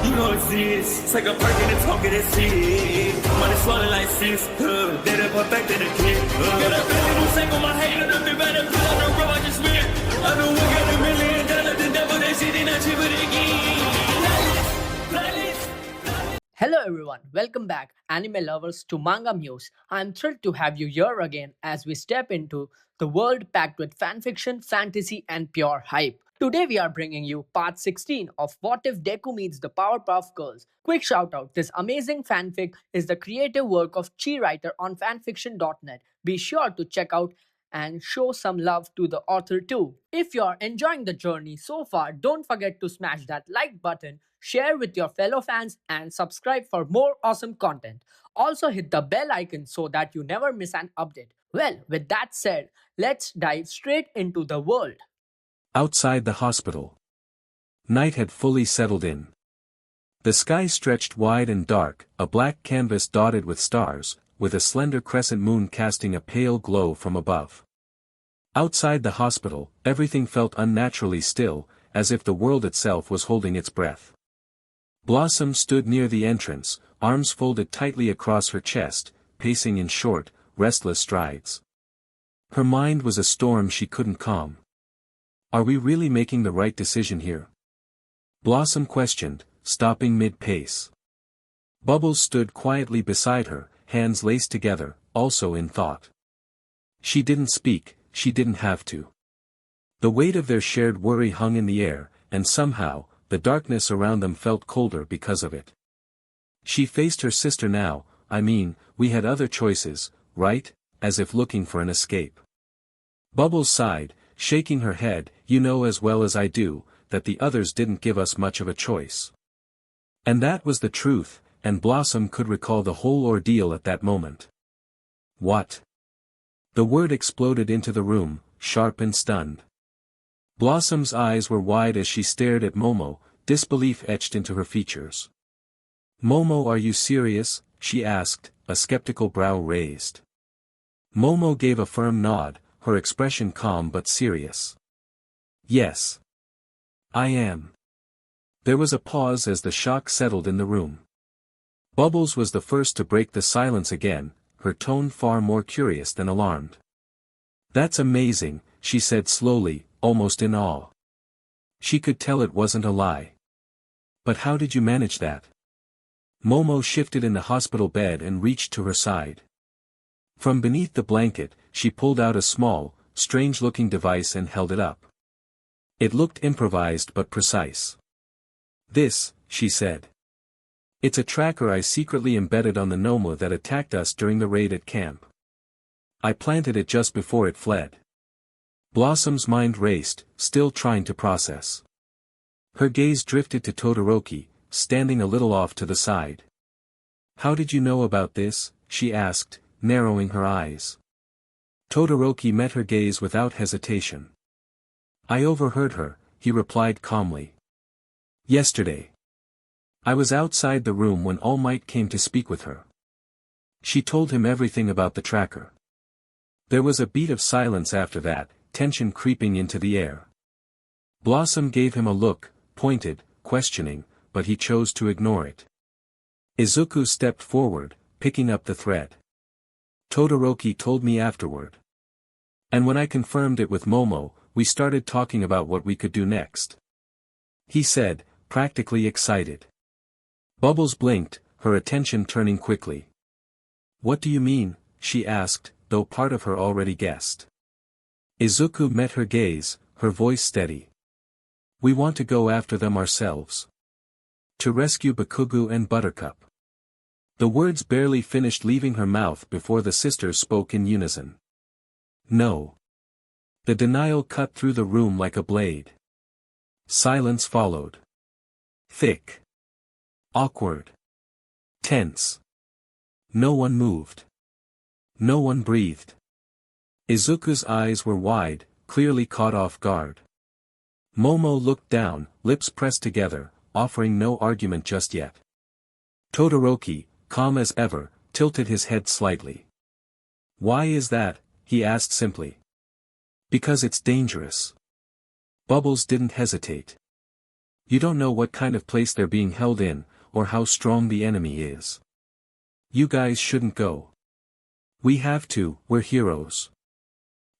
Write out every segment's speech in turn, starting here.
You know it's this. Take a perk and a talk of that shit. Money swollen like sis. They done perfected the kid. Got a billion who sank on my hater. Them be better put on the road I just went. I know we got $1 million. The devil that shit ain't achieve it again. Hello everyone, welcome back anime lovers to MangaMuse. I'm thrilled to have you here again as we step into the world packed with fanfiction, fantasy and pure hype. Today we are bringing you part 16 of What If Deku Meets the Powerpuff Girls. Quick shout out, this amazing fanfic is the creative work of ChiWriter on FANFICTIONnet. Be sure to check out and show some love to the author too. If you're enjoying the journey so far, don't forget to smash that like button, share with your fellow fans, and subscribe for more awesome content. Also hit the bell icon so that you never miss an update. Well, with that said, let's dive straight into the world. Outside the hospital. Night had fully settled in. The sky stretched wide and dark, a black canvas dotted with stars, with a slender crescent moon casting a pale glow from above. Outside the hospital, everything felt unnaturally still, as if the world itself was holding its breath. Blossom stood near the entrance, arms folded tightly across her chest, pacing in short, restless strides. Her mind was a storm she couldn't calm. Are we really making the right decision here? Blossom questioned, stopping mid-pace. Bubbles stood quietly beside her, hands laced together, also in thought. She didn't speak, she didn't have to. The weight of their shared worry hung in the air, and somehow, the darkness around them felt colder because of it. She faced her sister now, we had other choices, right? As if looking for an escape. Bubbles sighed, shaking her head, you know as well as I do, that the others didn't give us much of a choice. And that was the truth, and Blossom could recall the whole ordeal at that moment. What? The word exploded into the room, sharp and stunned. Blossom's eyes were wide as she stared at Momo, disbelief etched into her features. Momo, are you serious? She asked, a skeptical brow raised. Momo gave a firm nod, her expression calm but serious. Yes. I am. There was a pause as the shock settled in the room. Bubbles was the first to break the silence again, her tone far more curious than alarmed. That's amazing, she said slowly, almost in awe. She could tell it wasn't a lie. But how did you manage that? Momo shifted in the hospital bed and reached to her side. From beneath the blanket, she pulled out a small, strange-looking device and held it up. It looked improvised but precise. This, she said. It's a tracker I secretly embedded on the Nomo that attacked us during the raid at camp. I planted it just before it fled. Blossom's mind raced, still trying to process. Her gaze drifted to Todoroki, standing a little off to the side. How did you know about this? She asked, narrowing her eyes. Todoroki met her gaze without hesitation. I overheard her, he replied calmly. Yesterday. I was outside the room when All Might came to speak with her. She told him everything about the tracker. There was a beat of silence after that, tension creeping into the air. Blossom gave him a look, pointed, questioning, but he chose to ignore it. Izuku stepped forward, picking up the thread. Todoroki told me afterward. And when I confirmed it with Momo, we started talking about what we could do next. He said, practically excited. Bubbles blinked, her attention turning quickly. What do you mean? She asked, though part of her already guessed. Izuku met her gaze, her voice steady. We want to go after them ourselves. To rescue Bakugou and Buttercup. The words barely finished leaving her mouth before the sisters spoke in unison. No. The denial cut through the room like a blade. Silence followed. Thick. Awkward. Tense. No one moved. No one breathed. Izuku's eyes were wide, clearly caught off guard. Momo looked down, lips pressed together, offering no argument just yet. Todoroki, calm as ever, tilted his head slightly. Why is that? He asked simply. Because it's dangerous. Bubbles didn't hesitate. You don't know what kind of place they're being held in, or how strong the enemy is. You guys shouldn't go. We have to, we're heroes.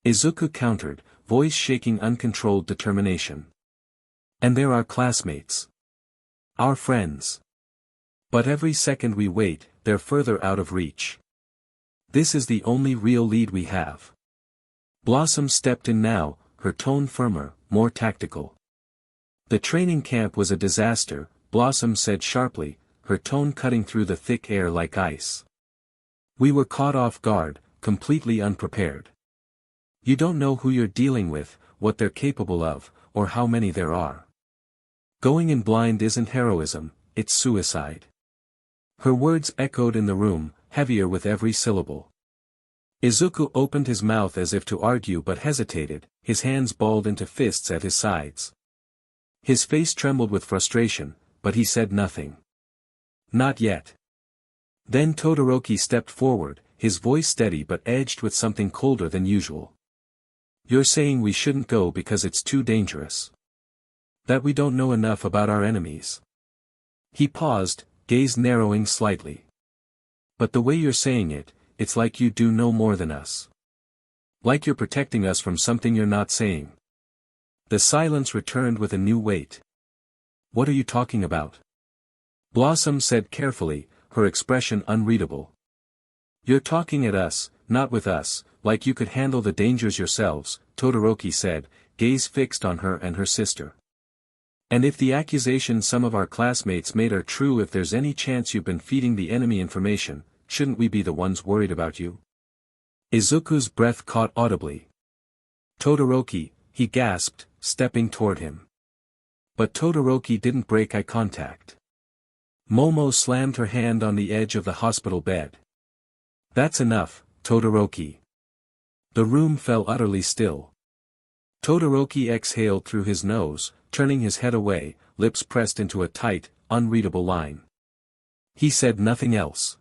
Izuku countered, voice shaking uncontrolled determination. And they're our classmates. Our friends. But every second we wait, they're further out of reach. This is the only real lead we have. Blossom stepped in now, her tone firmer, more tactical. The training camp was a disaster, Blossom said sharply, her tone cutting through the thick air like ice. We were caught off guard, completely unprepared. You don't know who you're dealing with, what they're capable of, or how many there are. Going in blind isn't heroism, it's suicide. Her words echoed in the room, heavier with every syllable. Izuku opened his mouth as if to argue but hesitated, his hands balled into fists at his sides. His face trembled with frustration, but he said nothing. Not yet. Then Todoroki stepped forward, his voice steady but edged with something colder than usual. You're saying we shouldn't go because it's too dangerous. That we don't know enough about our enemies. He paused, gaze narrowing slightly. But the way you're saying it, it's like you do know more than us. Like you're protecting us from something you're not saying. The silence returned with a new weight. What are you talking about? Blossom said carefully, her expression unreadable. You're talking at us, not with us, like you could handle the dangers yourselves, Todoroki said, gaze fixed on her and her sister. And if the accusations some of our classmates made are true, if there's any chance you've been feeding the enemy information, shouldn't we be the ones worried about you? Izuku's breath caught audibly. Todoroki, he gasped, stepping toward him. But Todoroki didn't break eye contact. Momo slammed her hand on the edge of the hospital bed. That's enough, Todoroki. The room fell utterly still. Todoroki exhaled through his nose, turning his head away, lips pressed into a tight, unreadable line. He said nothing else.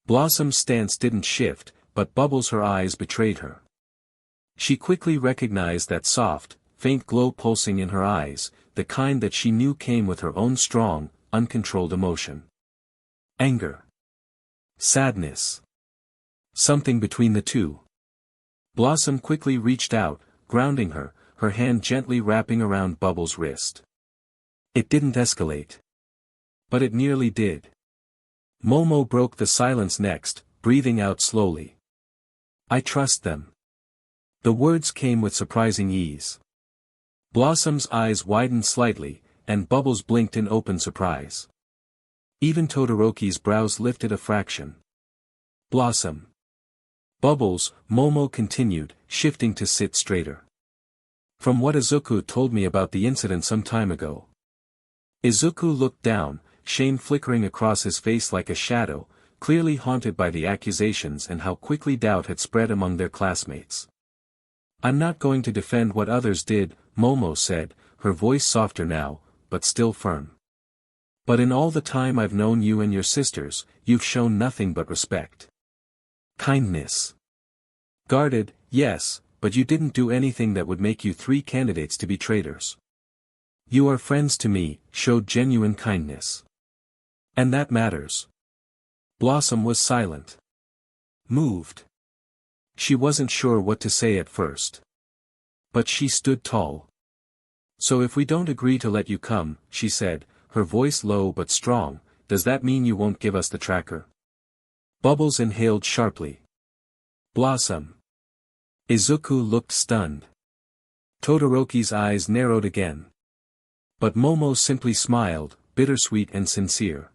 Blossom's stance didn't shift, but Bubbles' her eyes betrayed her. She quickly recognized that soft, faint glow pulsing in her eyes, the kind that she knew came with her own strong, uncontrolled emotion. Anger. Sadness. Something between the two. Blossom quickly reached out, grounding her, her hand gently wrapping around Bubbles' wrist. It didn't escalate. But it nearly did. Momo broke the silence next, breathing out slowly. I trust them. The words came with surprising ease. Blossom's eyes widened slightly, and Bubbles blinked in open surprise. Even Todoroki's brows lifted a fraction. Blossom. Bubbles, Momo continued, shifting to sit straighter. From what Izuku told me about the incident some time ago. Izuku looked down, shame flickering across his face like a shadow, clearly haunted by the accusations and how quickly doubt had spread among their classmates. I'm not going to defend what others did, Momo said, her voice softer now, but still firm. But in all the time I've known you and your sisters, you've shown nothing but respect. Kindness. Guarded, yes, but you didn't do anything that would make you three candidates to be traitors. You are friends to me, showed genuine kindness. And that matters. Blossom was silent. Moved. She wasn't sure what to say at first. But she stood tall. So if we don't agree to let you come, she said, her voice low but strong, does that mean you won't give us the tracker? Bubbles inhaled sharply. Blossom. Izuku looked stunned. Todoroki's eyes narrowed again. But Momo simply smiled, bittersweet and sincere.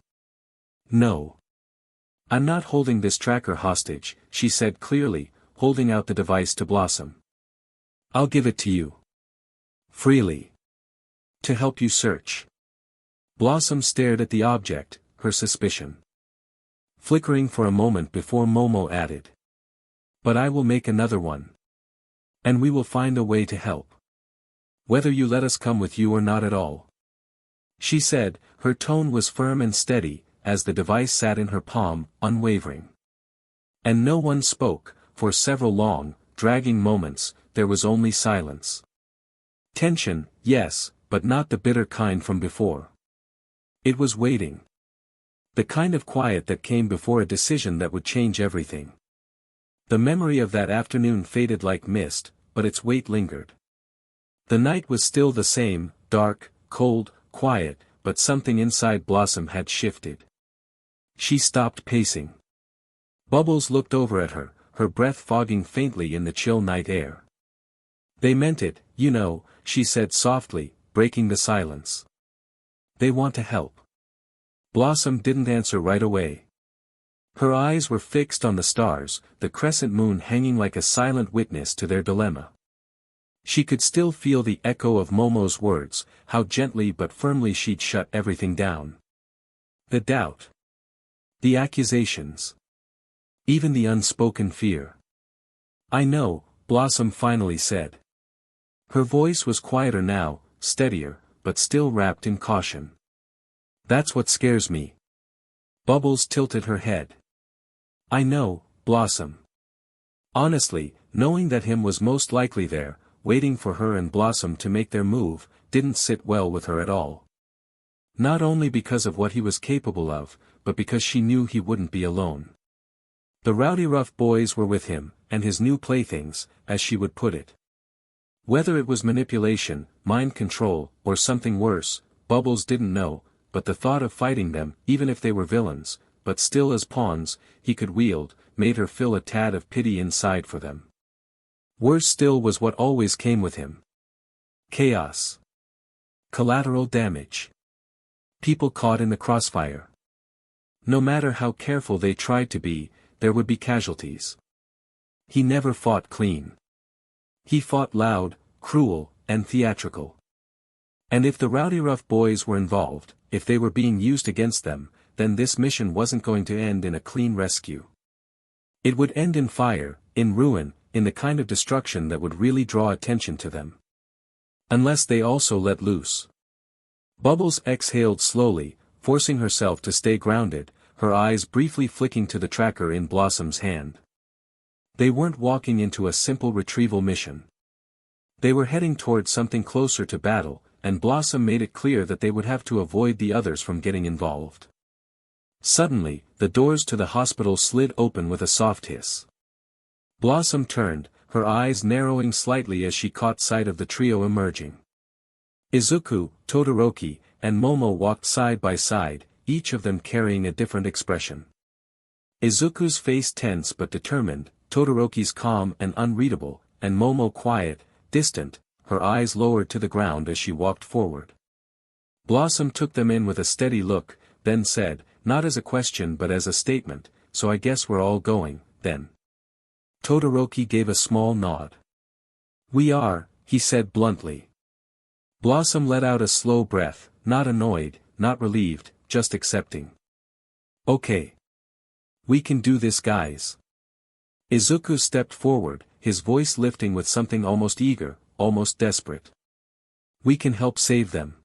No. I'm not holding this tracker hostage, she said clearly, holding out the device to Blossom. I'll give it to you. Freely. To help you search. Blossom stared at the object, her suspicion flickering for a moment before Momo added. But I will make another one. And we will find a way to help. Whether you let us come with you or not at all. She said, her tone was firm and steady, as the device sat in her palm, unwavering. And no one spoke, for several long, dragging moments, there was only silence. Tension, yes, but not the bitter kind from before. It was waiting. The kind of quiet that came before a decision that would change everything. The memory of that afternoon faded like mist, but its weight lingered. The night was still the same, dark, cold, quiet, but something inside Blossom had shifted. She stopped pacing. Bubbles looked over at her, her breath fogging faintly in the chill night air. "They meant it, you know," she said softly, breaking the silence. "They want to help." Blossom didn't answer right away. Her eyes were fixed on the stars, the crescent moon hanging like a silent witness to their dilemma. She could still feel the echo of Momo's words, how gently but firmly she'd shut everything down. The doubt. The accusations. Even the unspoken fear. "I know," Blossom finally said. Her voice was quieter now, steadier, but still wrapped in caution. "That's what scares me." Bubbles tilted her head. "I know, Blossom." Honestly, knowing that him was most likely there, waiting for her and Blossom to make their move, didn't sit well with her at all. Not only because of what he was capable of, but because she knew he wouldn't be alone. The rowdy rough boys were with him, and his new playthings, as she would put it. Whether it was manipulation, mind control, or something worse, Bubbles didn't know, but the thought of fighting them, even if they were villains, but still as pawns, he could wield, made her feel a tad of pity inside for them. Worse still was what always came with him. Chaos. Collateral damage. People caught in the crossfire. No matter how careful they tried to be, there would be casualties. He never fought clean. He fought loud, cruel, and theatrical. And if the rowdy rough boys were involved, if they were being used against them, then this mission wasn't going to end in a clean rescue. It would end in fire, in ruin, in the kind of destruction that would really draw attention to them. Unless they also let loose. Bubbles exhaled slowly, forcing herself to stay grounded, her eyes briefly flicking to the tracker in Blossom's hand. They weren't walking into a simple retrieval mission. They were heading towards something closer to battle, and Blossom made it clear that they would have to avoid the others from getting involved. Suddenly, the doors to the hospital slid open with a soft hiss. Blossom turned, her eyes narrowing slightly as she caught sight of the trio emerging. Izuku, Todoroki, and Momo walked side by side, each of them carrying a different expression. Izuku's face tense but determined, Todoroki's calm and unreadable, and Momo quiet, distant, her eyes lowered to the ground as she walked forward. Blossom took them in with a steady look, then said, not as a question but as a statement, "So I guess we're all going, then." Todoroki gave a small nod. "We are," he said bluntly. Blossom let out a slow breath, not annoyed, not relieved, just accepting. "Okay. We can do this, guys." Izuku stepped forward, his voice lifting with something almost eager, almost desperate. "We can help save them."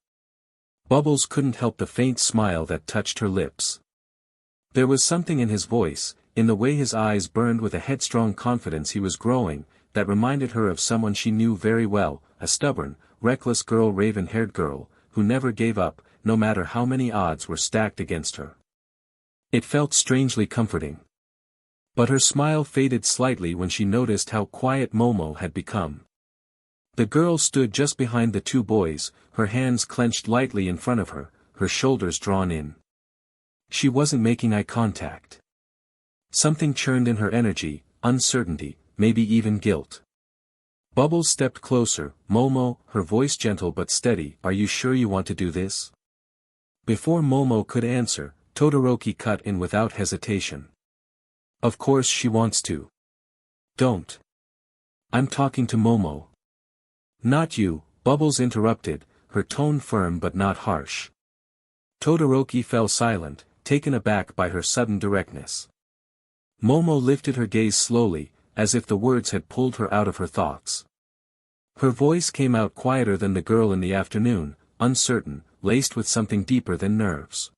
Bubbles couldn't help the faint smile that touched her lips. There was something in his voice, in the way his eyes burned with a headstrong confidence he was growing, that reminded her of someone she knew very well, a stubborn, reckless girl, raven-haired girl, who never gave up, no matter how many odds were stacked against her. It felt strangely comforting. But her smile faded slightly when she noticed how quiet Momo had become. The girl stood just behind the two boys, her hands clenched lightly in front of her, her shoulders drawn in. She wasn't making eye contact. Something churned in her energy, uncertainty, maybe even guilt. Bubbles stepped closer. "Momo," her voice gentle but steady, "are you sure you want to do this?" Before Momo could answer, Todoroki cut in without hesitation. "Of course she wants to." "Don't. I'm talking to Momo." "Not you," Bubbles interrupted, her tone firm but not harsh. Todoroki fell silent, taken aback by her sudden directness. Momo lifted her gaze slowly, as if the words had pulled her out of her thoughts. Her voice came out quieter than the girl in the afternoon, uncertain, laced with something deeper than nerves.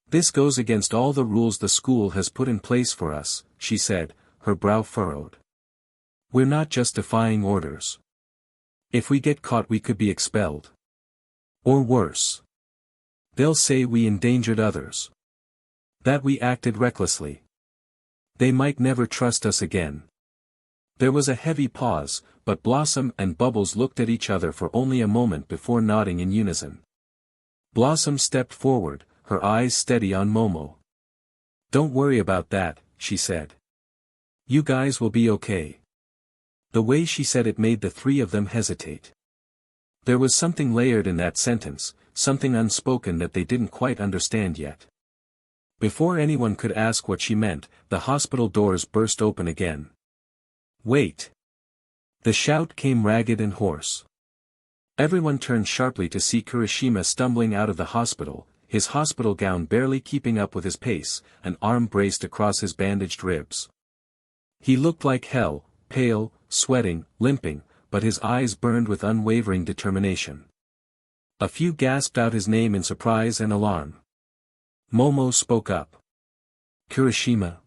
"This goes against all the rules the school has put in place for us," she said, her brow furrowed. "We're not just defying orders. If we get caught we could be expelled." Or worse. They'll say we endangered others. That we acted recklessly. They might never trust us again. There was a heavy pause, but Blossom and Bubbles looked at each other for only a moment before nodding in unison. Blossom stepped forward, her eyes steady on Momo. "Don't worry about that," she said. "You guys will be okay." The way she said it made the three of them hesitate. There was something layered in that sentence, something unspoken that they didn't quite understand yet. Before anyone could ask what she meant, the hospital doors burst open again. "Wait!" The shout came ragged and hoarse. Everyone turned sharply to see Kirishima stumbling out of the hospital, his hospital gown barely keeping up with his pace, an arm braced across his bandaged ribs. He looked like hell, pale, sweating, limping, but his eyes burned with unwavering determination. A few gasped out his name in surprise and alarm. Momo spoke up. "Kirishima.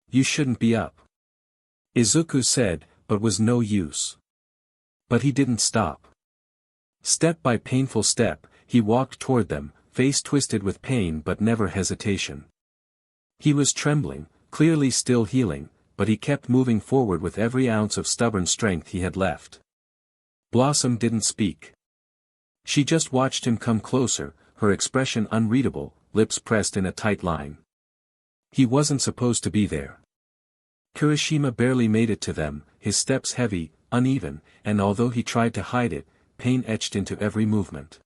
You shouldn't be up." Izuku said, but was no use. But he didn't stop. Step by painful step, he walked toward them, face twisted with pain but never hesitation. He was trembling, clearly still healing, but he kept moving forward with every ounce of stubborn strength he had left. Blossom didn't speak. She just watched him come closer, her expression unreadable, lips pressed in a tight line. He wasn't supposed to be there. Kirishima barely made it to them, his steps heavy, uneven, and although he tried to hide it, pain etched into every movement.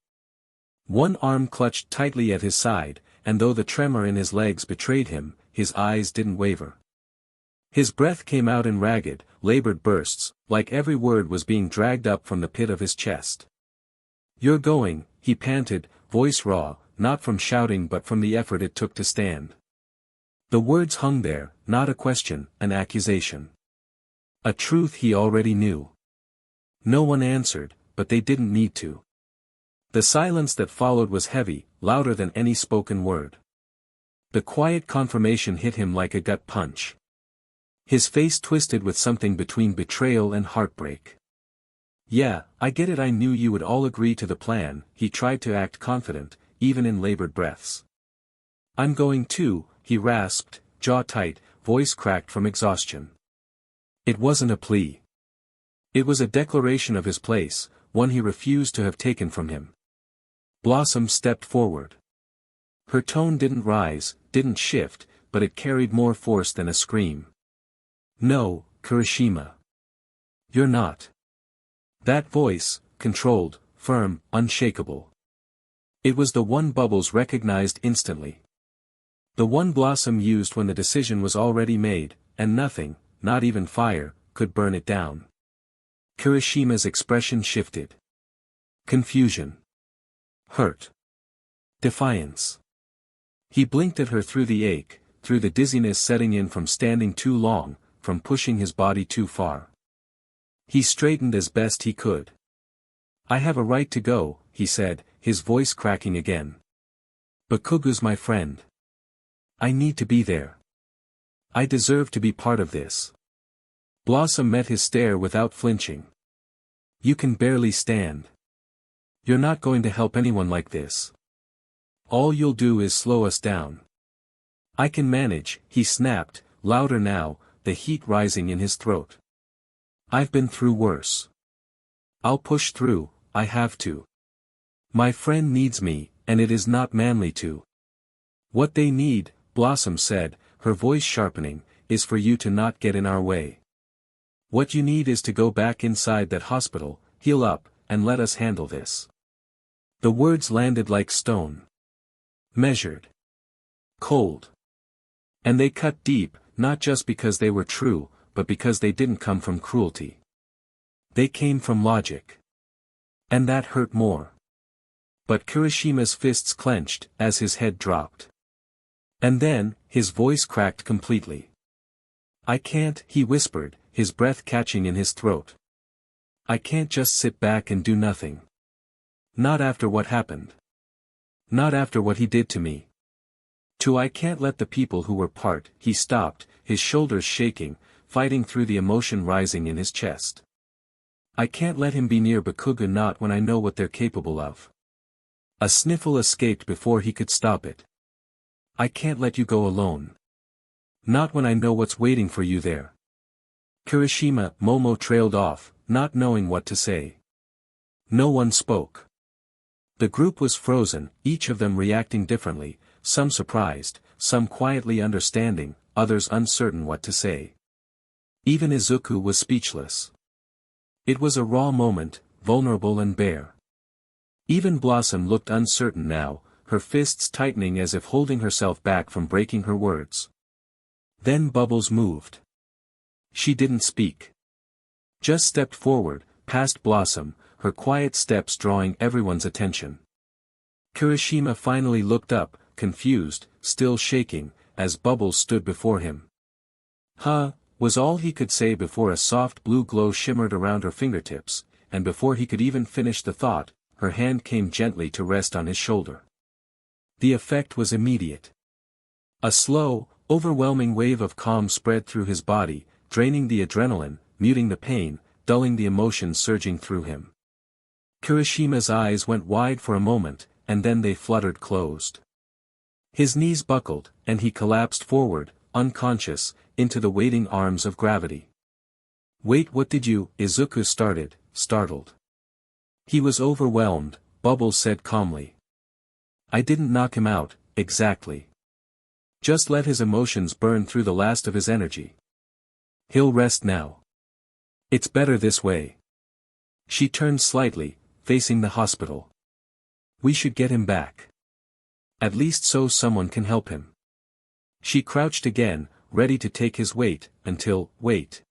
One arm clutched tightly at his side, and though the tremor in his legs betrayed him, his eyes didn't waver. His breath came out in ragged, labored bursts, like every word was being dragged up from the pit of his chest. "You're going," he panted, voice raw, not from shouting but from the effort it took to stand. The words hung there, not a question, an accusation. A truth he already knew. No one answered, but they didn't need to. The silence that followed was heavy, louder than any spoken word. The quiet confirmation hit him like a gut punch. His face twisted with something between betrayal and heartbreak. "Yeah, I get it, I knew you would all agree to the plan," he tried to act confident, even in labored breaths. "I'm going too," he rasped, jaw tight, voice cracked from exhaustion. It wasn't a plea. It was a declaration of his place, one he refused to have taken from him. Blossom stepped forward. Her tone didn't rise, didn't shift, but it carried more force than a scream. "No, Kirishima. You're not." That voice, controlled, firm, unshakable. It was the one Bubbles recognized instantly. The one Blossom used when the decision was already made, and nothing, not even fire, could burn it down. Kirishima's expression shifted. Confusion. Hurt. Defiance. He blinked at her through the ache, through the dizziness setting in from standing too long, from pushing his body too far. He straightened as best he could. "I have a right to go," he said, his voice cracking again. "Bakugou's my friend. I need to be there. I deserve to be part of this." Blossom met his stare without flinching. "You can barely stand. You're not going to help anyone like this. All you'll do is slow us down." "I can manage," he snapped, louder now, the heat rising in his throat. "I've been through worse. I'll push through, I have to. My friend needs me, and it is not manly to." "What they need," Blossom said, her voice sharpening, "is for you to not get in our way. What you need is to go back inside that hospital, heal up, and let us handle this." The words landed like stone. Measured. Cold. And they cut deep, not just because they were true, but because they didn't come from cruelty. They came from logic. And that hurt more. But Kirishima's fists clenched, as his head dropped. And then, his voice cracked completely. "I can't," he whispered, his breath catching in his throat. "I can't just sit back and do nothing. Not after what happened. Not after what he did to me. I can't let the people who were part." He stopped, his shoulders shaking, fighting through the emotion rising in his chest. "I can't let him be near Bakugou, not when I know what they're capable of. A sniffle escaped before he could stop it. I can't let you go alone. Not when I know what's waiting for you there. Kirishima, Momo trailed off, not knowing what to say. No one spoke. The group was frozen, each of them reacting differently, some surprised, some quietly understanding, others uncertain what to say. Even Izuku was speechless. It was a raw moment, vulnerable and bare. Even Blossom looked uncertain now, her fists tightening as if holding herself back from breaking her words. Then Bubbles moved. She didn't speak. Just stepped forward, past Blossom, her quiet steps drawing everyone's attention. Kirishima finally looked up, confused, still shaking, as Bubbles stood before him. "Huh," was all he could say before a soft blue glow shimmered around her fingertips, and before he could even finish the thought, her hand came gently to rest on his shoulder. The effect was immediate. A slow, overwhelming wave of calm spread through his body, draining the adrenaline, muting the pain, dulling the emotions surging through him. Kirishima's eyes went wide for a moment, and then they fluttered closed. His knees buckled, and he collapsed forward, unconscious, into the waiting arms of gravity. "Wait, what did you?" Izuku started, startled. "He was overwhelmed," Bubbles said calmly. "I didn't knock him out, exactly. Just let his emotions burn through the last of his energy. He'll rest now. It's better this way." She turned slightly, facing the hospital. "We should get him back. At least so someone can help him." She crouched again, ready to take his weight, until, wait.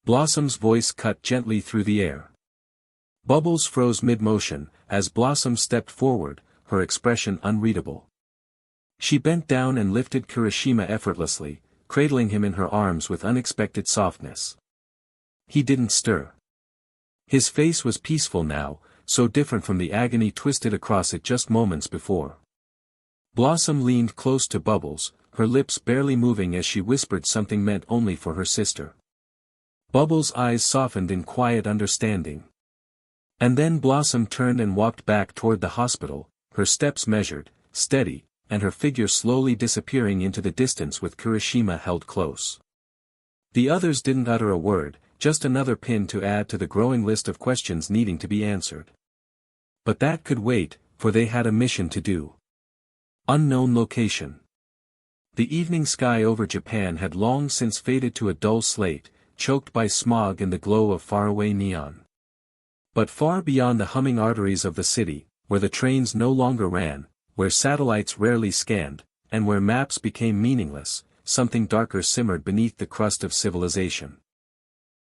Blossom's voice cut gently through the air. Bubbles froze mid-motion, as Blossom stepped forward, her expression unreadable. She bent down and lifted Kirishima effortlessly, cradling him in her arms with unexpected softness. He didn't stir. His face was peaceful now, so different from the agony twisted across it just moments before. Blossom leaned close to Bubbles, her lips barely moving as she whispered something meant only for her sister. Bubbles' eyes softened in quiet understanding. And then Blossom turned and walked back toward the hospital, her steps measured, steady, and her figure slowly disappearing into the distance with Kirishima held close. The others didn't utter a word, just another pin to add to the growing list of questions needing to be answered. But that could wait, for they had a mission to do. Unknown location. The evening sky over Japan had long since faded to a dull slate, choked by smog and the glow of faraway neon. But far beyond the humming arteries of the city, where the trains no longer ran, where satellites rarely scanned, and where maps became meaningless, something darker simmered beneath the crust of civilization.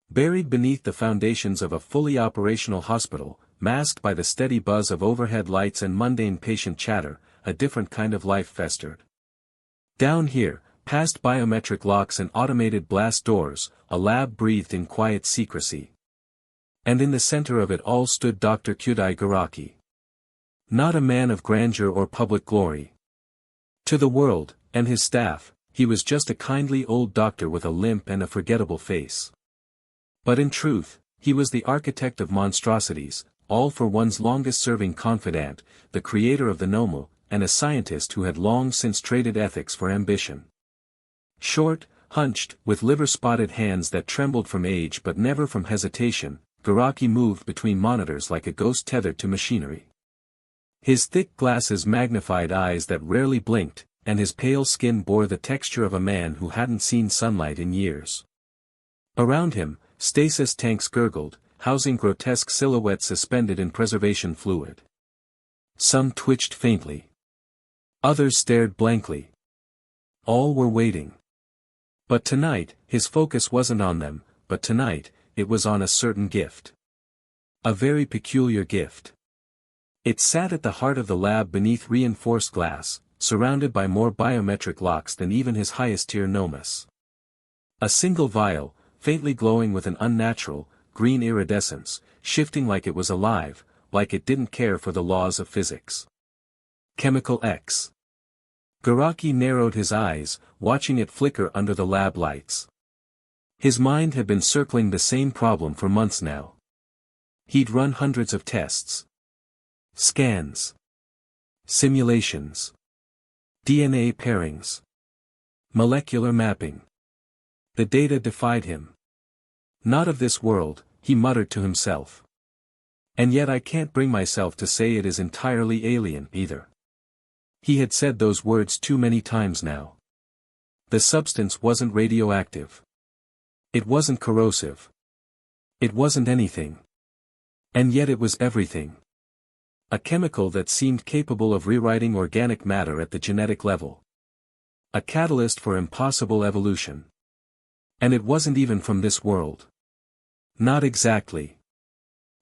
Buried beneath the foundations of a fully operational hospital, masked by the steady buzz of overhead lights and mundane patient chatter, a different kind of life festered. Down here, past biometric locks and automated blast doors, a lab breathed in quiet secrecy. And in the center of it all stood Dr. Kyudai Garaki. Not a man of grandeur or public glory. To the world, and his staff, he was just a kindly old doctor with a limp and a forgettable face. But in truth, he was the architect of monstrosities, all for one's longest-serving confidant, the creator of the Nomu, and a scientist who had long since traded ethics for ambition. Short, hunched, with liver-spotted hands that trembled from age but never from hesitation, Garaki moved between monitors like a ghost tethered to machinery. His thick glasses magnified eyes that rarely blinked, and his pale skin bore the texture of a man who hadn't seen sunlight in years. Around him, stasis tanks gurgled, housing grotesque silhouettes suspended in preservation fluid. Some twitched faintly. Others stared blankly. All were waiting. But tonight, his focus wasn't on them, but tonight, it was on a certain gift. A very peculiar gift. It sat at the heart of the lab beneath reinforced glass, surrounded by more biometric locks than even his highest-tier Nomus. A single vial, faintly glowing with an unnatural, green iridescence, shifting like it was alive, like it didn't care for the laws of physics. Chemical X. Garaki narrowed his eyes, watching it flicker under the lab lights. His mind had been circling the same problem for months now. He'd run hundreds of tests. Scans. Simulations. DNA pairings. Molecular mapping. The data defied him. Not of this world, he muttered to himself. And yet I can't bring myself to say it is entirely alien either. He had said those words too many times now. The substance wasn't radioactive. It wasn't corrosive. It wasn't anything. And yet it was everything. A chemical that seemed capable of rewriting organic matter at the genetic level. A catalyst for impossible evolution. And it wasn't even from this world. Not exactly.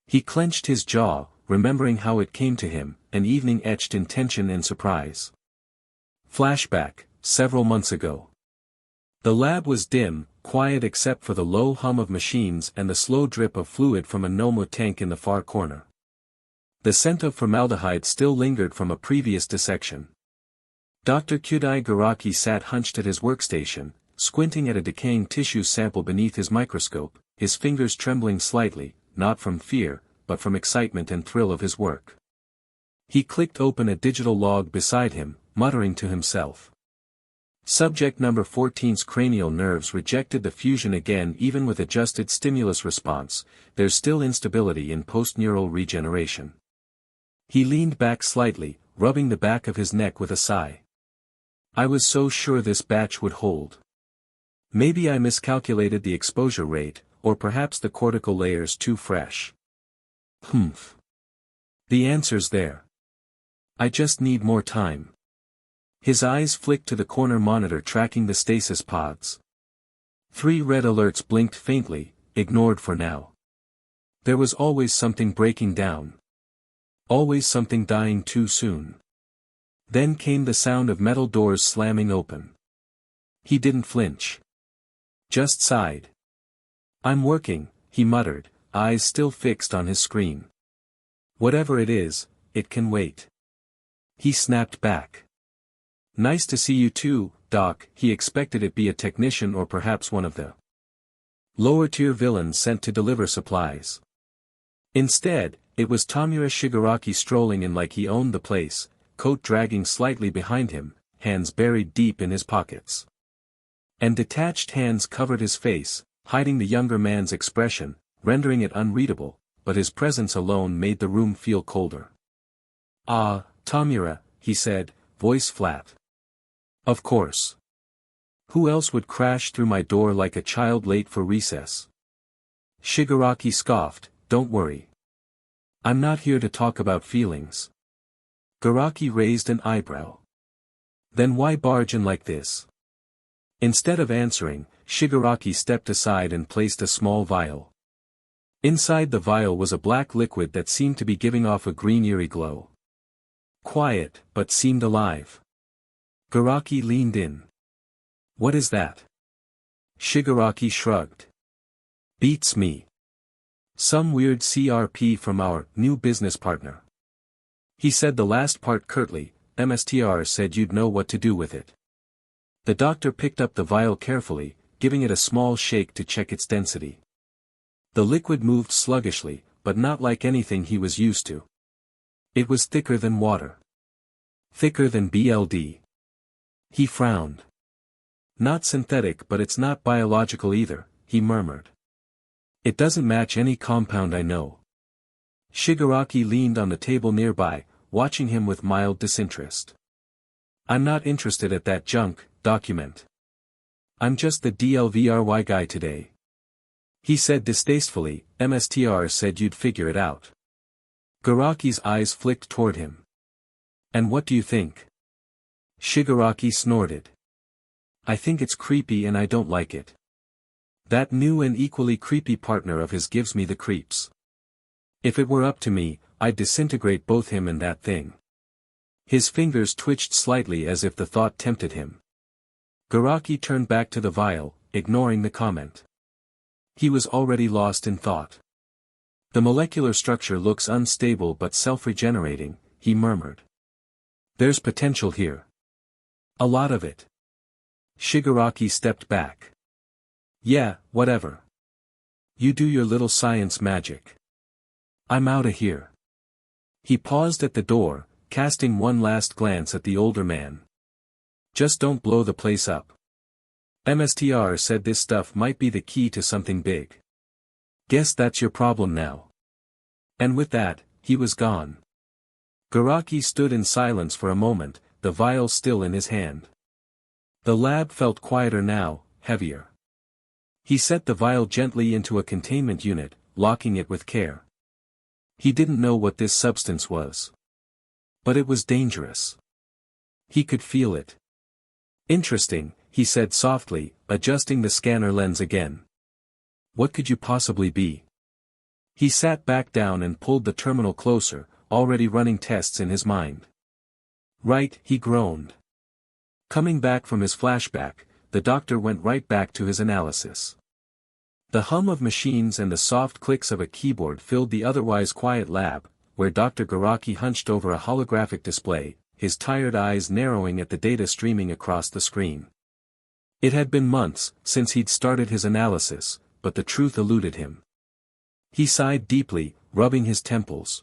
He clenched his jaw, remembering how it came to him, an evening etched in tension and surprise. Flashback, several months ago. The lab was dim, quiet except for the low hum of machines and the slow drip of fluid from a Nomo tank in the far corner. The scent of formaldehyde still lingered from a previous dissection. Dr. Kyudai Garaki sat hunched at his workstation, squinting at a decaying tissue sample beneath his microscope, his fingers trembling slightly, not from fear, but from excitement and thrill of his work. He clicked open a digital log beside him, muttering to himself. Subject number 14's cranial nerves rejected the fusion again even with adjusted stimulus response, there's still instability in postneural regeneration. He leaned back slightly, rubbing the back of his neck with a sigh. I was so sure this batch would hold. Maybe I miscalculated the exposure rate, or perhaps the cortical layer's too fresh. Humph. The answer's there. I just need more time. His eyes flicked to the corner monitor tracking the stasis pods. 3 red alerts blinked faintly, ignored for now. There was always something breaking down. Always something dying too soon. Then came the sound of metal doors slamming open. He didn't flinch. Just sighed. I'm working, he muttered, eyes still fixed on his screen. Whatever it is, it can wait. He snapped back. Nice to see you too, Doc. He expected it be a technician or perhaps one of the lower-tier villains sent to deliver supplies. Instead, it was Tamura Shigaraki strolling in like he owned the place, coat dragging slightly behind him, hands buried deep in his pockets. And detached hands covered his face, hiding the younger man's expression, rendering it unreadable, but his presence alone made the room feel colder. Ah, Tamura, he said, voice flat. Of course. Who else would crash through my door like a child late for recess? Shigaraki scoffed, don't worry. I'm not here to talk about feelings. Garaki raised an eyebrow. Then why barge in like this? Instead of answering, Shigaraki stepped aside and placed a small vial. Inside the vial was a black liquid that seemed to be giving off a green eerie glow. Quiet, but seemed alive. Garaki leaned in. What is that? Shigaraki shrugged. Beats me. Some weird CRP from our new business partner. He said the last part curtly, MSTR said you'd know what to do with it. The doctor picked up the vial carefully, giving it a small shake to check its density. The liquid moved sluggishly, but not like anything he was used to. It was thicker than water. Thicker than BLD. He frowned. Not synthetic, but it's not biological either, he murmured. It doesn't match any compound I know. Shigaraki leaned on the table nearby, watching him with mild disinterest. I'm not interested at that junk document. I'm just the DLVRY guy today. He said distastefully, MSTR said you'd figure it out. Garaki's eyes flicked toward him. And what do you think? Shigaraki snorted. I think it's creepy and I don't like it. That new and equally creepy partner of his gives me the creeps. If it were up to me, I'd disintegrate both him and that thing. His fingers twitched slightly as if the thought tempted him. Garaki turned back to the vial, ignoring the comment. He was already lost in thought. The molecular structure looks unstable but self-regenerating, he murmured. There's potential here. A lot of it. Shigaraki stepped back. Yeah, whatever. You do your little science magic. I'm outta here. He paused at the door, casting one last glance at the older man. Just don't blow the place up. MSTR said this stuff might be the key to something big. Guess that's your problem now. And with that, he was gone. Garaki stood in silence for a moment, the vial still in his hand. The lab felt quieter now, heavier. He set the vial gently into a containment unit, locking it with care. He didn't know what this substance was. But it was dangerous. He could feel it. Interesting, he said softly, adjusting the scanner lens again. What could you possibly be? He sat back down and pulled the terminal closer, already running tests in his mind. Right, he groaned. Coming back from his flashback, the doctor went right back to his analysis. The hum of machines and the soft clicks of a keyboard filled the otherwise quiet lab, where Dr. Garaki hunched over a holographic display, his tired eyes narrowing at the data streaming across the screen. It had been months since he'd started his analysis, but the truth eluded him. He sighed deeply, rubbing his temples.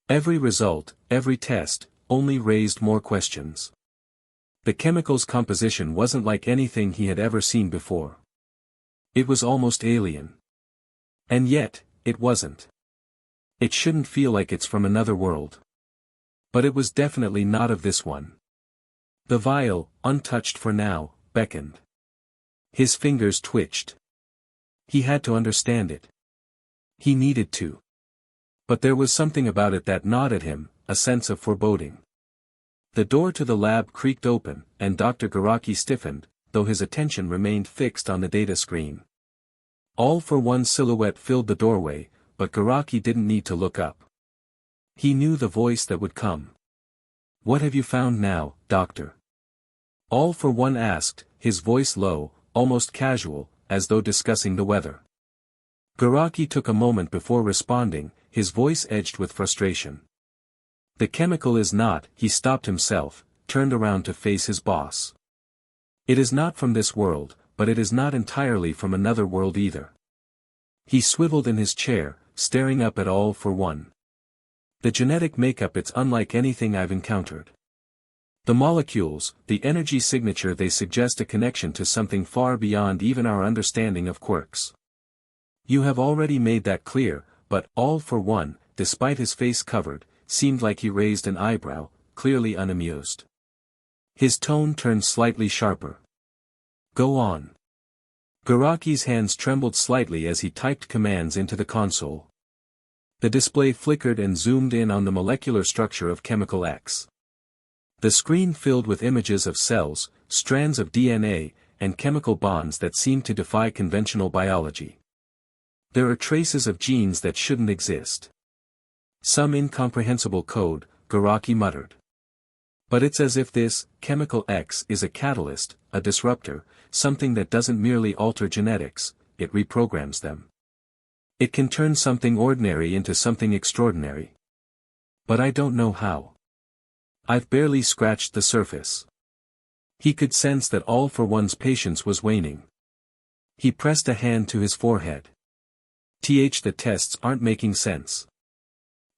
Every result, every test, only raised more questions. The chemical's composition wasn't like anything he had ever seen before. It was almost alien. And yet, it wasn't. It shouldn't feel like it's from another world. But it was definitely not of this one. The vial, untouched for now, beckoned. His fingers twitched. He had to understand it. He needed to. But there was something about it that gnawed at him, a sense of foreboding. The door to the lab creaked open, and Dr. Garaki stiffened, though his attention remained fixed on the data screen. All for one silhouette filled the doorway, but Garaki didn't need to look up. He knew the voice that would come. What have you found now, doctor? All for one asked, his voice low, almost casual, as though discussing the weather. Garaki took a moment before responding, his voice edged with frustration. The chemical is not, he stopped himself, turned around to face his boss. It is not from this world, but it is not entirely from another world either. He swiveled in his chair, staring up at All for One. The genetic makeup, it's unlike anything I've encountered. The molecules, the energy signature, they suggest a connection to something far beyond even our understanding of quirks. You have already made that clear, but All for One, despite his face covered, seemed like he raised an eyebrow, clearly unamused. His tone turned slightly sharper. Go on. Garaki's hands trembled slightly as he typed commands into the console. The display flickered and zoomed in on the molecular structure of chemical X. The screen filled with images of cells, strands of DNA, and chemical bonds that seemed to defy conventional biology. There are traces of genes that shouldn't exist. Some incomprehensible code, Garaki muttered. But it's as if this, chemical X, is a catalyst, a disruptor, something that doesn't merely alter genetics, it reprograms them. It can turn something ordinary into something extraordinary. But I don't know how. I've barely scratched the surface. He could sense that All for One's patience was waning. He pressed a hand to his forehead. The tests aren't making sense.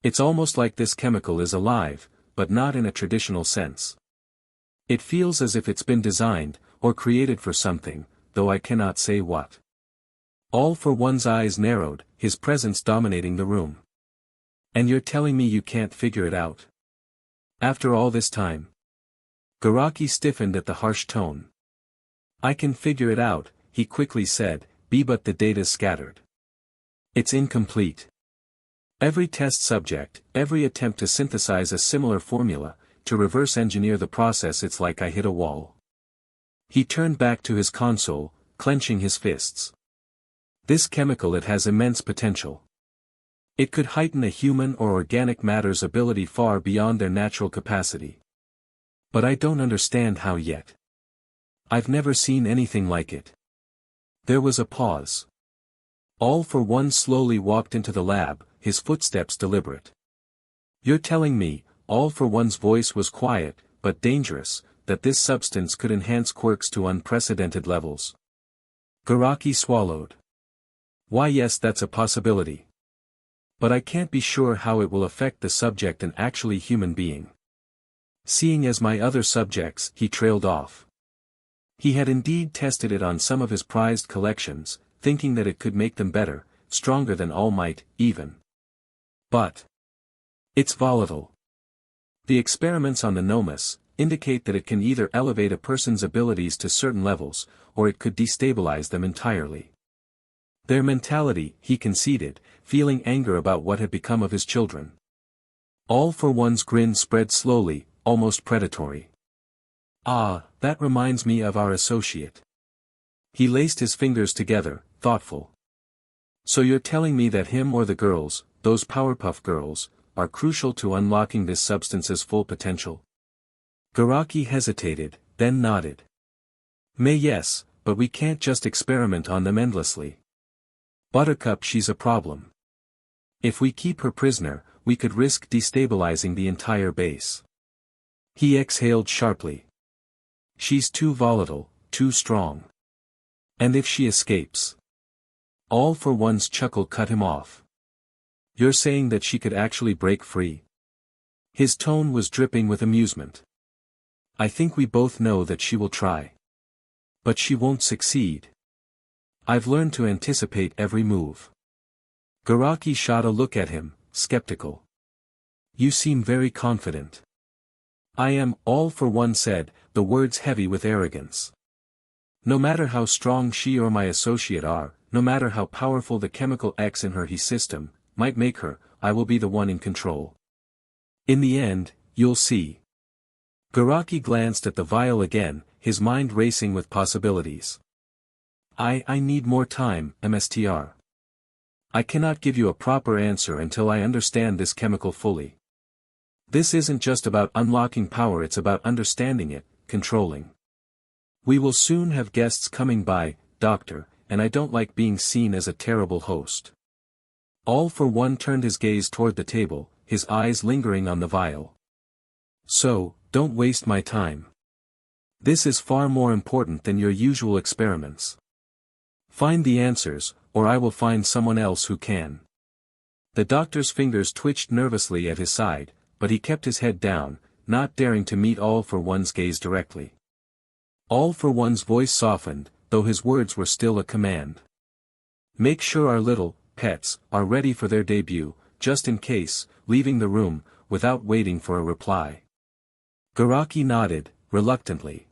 It's almost like this chemical is alive, but not in a traditional sense. It feels as if it's been designed, or created for something, though I cannot say what. All for One's eyes narrowed, his presence dominating the room. And you're telling me you can't figure it out? After all this time? Garaki stiffened at the harsh tone. I can figure it out, he quickly said, but the data's scattered. It's incomplete. Every test subject, every attempt to synthesize a similar formula, to reverse engineer the process, it's like I hit a wall. He turned back to his console, clenching his fists. This chemical, it has immense potential. It could heighten a human or organic matter's ability far beyond their natural capacity. But I don't understand how yet. I've never seen anything like it. There was a pause. All for One slowly walked into the lab, his footsteps deliberate. You're telling me, All for One's voice was quiet, but dangerous, that this substance could enhance quirks to unprecedented levels? Garaki swallowed. Why, yes, that's a possibility. But I can't be sure how it will affect the subject, an actually human being. Seeing as my other subjects, he trailed off. He had indeed tested it on some of his prized collections, thinking that it could make them better, stronger than allmight, even. But it's volatile. The experiments on the Nomus indicate that it can either elevate a person's abilities to certain levels, or it could destabilize them entirely. Their mentality, he conceded, feeling anger about what had become of his children. All for One's grin spread slowly, almost predatory. Ah, that reminds me of our associate. He laced his fingers together, thoughtful. So you're telling me that him or the girls, those Powerpuff girls, are crucial to unlocking this substance's full potential? Garaki hesitated, then nodded. Yes, but we can't just experiment on them endlessly. Buttercup, she's a problem. If we keep her prisoner, we could risk destabilizing the entire base. He exhaled sharply. She's too volatile, too strong. And if she escapes? All for One's chuckle cut him off. You're saying that she could actually break free? His tone was dripping with amusement. I think we both know that she will try. But she won't succeed. I've learned to anticipate every move. Garaki shot a look at him, skeptical. You seem very confident. I am, all for One said, the words heavy with arrogance. No matter how strong she or my associate are, no matter how powerful the chemical X in her he system might make her, I will be the one in control. In the end, you'll see. Garaki glanced at the vial again, his mind racing with possibilities. I need more time, MSTR. I cannot give you a proper answer until I understand this chemical fully. This isn't just about unlocking power, it's about understanding it, controlling. We will soon have guests coming by, Doctor, and I don't like being seen as a terrible host. All for One turned his gaze toward the table, his eyes lingering on the vial. So, don't waste my time. This is far more important than your usual experiments. Find the answers, or I will find someone else who can. The doctor's fingers twitched nervously at his side, but he kept his head down, not daring to meet All for One's gaze directly. All for One's voice softened, though his words were still a command. Make sure our little pets are ready for their debut, just in case, leaving the room, without waiting for a reply. Garaki nodded, reluctantly.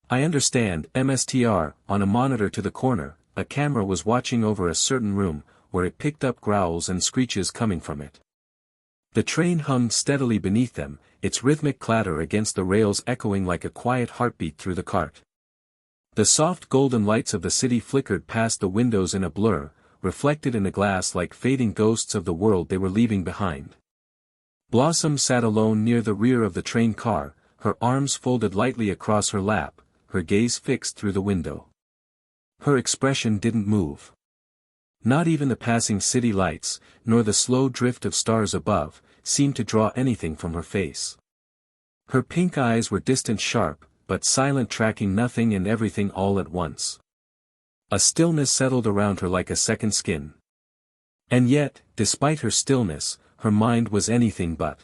I understand, MSTR. On a monitor to the corner, a camera was watching over a certain room, where it picked up growls and screeches coming from it. The train hummed steadily beneath them, its rhythmic clatter against the rails echoing like a quiet heartbeat through the cart. The soft golden lights of the city flickered past the windows in a blur, reflected in the glass like fading ghosts of the world they were leaving behind. Blossom sat alone near the rear of the train car, her arms folded lightly across her lap, her gaze fixed through the window. Her expression didn't move. Not even the passing city lights, nor the slow drift of stars above, seemed to draw anything from her face. Her pink eyes were distant, sharp, but silent, tracking nothing and everything all at once. A stillness settled around her like a second skin. And yet, despite her stillness, her mind was anything but.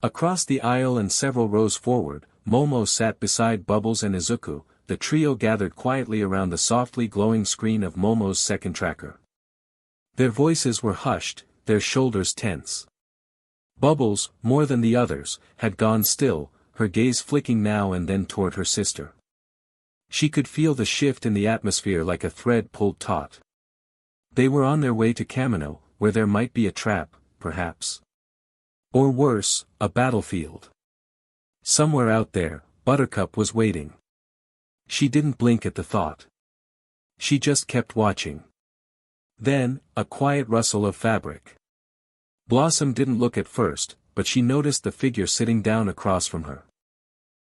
Across the aisle and several rows forward, Momo sat beside Bubbles and Izuku, the trio gathered quietly around the softly glowing screen of Momo's second tracker. Their voices were hushed, their shoulders tense. Bubbles, more than the others, had gone still, her gaze flicking now and then toward her sister. She could feel the shift in the atmosphere like a thread pulled taut. They were on their way to Kamino, where there might be a trap, perhaps. Or worse, a battlefield. Somewhere out there, Buttercup was waiting. She didn't blink at the thought. She just kept watching. Then, a quiet rustle of fabric. Blossom didn't look at first, but she noticed the figure sitting down across from her.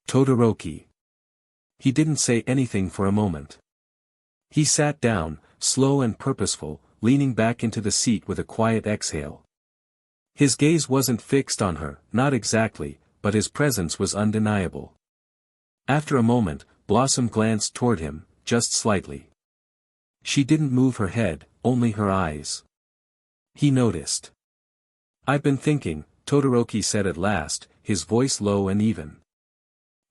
Todoroki. He didn't say anything for a moment. He sat down, slow and purposeful, leaning back into the seat with a quiet exhale. His gaze wasn't fixed on her, not exactly, but his presence was undeniable. After a moment, Blossom glanced toward him, just slightly. She didn't move her head, only her eyes. He noticed. I've been thinking, Todoroki said at last, his voice low and even.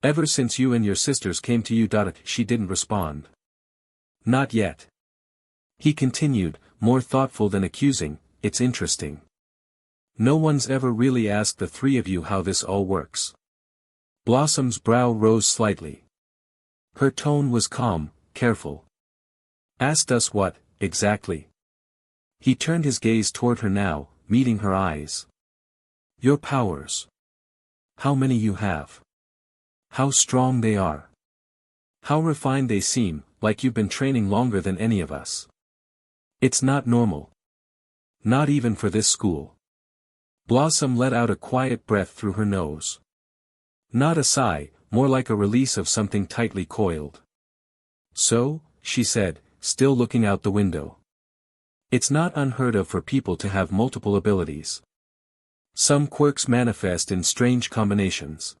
Ever since you and your sisters came to you. She didn't respond. Not yet. He continued, more thoughtful than accusing, it's interesting. No one's ever really asked the three of you how this all works. Blossom's brow rose slightly. Her tone was calm, careful. Asked us what, exactly? He turned his gaze toward her now, meeting her eyes. Your powers. How many you have. How strong they are. How refined they seem, like you've been training longer than any of us. It's not normal. Not even for this school. Blossom let out a quiet breath through her nose. Not a sigh, more like a release of something tightly coiled. So, she said, still looking out the window. It's not unheard of for people to have multiple abilities. Some quirks manifest in strange combinations.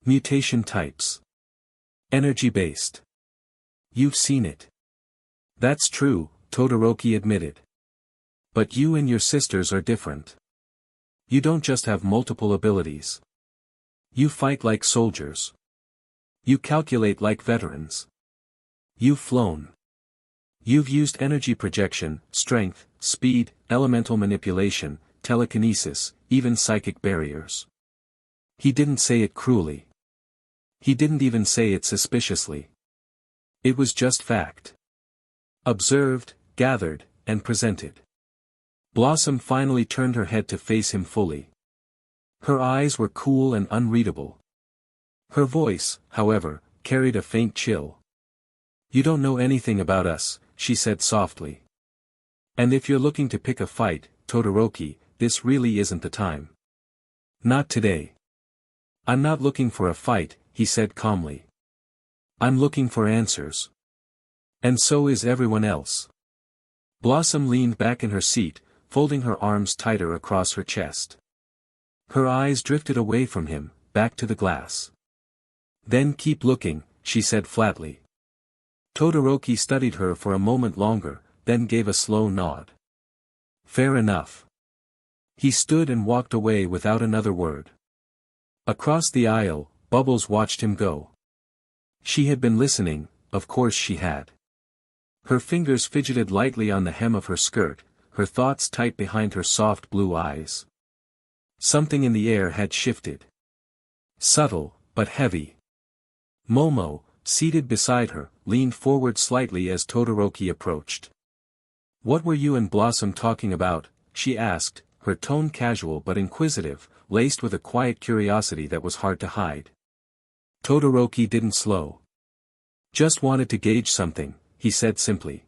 Mutation types. Energy-based. You've seen it. That's true, Todoroki admitted. But you and your sisters are different. You don't just have multiple abilities. You fight like soldiers. You calculate like veterans. You've flown. You've used energy projection, strength, speed, elemental manipulation, telekinesis, even psychic barriers. He didn't say it cruelly. He didn't even say it suspiciously. It was just fact. Observed, gathered, and presented. Blossom finally turned her head to face him fully. Her eyes were cool and unreadable. Her voice, however, carried a faint chill. You don't know anything about us, she said softly. And if you're looking to pick a fight, Todoroki, this really isn't the time. Not today. I'm not looking for a fight, he said calmly. I'm looking for answers. And so is everyone else. Blossom leaned back in her seat, folding her arms tighter across her chest. Her eyes drifted away from him, back to the glass. Then keep looking, she said flatly. Todoroki studied her for a moment longer, then gave a slow nod. Fair enough. He stood and walked away without another word. Across the aisle, Bubbles watched him go. She had been listening, of course she had. Her fingers fidgeted lightly on the hem of her skirt, her thoughts tight behind her soft blue eyes. Something in the air had shifted. Subtle, but heavy. Momo, seated beside her, leaned forward slightly as Todoroki approached. What were you and Blossom talking about? She asked, her tone casual but inquisitive, laced with a quiet curiosity that was hard to hide. Todoroki didn't slow. Just wanted to gauge something, he said simply.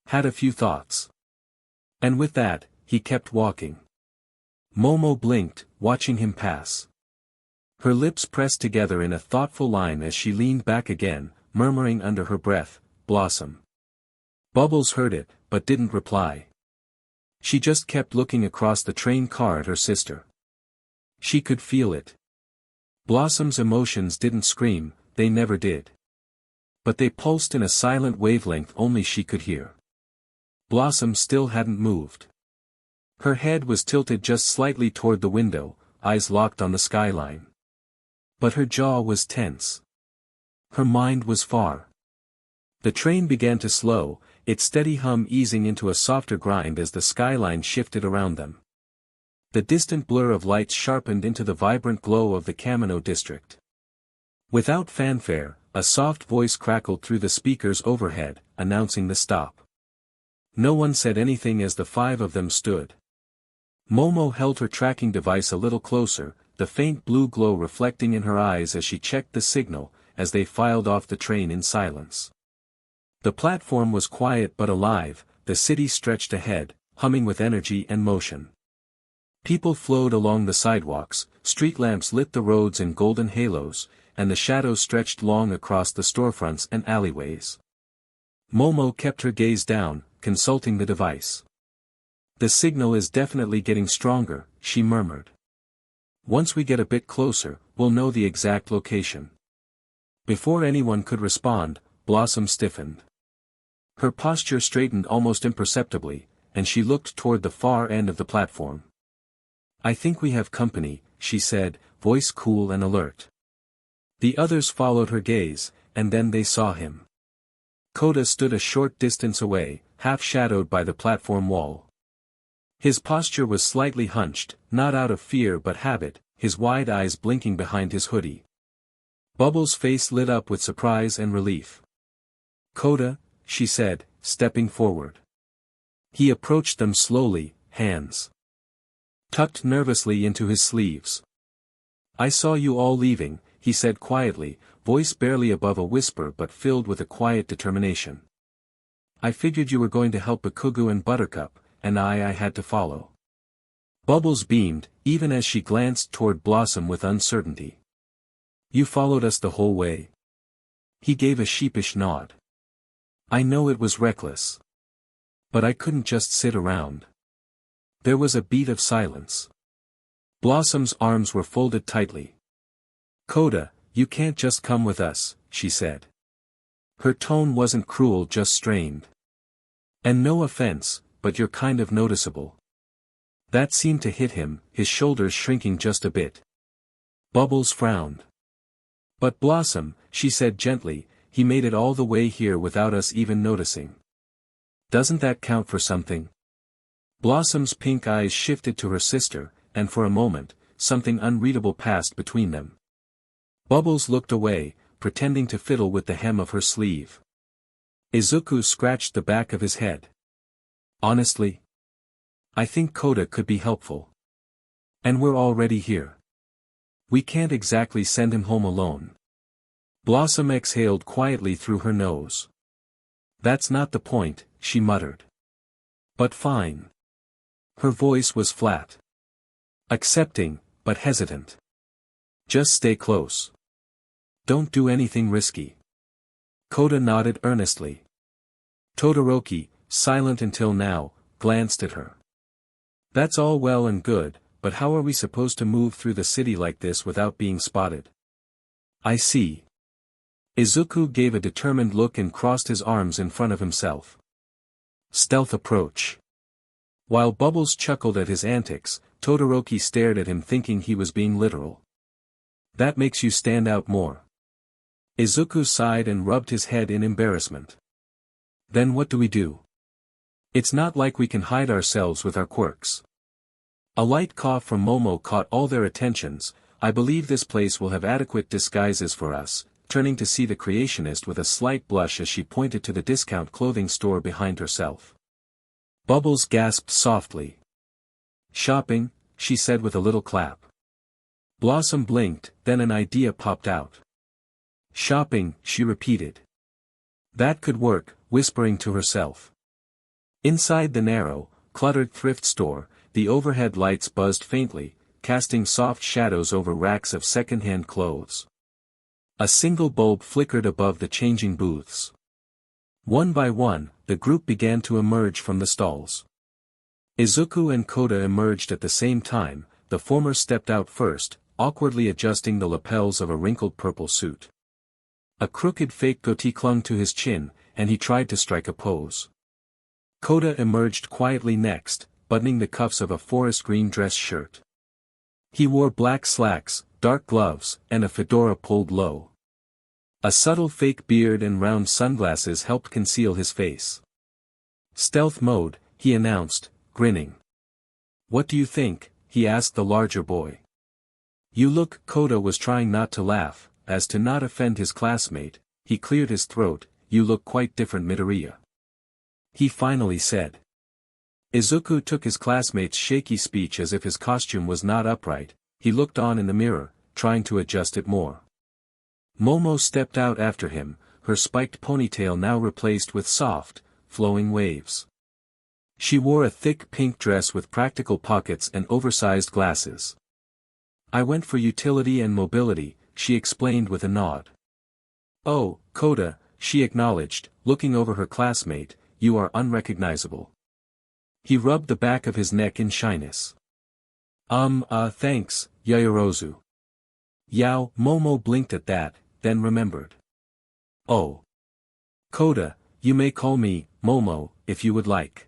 Had a few thoughts. And with that, he kept walking. Momo blinked, watching him pass. Her lips pressed together in a thoughtful line as she leaned back again, murmuring under her breath, Blossom. Bubbles heard it, but didn't reply. She just kept looking across the train car at her sister. She could feel it. Blossom's emotions didn't scream, they never did. But they pulsed in a silent wavelength only she could hear. Blossom still hadn't moved. Her head was tilted just slightly toward the window, eyes locked on the skyline. But her jaw was tense. Her mind was far. The train began to slow, its steady hum easing into a softer grind as the skyline shifted around them. The distant blur of lights sharpened into the vibrant glow of the Kamino district. Without fanfare, a soft voice crackled through the speakers overhead, announcing the stop. No one said anything as the five of them stood. Momo held her tracking device a little closer, the faint blue glow reflecting in her eyes as she checked the signal, as they filed off the train in silence. The platform was quiet but alive, the city stretched ahead, humming with energy and motion. People flowed along the sidewalks, street lamps lit the roads in golden halos, and the shadows stretched long across the storefronts and alleyways. Momo kept her gaze down, consulting the device. The signal is definitely getting stronger, she murmured. Once we get a bit closer, we'll know the exact location. Before anyone could respond, Blossom stiffened. Her posture straightened almost imperceptibly, and she looked toward the far end of the platform. I think we have company, she said, voice cool and alert. The others followed her gaze, and then they saw him. Koda stood a short distance away, half shadowed by the platform wall. His posture was slightly hunched, not out of fear but habit, his wide eyes blinking behind his hoodie. Bubbles' face lit up with surprise and relief. "Koda," she said, stepping forward. He approached them slowly, hands tucked nervously into his sleeves. "I saw you all leaving," he said quietly, voice barely above a whisper but filled with a quiet determination. "I figured you were going to help Bakugou and Buttercup, and I had to follow." Bubbles beamed, even as she glanced toward Blossom with uncertainty. "You followed us the whole way?" He gave a sheepish nod. "I know it was reckless. But I couldn't just sit around." There was a beat of silence. Blossom's arms were folded tightly. "Koda, you can't just come with us," she said. Her tone wasn't cruel, just strained. "And no offense, but you're kind of noticeable." That seemed to hit him, his shoulders shrinking just a bit. Bubbles frowned. "But Blossom," she said gently, "he made it all the way here without us even noticing. Doesn't that count for something?" Blossom's pink eyes shifted to her sister, and for a moment, something unreadable passed between them. Bubbles looked away, pretending to fiddle with the hem of her sleeve. Izuku scratched the back of his head. "Honestly, I think Koda could be helpful. And we're already here. We can't exactly send him home alone." Blossom exhaled quietly through her nose. "That's not the point," she muttered. "But fine." Her voice was flat. Accepting, but hesitant. "Just stay close. Don't do anything risky." Koda nodded earnestly. Todoroki, silent until now, glanced at her. "That's all well and good, but how are we supposed to move through the city like this without being spotted?" "I see." Izuku gave a determined look and crossed his arms in front of himself. "Stealth approach." While Bubbles chuckled at his antics, Todoroki stared at him thinking he was being literal. "That makes you stand out more." Izuku sighed and rubbed his head in embarrassment. "Then what do we do? It's not like we can hide ourselves with our quirks." A light cough from Momo caught all their attentions. "I believe this place will have adequate disguises for us," turning to see the creationist with a slight blush as she pointed to the discount clothing store behind herself. Bubbles gasped softly. "Shopping," she said with a little clap. Blossom blinked, then an idea popped out. "Shopping," she repeated. "That could work," whispering to herself. Inside the narrow, cluttered thrift store, the overhead lights buzzed faintly, casting soft shadows over racks of second-hand clothes. A single bulb flickered above the changing booths. One by one, the group began to emerge from the stalls. Izuku and Koda emerged at the same time, the former stepped out first, awkwardly adjusting the lapels of a wrinkled purple suit. A crooked fake goatee clung to his chin, and he tried to strike a pose. Koda emerged quietly next, buttoning the cuffs of a forest green dress shirt. He wore black slacks, dark gloves, and a fedora pulled low. A subtle fake beard and round sunglasses helped conceal his face. "Stealth mode," he announced, grinning. "What do you think?" he asked the larger boy. "You look," Koda was trying not to laugh, as to not offend his classmate. He cleared his throat. "You look quite different, Midoriya," he finally said. Izuku took his classmate's shaky speech as if his costume was not upright. He looked on in the mirror, trying to adjust it more. Momo stepped out after him, her spiked ponytail now replaced with soft, flowing waves. She wore a thick pink dress with practical pockets and oversized glasses. "I went for utility and mobility," she explained with a nod. "Oh, Koda," she acknowledged, looking over her classmate, "you are unrecognizable." He rubbed the back of his neck in shyness. Thanks, Yaoyorozu." Yao, Momo blinked at that, then remembered. "Oh. Koda, you may call me, Momo, if you would like,"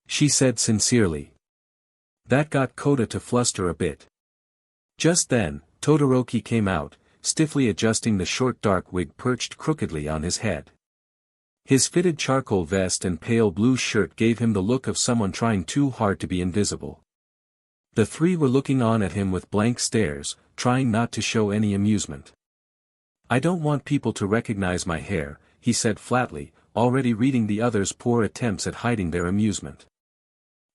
she said sincerely. That got Koda to fluster a bit. Just then, Todoroki came out, stiffly adjusting the short dark wig perched crookedly on his head. His fitted charcoal vest and pale blue shirt gave him the look of someone trying too hard to be invisible. The three were looking on at him with blank stares, trying not to show any amusement. "I don't want people to recognize my hair," he said flatly, already reading the others' poor attempts at hiding their amusement.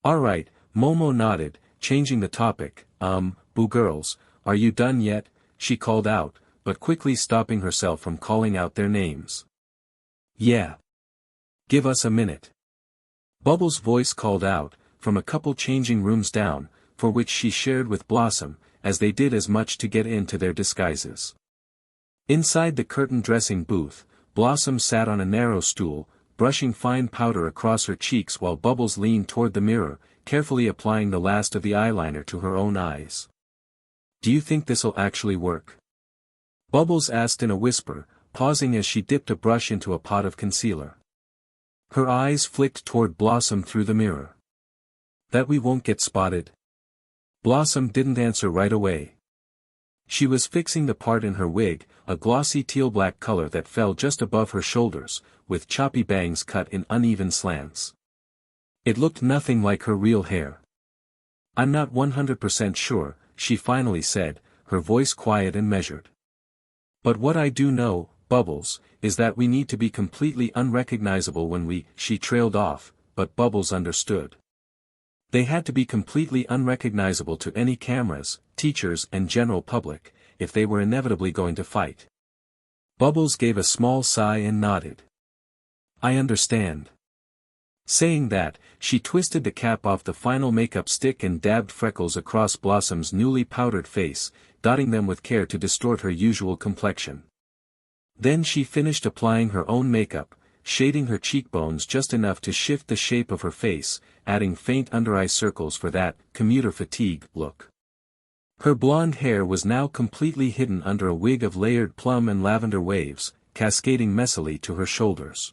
"Alright," Momo nodded, changing the topic. Boo girls, are you done yet?" she called out, but quickly stopping herself from calling out their names. "Yeah. Give us a minute." Bubbles' voice called out, from a couple changing rooms down, for which she shared with Blossom, as they did as much to get into their disguises. Inside the curtained dressing booth, Blossom sat on a narrow stool, brushing fine powder across her cheeks while Bubbles leaned toward the mirror, carefully applying the last of the eyeliner to her own eyes. "Do you think this'll actually work?" Bubbles asked in a whisper, pausing as she dipped a brush into a pot of concealer. Her eyes flicked toward Blossom through the mirror. "That we won't get spotted?" Blossom didn't answer right away. She was fixing the part in her wig, a glossy teal-black color that fell just above her shoulders, with choppy bangs cut in uneven slants. It looked nothing like her real hair. "I'm not 100% sure," she finally said, her voice quiet and measured. "But what I do know, Bubbles, is that we need to be completely unrecognizable when she trailed off, but Bubbles understood. They had to be completely unrecognizable to any cameras, teachers and general public, if they were inevitably going to fight. Bubbles gave a small sigh and nodded. "I understand." Saying that, she twisted the cap off the final makeup stick and dabbed freckles across Blossom's newly powdered face, dotting them with care to distort her usual complexion. Then she finished applying her own makeup, shading her cheekbones just enough to shift the shape of her face, adding faint under-eye circles for that commuter fatigue look. Her blonde hair was now completely hidden under a wig of layered plum and lavender waves, cascading messily to her shoulders.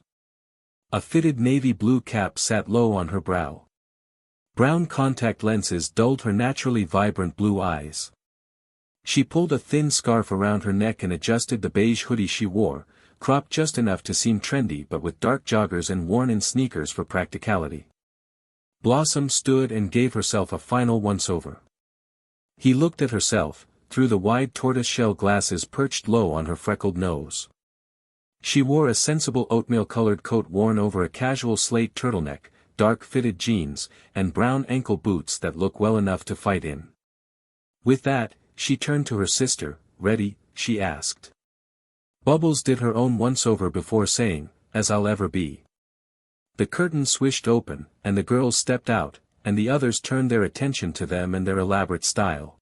A fitted navy blue cap sat low on her brow. Brown contact lenses dulled her naturally vibrant blue eyes. She pulled a thin scarf around her neck and adjusted the beige hoodie she wore, cropped just enough to seem trendy but with dark joggers and worn-in sneakers for practicality. Blossom stood and gave herself a final once-over. He looked at herself, through the wide tortoise-shell glasses perched low on her freckled nose. She wore a sensible oatmeal-colored coat worn over a casual slate turtleneck, dark fitted jeans, and brown ankle boots that look well enough to fight in. With that, she turned to her sister. "Ready?" she asked. Bubbles did her own once-over before saying, "As I'll ever be." The curtain swished open, and the girls stepped out, and the others turned their attention to them and their elaborate style.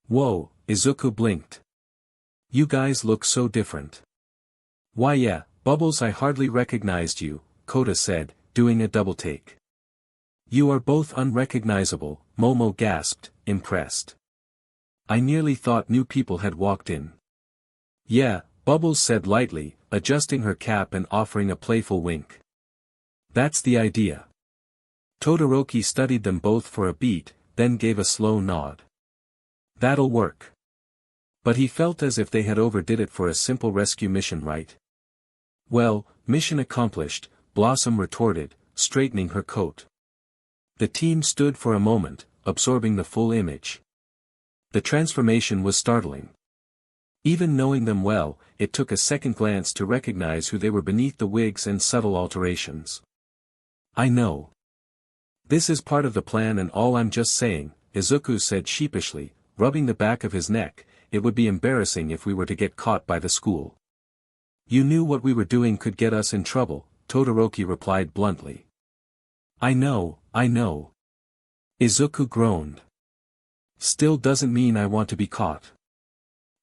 "Whoa," Izuku blinked. "You guys look so different." "Why yeah, Bubbles, I hardly recognized you," Kota said, doing a double take. "You are both unrecognizable," Momo gasped, impressed. "I nearly thought new people had walked in." "Yeah," Bubbles said lightly, adjusting her cap and offering a playful wink. "That's the idea." Todoroki studied them both for a beat, then gave a slow nod. "That'll work." But he felt as if they had overdid it for a simple rescue mission, right? "Well, mission accomplished," Blossom retorted, straightening her coat. The team stood for a moment, absorbing the full image. The transformation was startling. Even knowing them well, it took a second glance to recognize who they were beneath the wigs and subtle alterations. "I know. This is part of the plan and all, I'm just saying," Izuku said sheepishly, rubbing the back of his neck. "It would be embarrassing if we were to get caught by the school." "You knew what we were doing could get us in trouble," Todoroki replied bluntly. I know. Izuku groaned. "Still doesn't mean I want to be caught.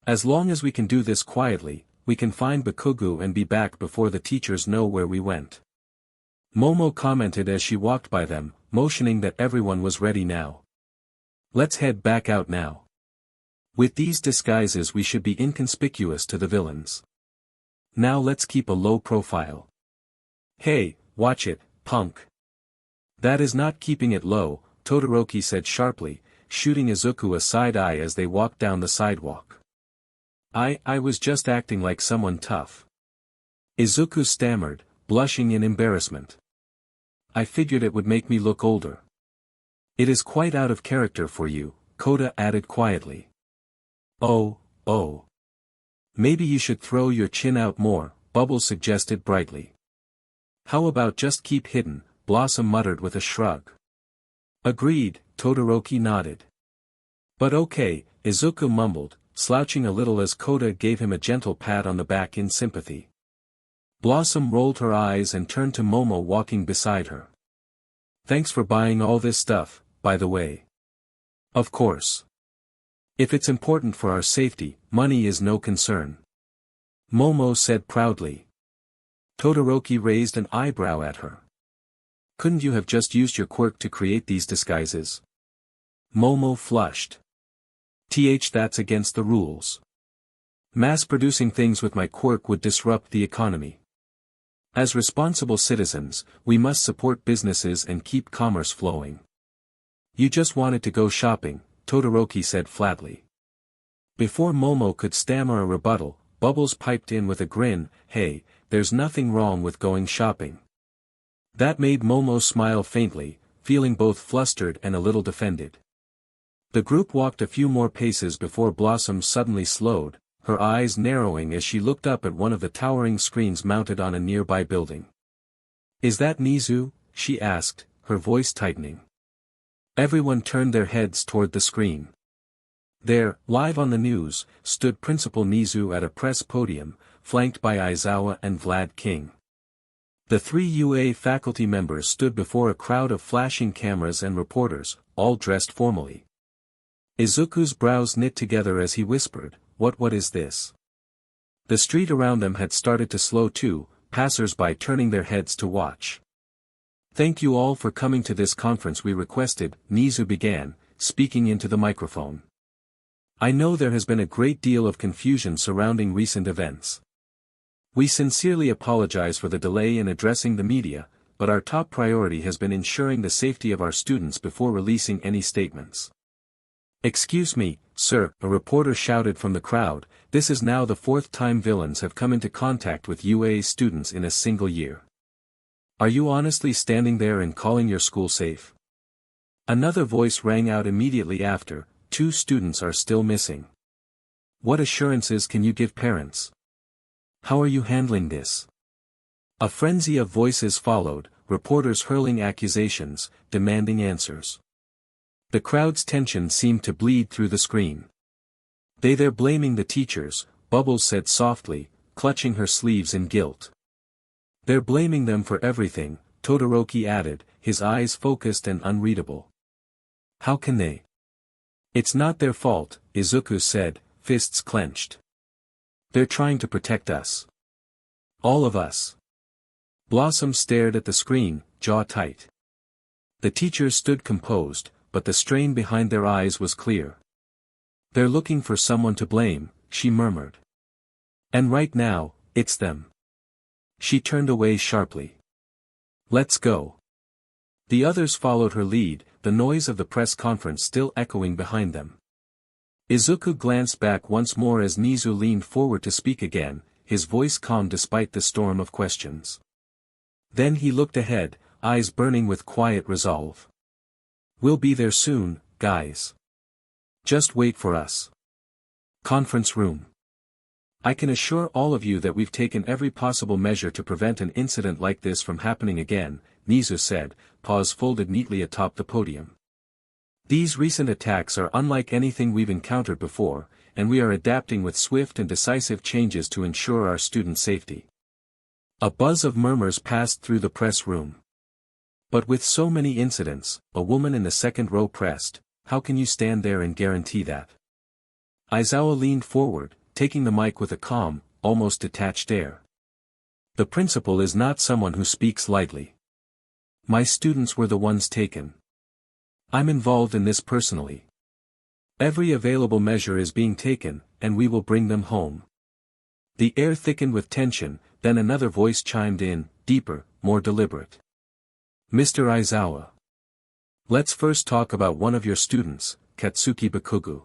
As long as we can do this quietly, we can find Bakugou and be back before the teachers know where we went." Momo commented as she walked by them, motioning that everyone was ready now. "Let's head back out now. With these disguises we should be inconspicuous to the villains. Now let's keep a low profile." "Hey, watch it, punk." "That is not keeping it low," Todoroki said sharply, shooting Izuku a side eye as they walked down the sidewalk. I was just acting like someone tough. Izuku stammered, blushing in embarrassment. I figured it would make me look older. It is quite out of character for you, Koda added quietly. Oh. Maybe you should throw your chin out more, Bubbles suggested brightly. How about just keep hidden, Blossom muttered with a shrug. Agreed, Todoroki nodded. But okay, Izuku mumbled, slouching a little as Koda gave him a gentle pat on the back in sympathy. Blossom rolled her eyes and turned to Momo walking beside her. Thanks for buying all this stuff, by the way. Of course. If it's important for our safety, money is no concern. Momo said proudly. Todoroki raised an eyebrow at her. Couldn't you have just used your quirk to create these disguises? Momo flushed. That's against the rules. Mass-producing things with my quirk would disrupt the economy. As responsible citizens, we must support businesses and keep commerce flowing. You just wanted to go shopping, Todoroki said flatly. Before Momo could stammer a rebuttal, Bubbles piped in with a grin, hey, there's nothing wrong with going shopping. That made Momo smile faintly, feeling both flustered and a little defended. The group walked a few more paces before Blossom suddenly slowed, her eyes narrowing as she looked up at one of the towering screens mounted on a nearby building. Is that Nizu? She asked, her voice tightening. Everyone turned their heads toward the screen. There, live on the news, stood Principal Nizu at a press podium, flanked by Aizawa and Vlad King. The 3 UA faculty members stood before a crowd of flashing cameras and reporters, all dressed formally. Izuku's brows knit together as he whispered, What is this? The street around them had started to slow too, passers-by turning their heads to watch. Thank you all for coming to this conference we requested, Nizu began, speaking into the microphone. I know there has been a great deal of confusion surrounding recent events. We sincerely apologize for the delay in addressing the media, but our top priority has been ensuring the safety of our students before releasing any statements. Excuse me, sir, a reporter shouted from the crowd, this is now the 4th time villains have come into contact with UA students in a single year. Are you honestly standing there and calling your school safe? Another voice rang out immediately after, 2 students are still missing. What assurances can you give parents? How are you handling this? A frenzy of voices followed, reporters hurling accusations, demanding answers. The crowd's tension seemed to bleed through the screen. They're blaming the teachers, Bubbles said softly, clutching her sleeves in guilt. They're blaming them for everything, Todoroki added, his eyes focused and unreadable. How can they? It's not their fault, Izuku said, fists clenched. They're trying to protect us. All of us. Blossom stared at the screen, jaw tight. The teachers stood composed, but the strain behind their eyes was clear. They're looking for someone to blame, she murmured. And right now, it's them. She turned away sharply. Let's go. The others followed her lead, the noise of the press conference still echoing behind them. Izuku glanced back once more as Nizu leaned forward to speak again, his voice calm despite the storm of questions. Then he looked ahead, eyes burning with quiet resolve. We'll be there soon, guys. Just wait for us. Conference room. I can assure all of you that we've taken every possible measure to prevent an incident like this from happening again, Nizu said, paws folded neatly atop the podium. These recent attacks are unlike anything we've encountered before, and we are adapting with swift and decisive changes to ensure our student safety. A buzz of murmurs passed through the press room. But with so many incidents, a woman in the second row pressed, how can you stand there and guarantee that? Aizawa leaned forward, taking the mic with a calm, almost detached air. The principal is not someone who speaks lightly. My students were the ones taken. I'm involved in this personally. Every available measure is being taken, and we will bring them home. The air thickened with tension, then another voice chimed in, deeper, more deliberate. Mr. Aizawa. Let's first talk about one of your students, Katsuki Bakugou.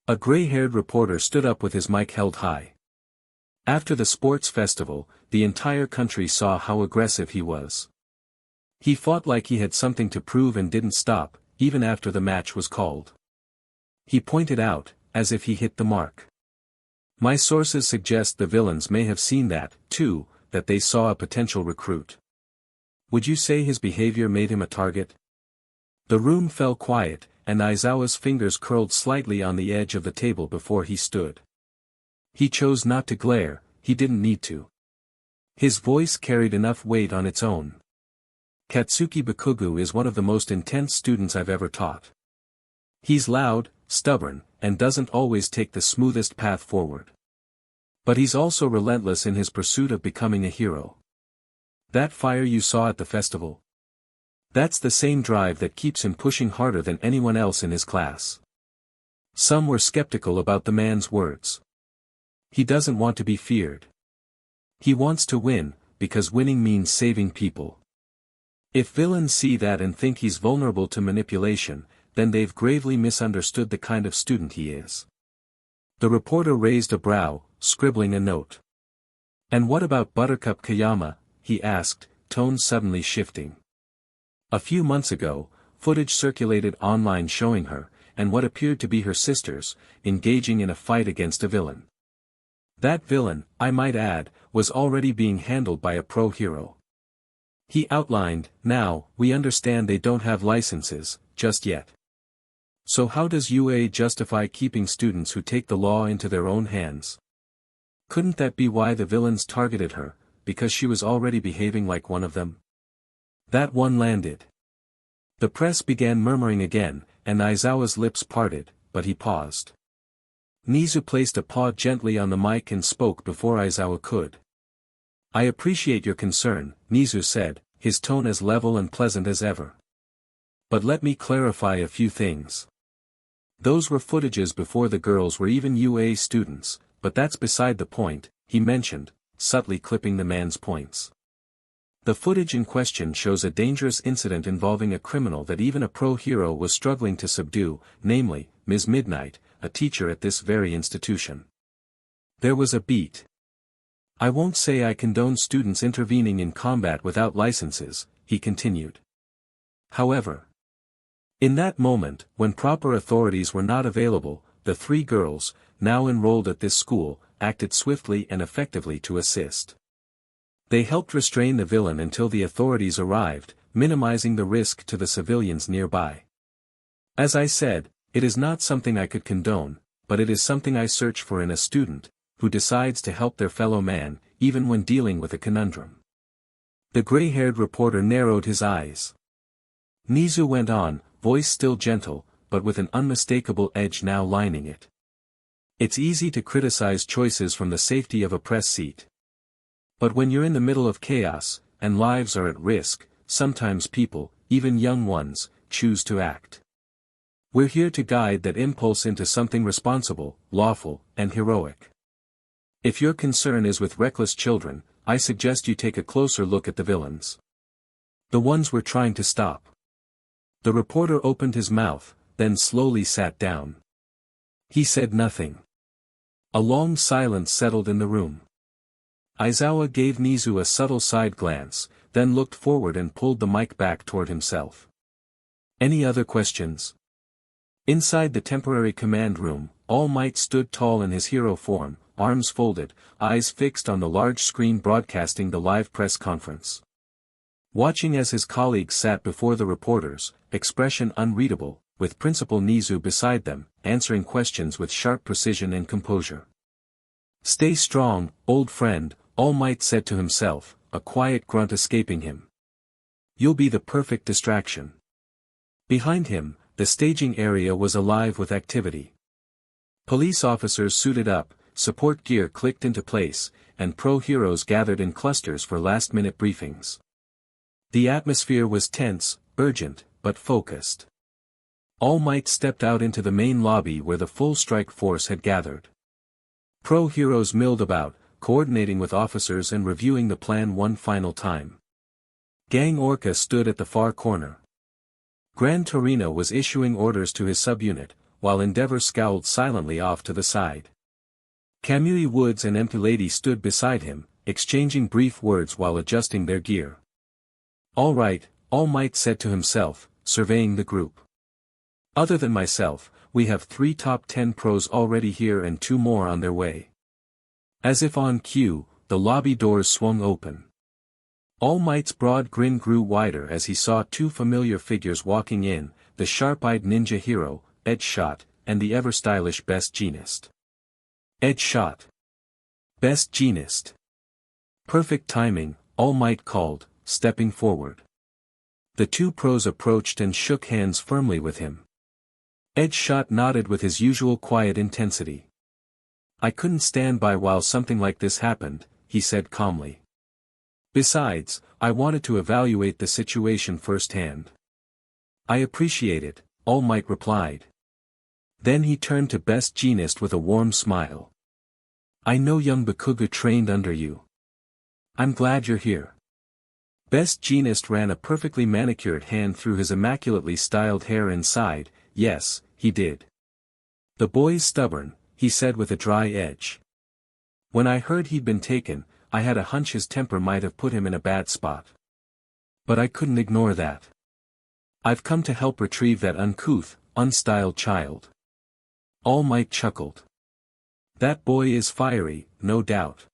A gray-haired reporter stood up with his mic held high. After the sports festival, the entire country saw how aggressive he was. He fought like he had something to prove and didn't stop, even after the match was called. He pointed out, as if he hit the mark. My sources suggest the villains may have seen that, too, that they saw a potential recruit. Would you say his behavior made him a target? The room fell quiet, and Aizawa's fingers curled slightly on the edge of the table before he stood. He chose not to glare, he didn't need to. His voice carried enough weight on its own. Katsuki Bakugou is one of the most intense students I've ever taught. He's loud, stubborn, and doesn't always take the smoothest path forward. But he's also relentless in his pursuit of becoming a hero. That fire you saw at the festival? That's the same drive that keeps him pushing harder than anyone else in his class. Some were skeptical about the man's words. He doesn't want to be feared. He wants to win, because winning means saving people. If villains see that and think he's vulnerable to manipulation, then they've gravely misunderstood the kind of student he is. The reporter raised a brow, scribbling a note. And what about Buttercup Kayama? He asked, tone suddenly shifting. A few months ago, footage circulated online showing her, and what appeared to be her sisters, engaging in a fight against a villain. That villain, I might add, was already being handled by a pro hero. He outlined, now, we understand they don't have licenses, just yet. So how does UA justify keeping students who take the law into their own hands? Couldn't that be why the villains targeted her, because she was already behaving like one of them? That one landed. The press began murmuring again, and Aizawa's lips parted, but he paused. Nizu placed a paw gently on the mic and spoke before Aizawa could. I appreciate your concern, Nizu said, his tone as level and pleasant as ever. But let me clarify a few things. Those were footages before the girls were even UA students, but that's beside the point, he mentioned, subtly clipping the man's points. The footage in question shows a dangerous incident involving a criminal that even a pro-hero was struggling to subdue, namely, Ms. Midnight, a teacher at this very institution. There was a beat. I won't say I condone students intervening in combat without licenses, he continued. However, in that moment, when proper authorities were not available, the three girls, now enrolled at this school, acted swiftly and effectively to assist. They helped restrain the villain until the authorities arrived, minimizing the risk to the civilians nearby. As I said, it is not something I could condone, but it is something I search for in a student, who decides to help their fellow man, even when dealing with a conundrum. The gray-haired reporter narrowed his eyes. Nizu went on, voice still gentle, but with an unmistakable edge now lining it. It's easy to criticize choices from the safety of a press seat. But when you're in the middle of chaos, and lives are at risk, sometimes people, even young ones, choose to act. We're here to guide that impulse into something responsible, lawful, and heroic. If your concern is with reckless children, I suggest you take a closer look at the villains. The ones we're trying to stop. The reporter opened his mouth, then slowly sat down. He said nothing. A long silence settled in the room. Aizawa gave Nizu a subtle side glance, then looked forward and pulled the mic back toward himself. Any other questions? Inside the temporary command room, All Might stood tall in his hero form, arms folded, eyes fixed on the large screen broadcasting the live press conference. Watching as his colleagues sat before the reporters, expression unreadable, with Principal Nizu beside them, answering questions with sharp precision and composure. Stay strong, old friend, All Might said to himself, a quiet grunt escaping him. You'll be the perfect distraction. Behind him, the staging area was alive with activity. Police officers suited up, support gear clicked into place, and pro-heroes gathered in clusters for last-minute briefings. The atmosphere was tense, urgent, but focused. All Might stepped out into the main lobby where the full strike force had gathered. Pro-heroes milled about, coordinating with officers and reviewing the plan one final time. Gang Orca stood at the far corner. Gran Torino was issuing orders to his subunit, while Endeavor scowled silently off to the side. Kamui Woods and Empty Lady stood beside him, exchanging brief words while adjusting their gear. "All right," All Might said to himself, surveying the group. "Other than myself, we have 3 top 10 pros already here and 2 more on their way." As if on cue, the lobby doors swung open. All Might's broad grin grew wider as he saw 2 familiar figures walking in, the sharp-eyed ninja hero, Ed Shot, and the ever-stylish Best Jeanist. Ed Shot. Best Jeanist. Perfect timing, All Might called, stepping forward. The 2 pros approached and shook hands firmly with him. Ed Shot nodded with his usual quiet intensity. "I couldn't stand by while something like this happened," he said calmly. "Besides, I wanted to evaluate the situation firsthand." "I appreciate it," All Might replied. Then he turned to Best Jeanist with a warm smile. "I know young bakugou trained under you. I'm glad you're here." Best Jeanist ran a perfectly manicured hand through his immaculately styled hair and sighed, "Yes, he did." "The boy's stubborn," he said with a dry edge. "When I heard he'd been taken, I had a hunch his temper might have put him in a bad spot. But I couldn't ignore that. I've come to help retrieve that uncouth, unstyled child." All Might chuckled. "That boy is fiery, no doubt.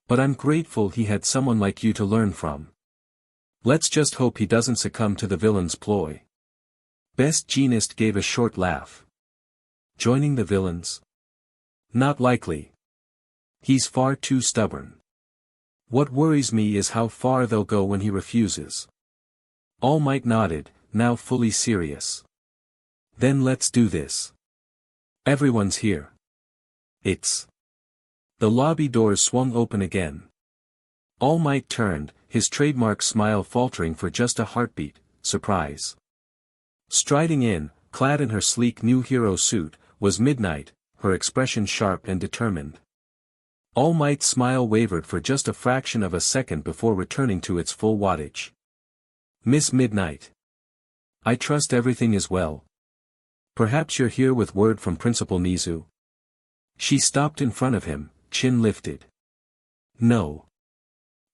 But I'm grateful he had someone like you to learn from. Let's just hope he doesn't succumb to the villain's ploy." Best Jeanist gave a short laugh. "Joining the villains? Not likely. He's far too stubborn. What worries me is how far they'll go when he refuses." All Might nodded, now fully serious. "Then let's do this. Everyone's here. It's..." The lobby doors swung open again. All Might turned, his trademark smile faltering for just a heartbeat, surprise. Striding in, clad in her sleek new hero suit, was Midnight, her expression sharp and determined. All Might's smile wavered for just a fraction of a second before returning to its full wattage. "Miss Midnight. I trust everything is well. Perhaps you're here with word from Principal Nizu?" She stopped in front of him, chin lifted. "No.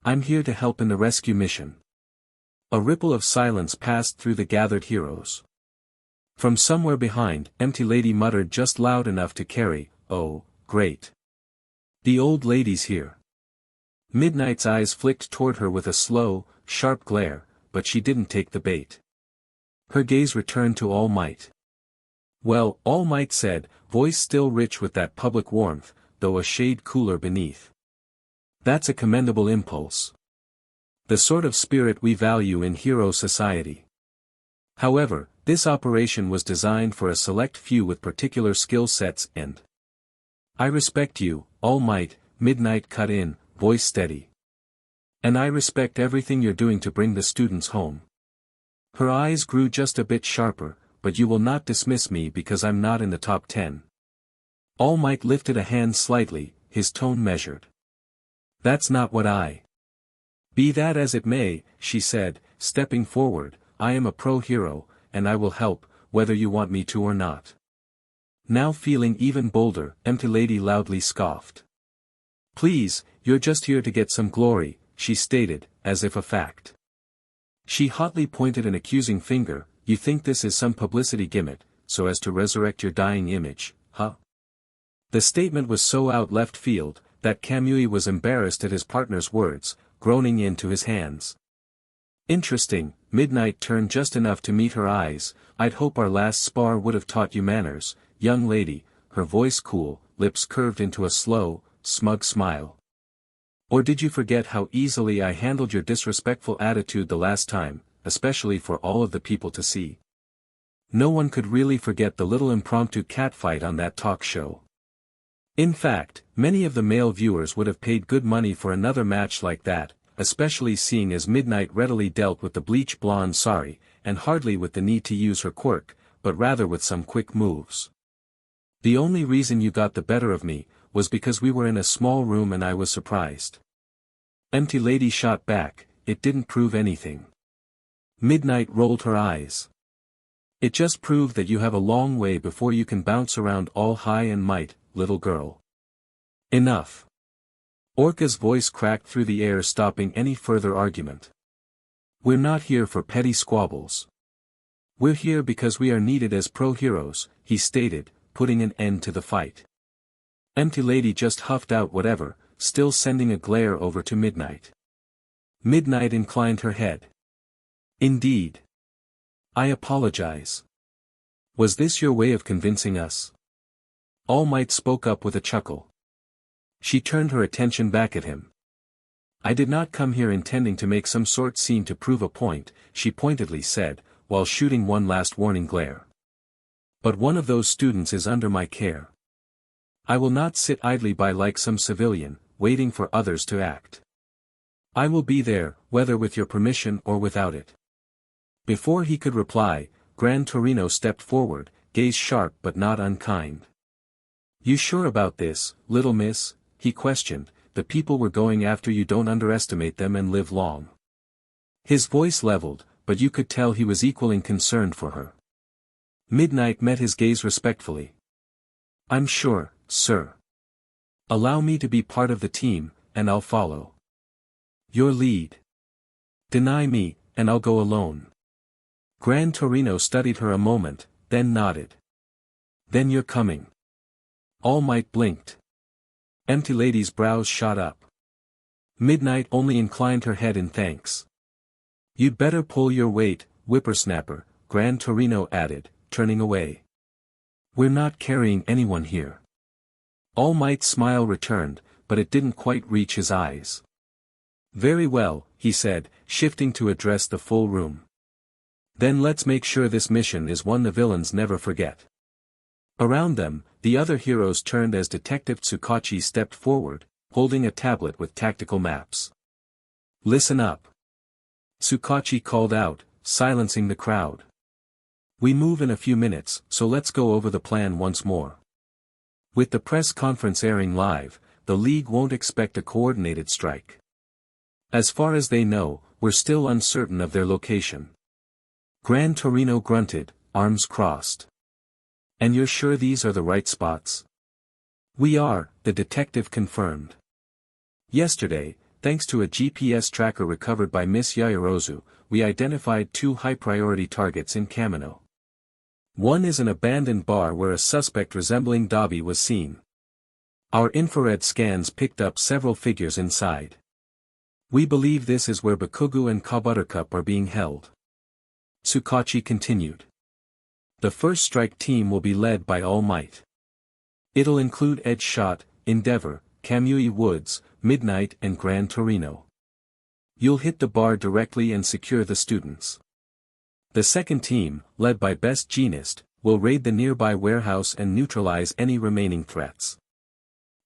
I'm here to help in the rescue mission." A ripple of silence passed through the gathered heroes. From somewhere behind, Empty Lady muttered just loud enough to carry, "Oh, great. The old lady's here." Midnight's eyes flicked toward her with a slow, sharp glare, but she didn't take the bait. Her gaze returned to All Might. "Well," All Might said, voice still rich with that public warmth, though a shade cooler beneath. "That's a commendable impulse. The sort of spirit we value in hero society. However, this operation was designed for a select few with particular skill sets and..." "I respect you, All Might," Midnight cut in, voice steady. "And I respect everything you're doing to bring the students home." Her eyes grew just a bit sharper, "But you will not dismiss me because I'm not in the top 10. All Might lifted a hand slightly, his tone measured. "That's not what I..." "Be that as it may," she said, stepping forward, "I am a pro-hero, and I will help, whether you want me to or not." Now feeling even bolder, Empty Lady loudly scoffed. "Please, you're just here to get some glory," she stated, as if a fact. She hotly pointed an accusing finger. "You think this is some publicity gimmick, so as to resurrect your dying image, huh?" The statement was so out left field, that Kamui was embarrassed at his partner's words, groaning into his hands. "Interesting," Midnight turned just enough to meet her eyes. "I'd hope our last spar would have taught you manners, young lady," her voice cool, lips curved into a slow, smug smile. "Or did you forget how easily I handled your disrespectful attitude the last time, especially for all of the people to see?" No one could really forget the little impromptu catfight on that talk show. In fact, many of the male viewers would have paid good money for another match like that, especially seeing as Midnight readily dealt with the bleach blonde sari, and hardly with the need to use her quirk, but rather with some quick moves. "The only reason you got the better of me, was because we were in a small room and I was surprised." Empty Lady shot back, "It didn't prove anything." Midnight rolled her eyes. It just proved that you have a long way before you can bounce around all high and might, little girl. Enough. Orca's voice cracked through the air, stopping any further argument. We're not here for petty squabbles. We're here because we are needed as pro-heroes, he stated, putting an end to the fight. Empty Lady just huffed out whatever, still sending a glare over to Midnight. Midnight inclined her head. Indeed. I apologize. Was this your way of convincing us? All Might spoke up with a chuckle. She turned her attention back at him. I did not come here intending to make some sort scene to prove a point, she pointedly said, while shooting one last warning glare. But one of those students is under my care. I will not sit idly by like some civilian, waiting for others to act. I will be there, whether with your permission or without it. Before he could reply, Gran Torino stepped forward, gaze sharp but not unkind. You sure about this, little miss? He questioned. The people we're going after, you don't underestimate them and live long. His voice leveled, but you could tell he was equally concerned for her. Midnight met his gaze respectfully. I'm sure, sir. Allow me to be part of the team, and I'll follow. Your lead. Deny me, and I'll go alone. Gran Torino studied her a moment, then nodded. Then you're coming. All Might blinked. Empty Lady's brows shot up. Midnight only inclined her head in thanks. You'd better pull your weight, whippersnapper, Gran Torino added, turning away. We're not carrying anyone here. All Might's smile returned, but it didn't quite reach his eyes. Very well, he said, shifting to address the full room. Then let's make sure this mission is one the villains never forget. Around them, the other heroes turned as Detective Tsukachi stepped forward, holding a tablet with tactical maps. Listen up. Tsukachi called out, silencing the crowd. We move in a few minutes, so let's go over the plan once more. With the press conference airing live, the League won't expect a coordinated strike. As far as they know, we're still uncertain of their location. Gran Torino grunted, arms crossed. And you're sure these are the right spots? We are, the detective confirmed. Yesterday, thanks to a GPS tracker recovered by Miss Yaoyorozu, we identified 2 high-priority targets in Kamino. One is an abandoned bar where a suspect resembling Dobby was seen. Our infrared scans picked up several figures inside. We believe this is where Bakugou and Buttercup are being held. Tsukachi continued. The first strike team will be led by All Might. It'll include Edge Shot, Endeavor, Kamui Woods, Midnight and Gran Torino. You'll hit the bar directly and secure the students. The second team, led by Best Jeanist, will raid the nearby warehouse and neutralize any remaining threats.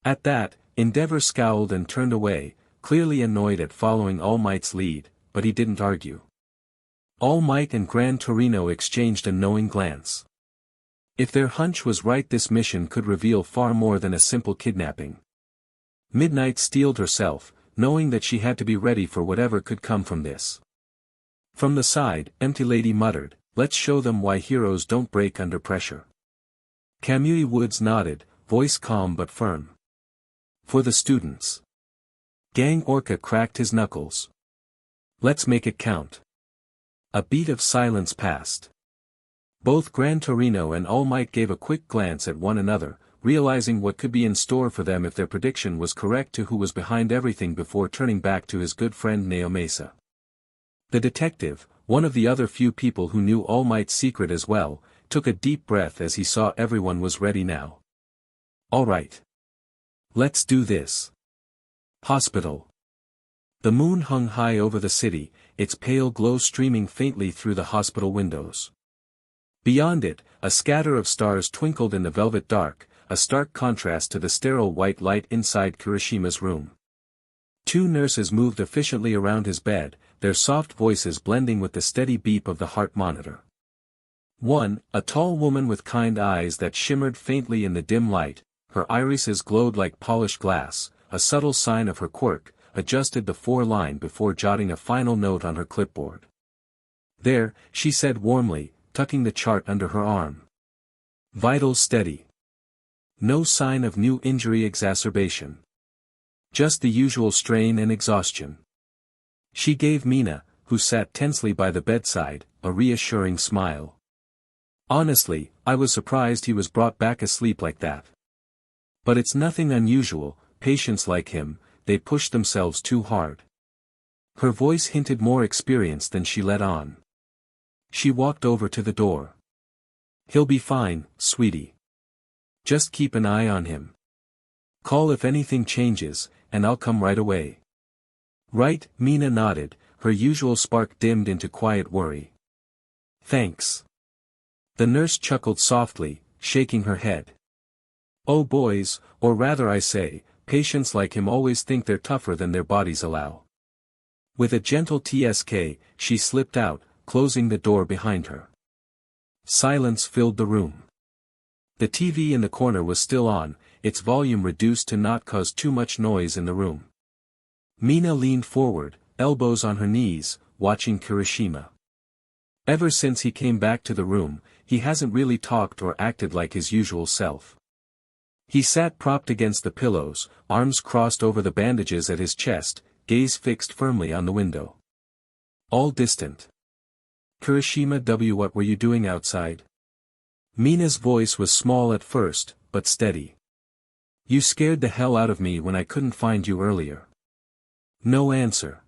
At that, Endeavor scowled and turned away, clearly annoyed at following All Might's lead, but he didn't argue. All Might and Gran Torino exchanged a knowing glance. If their hunch was right, this mission could reveal far more than a simple kidnapping. Midnight steeled herself, knowing that she had to be ready for whatever could come from this. From the side, Empty Lady muttered, let's show them why heroes don't break under pressure. Kamui Woods nodded, voice calm but firm. For the students. Gang Orca cracked his knuckles. Let's make it count. A beat of silence passed. Both Gran Torino and All Might gave a quick glance at one another, realizing what could be in store for them if their prediction was correct to who was behind everything before turning back to his good friend Naomasa. The detective, one of the other few people who knew All Might's secret as well, took a deep breath as he saw everyone was ready now. All right. Let's do this. Hospital. The moon hung high over the city, its pale glow streaming faintly through the hospital windows. Beyond it, a scatter of stars twinkled in the velvet dark, a stark contrast to the sterile white light inside Kirishima's room. 2 nurses moved efficiently around his bed, their soft voices blending with the steady beep of the heart monitor. One, a tall woman with kind eyes that shimmered faintly in the dim light, her irises glowed like polished glass, a subtle sign of her quirk, adjusted the 4-line before jotting a final note on her clipboard. There, she said warmly, tucking the chart under her arm. Vitals steady. No sign of new injury exacerbation. Just the usual strain and exhaustion. She gave Mina, who sat tensely by the bedside, a reassuring smile. Honestly, I was surprised he was brought back asleep like that. But it's nothing unusual, patients like him, they push themselves too hard. Her voice hinted more experience than she let on. She walked over to the door. He'll be fine, sweetie. Just keep an eye on him. Call if anything changes, and I'll come right away. Right, Mina nodded, her usual spark dimmed into quiet worry. Thanks. The nurse chuckled softly, shaking her head. Oh boys, or rather I say, patients like him always think they're tougher than their bodies allow. With a gentle TSK, she slipped out, closing the door behind her. Silence filled the room. The TV in the corner was still on, its volume reduced to not cause too much noise in the room. Mina leaned forward, elbows on her knees, watching Kirishima. Ever since he came back to the room, he hasn't really talked or acted like his usual self. He sat propped against the pillows, arms crossed over the bandages at his chest, gaze fixed firmly on the window. All distant. Kirishima what were you doing outside? Mina's voice was small at first, but steady. You scared the hell out of me when I couldn't find you earlier. No answer.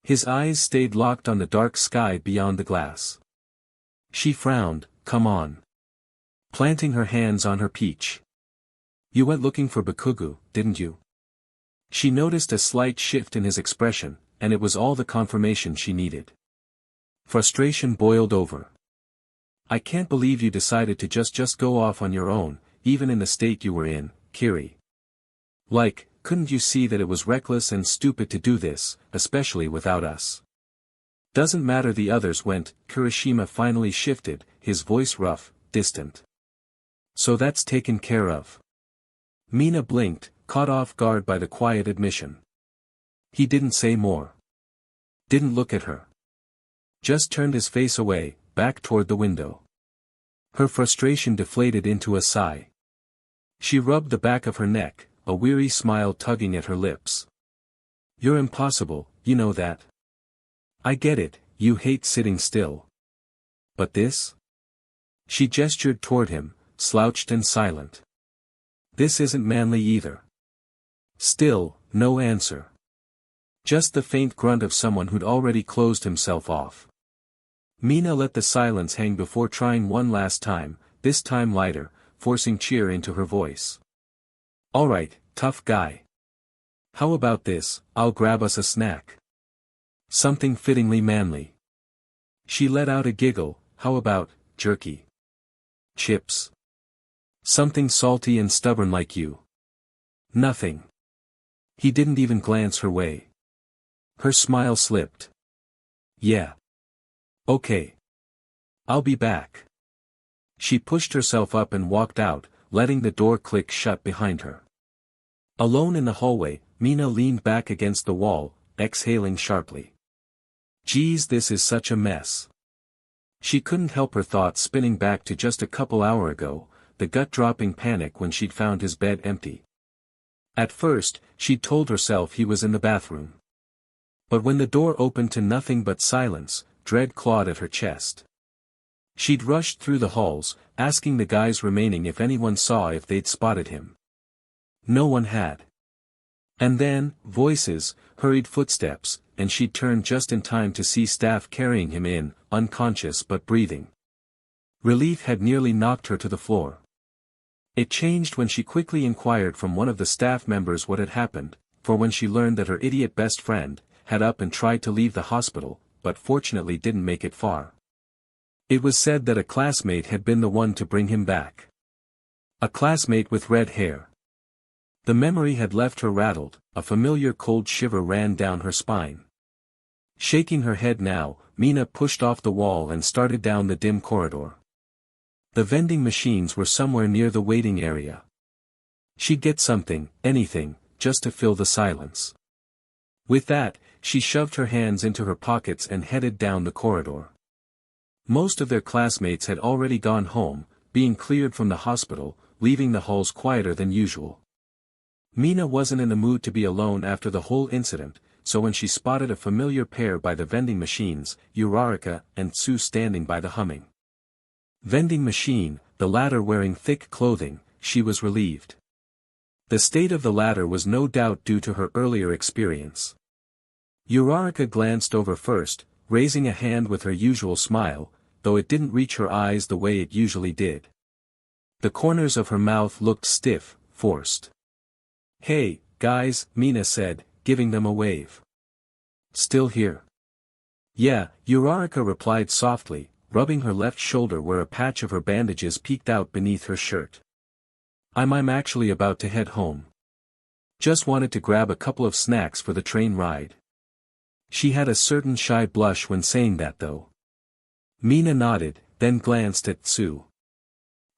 His eyes stayed locked on the dark sky beyond the glass. She frowned, come on. Planting her hands on her peach. You went looking for bakugou, didn't you? She noticed a slight shift in his expression, and it was all the confirmation she needed. Frustration boiled over. I can't believe you decided to just go off on your own, even in the state you were in, Kiri. Like, couldn't you see that it was reckless and stupid to do this, especially without us? Doesn't matter the others went, Kirishima finally shifted, his voice rough, distant. So that's taken care of. Mina blinked, caught off guard by the quiet admission. He didn't say more. Didn't look at her. Just turned his face away, back toward the window. Her frustration deflated into a sigh. She rubbed the back of her neck, a weary smile tugging at her lips. You're impossible, you know that. I get it, you hate sitting still. But this? She gestured toward him, slouched and silent. This isn't manly either. Still, no answer. Just the faint grunt of someone who'd already closed himself off. Mina let the silence hang before trying one last time, this time lighter, forcing cheer into her voice. Alright, tough guy. How about this, I'll grab us a snack. Something fittingly manly. She let out a giggle, how about, jerky? Chips? Something salty and stubborn like you. Nothing. He didn't even glance her way. Her smile slipped. Yeah. Okay. I'll be back. She pushed herself up and walked out, letting the door click shut behind her. Alone in the hallway, Mina leaned back against the wall, exhaling sharply. Geez, this is such a mess. She couldn't help her thoughts spinning back to just a couple hours ago, the gut-dropping panic when she'd found his bed empty. At first, she'd told herself he was in the bathroom. But when the door opened to nothing but silence, dread clawed at her chest. She'd rushed through the halls, asking the guys remaining if anyone saw if they'd spotted him. No one had. And then, voices, hurried footsteps, and she'd turned just in time to see staff carrying him in, unconscious but breathing. Relief had nearly knocked her to the floor. It changed when she quickly inquired from one of the staff members what had happened, for when she learned that her idiot best friend had up and tried to leave the hospital, but fortunately didn't make it far. It was said that a classmate had been the one to bring him back. A classmate with red hair. The memory had left her rattled, a familiar cold shiver ran down her spine. Shaking her head now, Mina pushed off the wall and started down the dim corridor. The vending machines were somewhere near the waiting area. She'd get something, anything, just to fill the silence. With that, she shoved her hands into her pockets and headed down the corridor. Most of their classmates had already gone home, being cleared from the hospital, leaving the halls quieter than usual. Mina wasn't in the mood to be alone after the whole incident, so when she spotted a familiar pair by the vending machines, Uraraka and Tsu standing by the humming vending machine, the latter wearing thick clothing, she was relieved. The state of the latter was no doubt due to her earlier experience. Uraraka glanced over first, raising a hand with her usual smile, though it didn't reach her eyes the way it usually did. The corners of her mouth looked stiff, forced. "Hey, guys," Mina said, giving them a wave. "Still here?" "Yeah," Uraraka replied softly, rubbing her left shoulder where a patch of her bandages peeked out beneath her shirt. I'm actually about to head home. Just wanted to grab a couple of snacks for the train ride." She had a certain shy blush when saying that though. Mina nodded, then glanced at Tsu.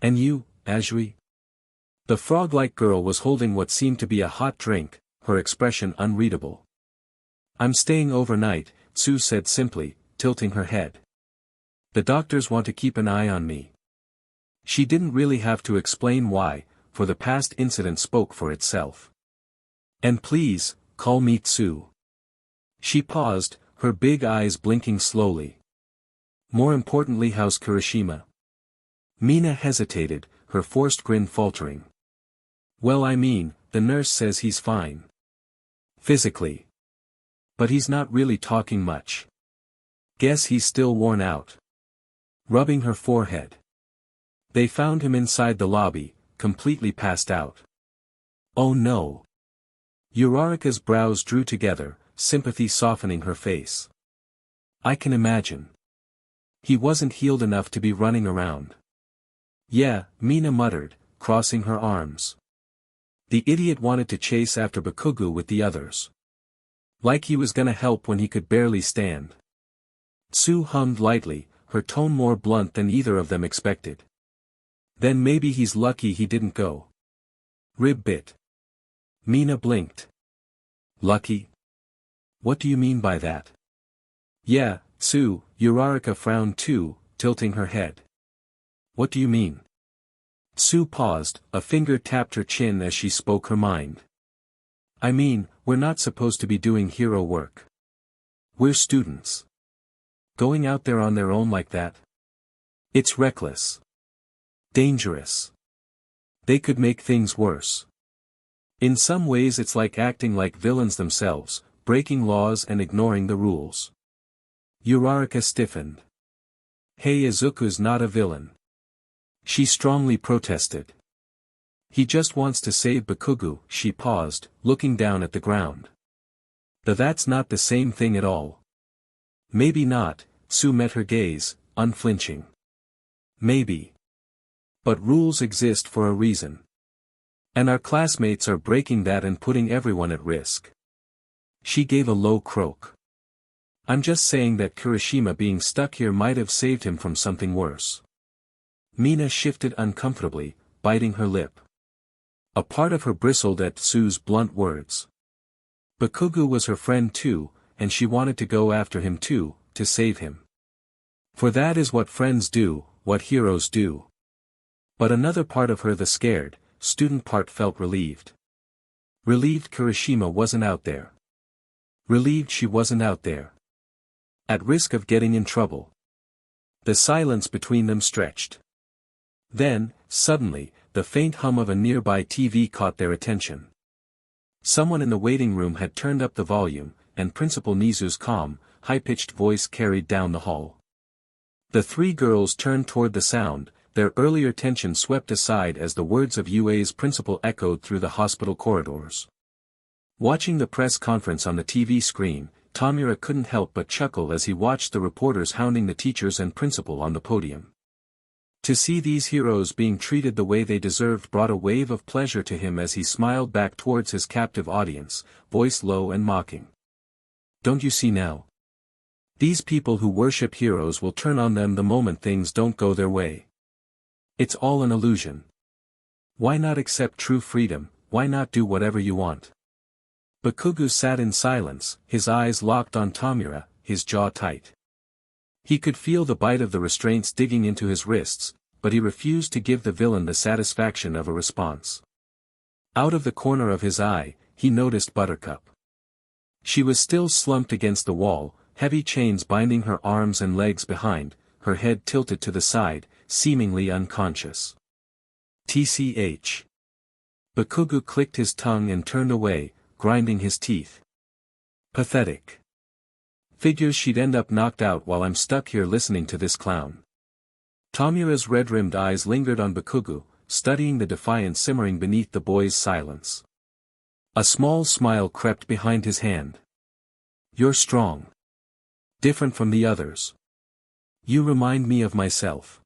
"And you, Ajui?" The frog-like girl was holding what seemed to be a hot drink, her expression unreadable. "I'm staying overnight," Tsu said simply, tilting her head. "The doctors want to keep an eye on me." She didn't really have to explain why, for the past incident spoke for itself. "And please, call me Tsu." She paused, her big eyes blinking slowly. "More importantly, how's Kirishima?" Mina hesitated, her forced grin faltering. "Well, the nurse says he's fine. Physically. But he's not really talking much. Guess he's still worn out." Rubbing her forehead. "They found him inside the lobby, completely passed out." "Oh no." Uraraka's brows drew together, sympathy softening her face. "I can imagine. He wasn't healed enough to be running around." "Yeah," Mina muttered, crossing her arms. "The idiot wanted to chase after Bakugou with the others. Like he was gonna help when he could barely stand." Tsu hummed lightly, her tone more blunt than either of them expected. "Then maybe he's lucky he didn't go." Rib bit. Mina blinked. "Lucky? What do you mean by that?" "Yeah, Tsu," Uraraka frowned too, tilting her head. "What do you mean?" Tsu paused, a finger tapped her chin as she spoke her mind. We're not supposed to be doing hero work. We're students. Going out there on their own like that? It's reckless. Dangerous. They could make things worse. In some ways it's like acting like villains themselves, breaking laws and ignoring the rules." Uraraka stiffened. "Hey, Izuku's not a villain." She strongly protested. "He just wants to save Bakugou." She paused, looking down at the ground. That's not the same thing at all." "Maybe not," Tsu met her gaze, unflinching. "Maybe. But rules exist for a reason. And our classmates are breaking that and putting everyone at risk." She gave a low croak. "I'm just saying that Kirishima being stuck here might have saved him from something worse." Mina shifted uncomfortably, biting her lip. A part of her bristled at Tsu's blunt words. Bakugou was her friend too, and she wanted to go after him too, to save him. For that is what friends do, what heroes do. But another part of her, the scared, student part, felt relieved. Relieved Kirishima wasn't out there. Relieved she wasn't out there. At risk of getting in trouble. The silence between them stretched. Then, suddenly, the faint hum of a nearby TV caught their attention. Someone in the waiting room had turned up the volume, and Principal Nizu's calm, high-pitched voice carried down the hall. The three girls turned toward the sound, their earlier tension swept aside as the words of UA's principal echoed through the hospital corridors. Watching the press conference on the TV screen, Tamura couldn't help but chuckle as he watched the reporters hounding the teachers and principal on the podium. To see these heroes being treated the way they deserved brought a wave of pleasure to him as he smiled back towards his captive audience, voice low and mocking. "Don't you see now? These people who worship heroes will turn on them the moment things don't go their way. It's all an illusion. Why not accept true freedom? Why not do whatever you want?" Bakugou sat in silence, his eyes locked on Tamura, his jaw tight. He could feel the bite of the restraints digging into his wrists, but he refused to give the villain the satisfaction of a response. Out of the corner of his eye, he noticed Buttercup. She was still slumped against the wall, heavy chains binding her arms and legs behind, her head tilted to the side, seemingly unconscious. TCH. Bakugou clicked his tongue and turned away, grinding his teeth. Pathetic. Figures she'd end up knocked out while I'm stuck here listening to this clown. Tomura's red-rimmed eyes lingered on Bakugou, studying the defiance simmering beneath the boy's silence. A small smile crept behind his hand. You're strong. Different from the others. You remind me of myself.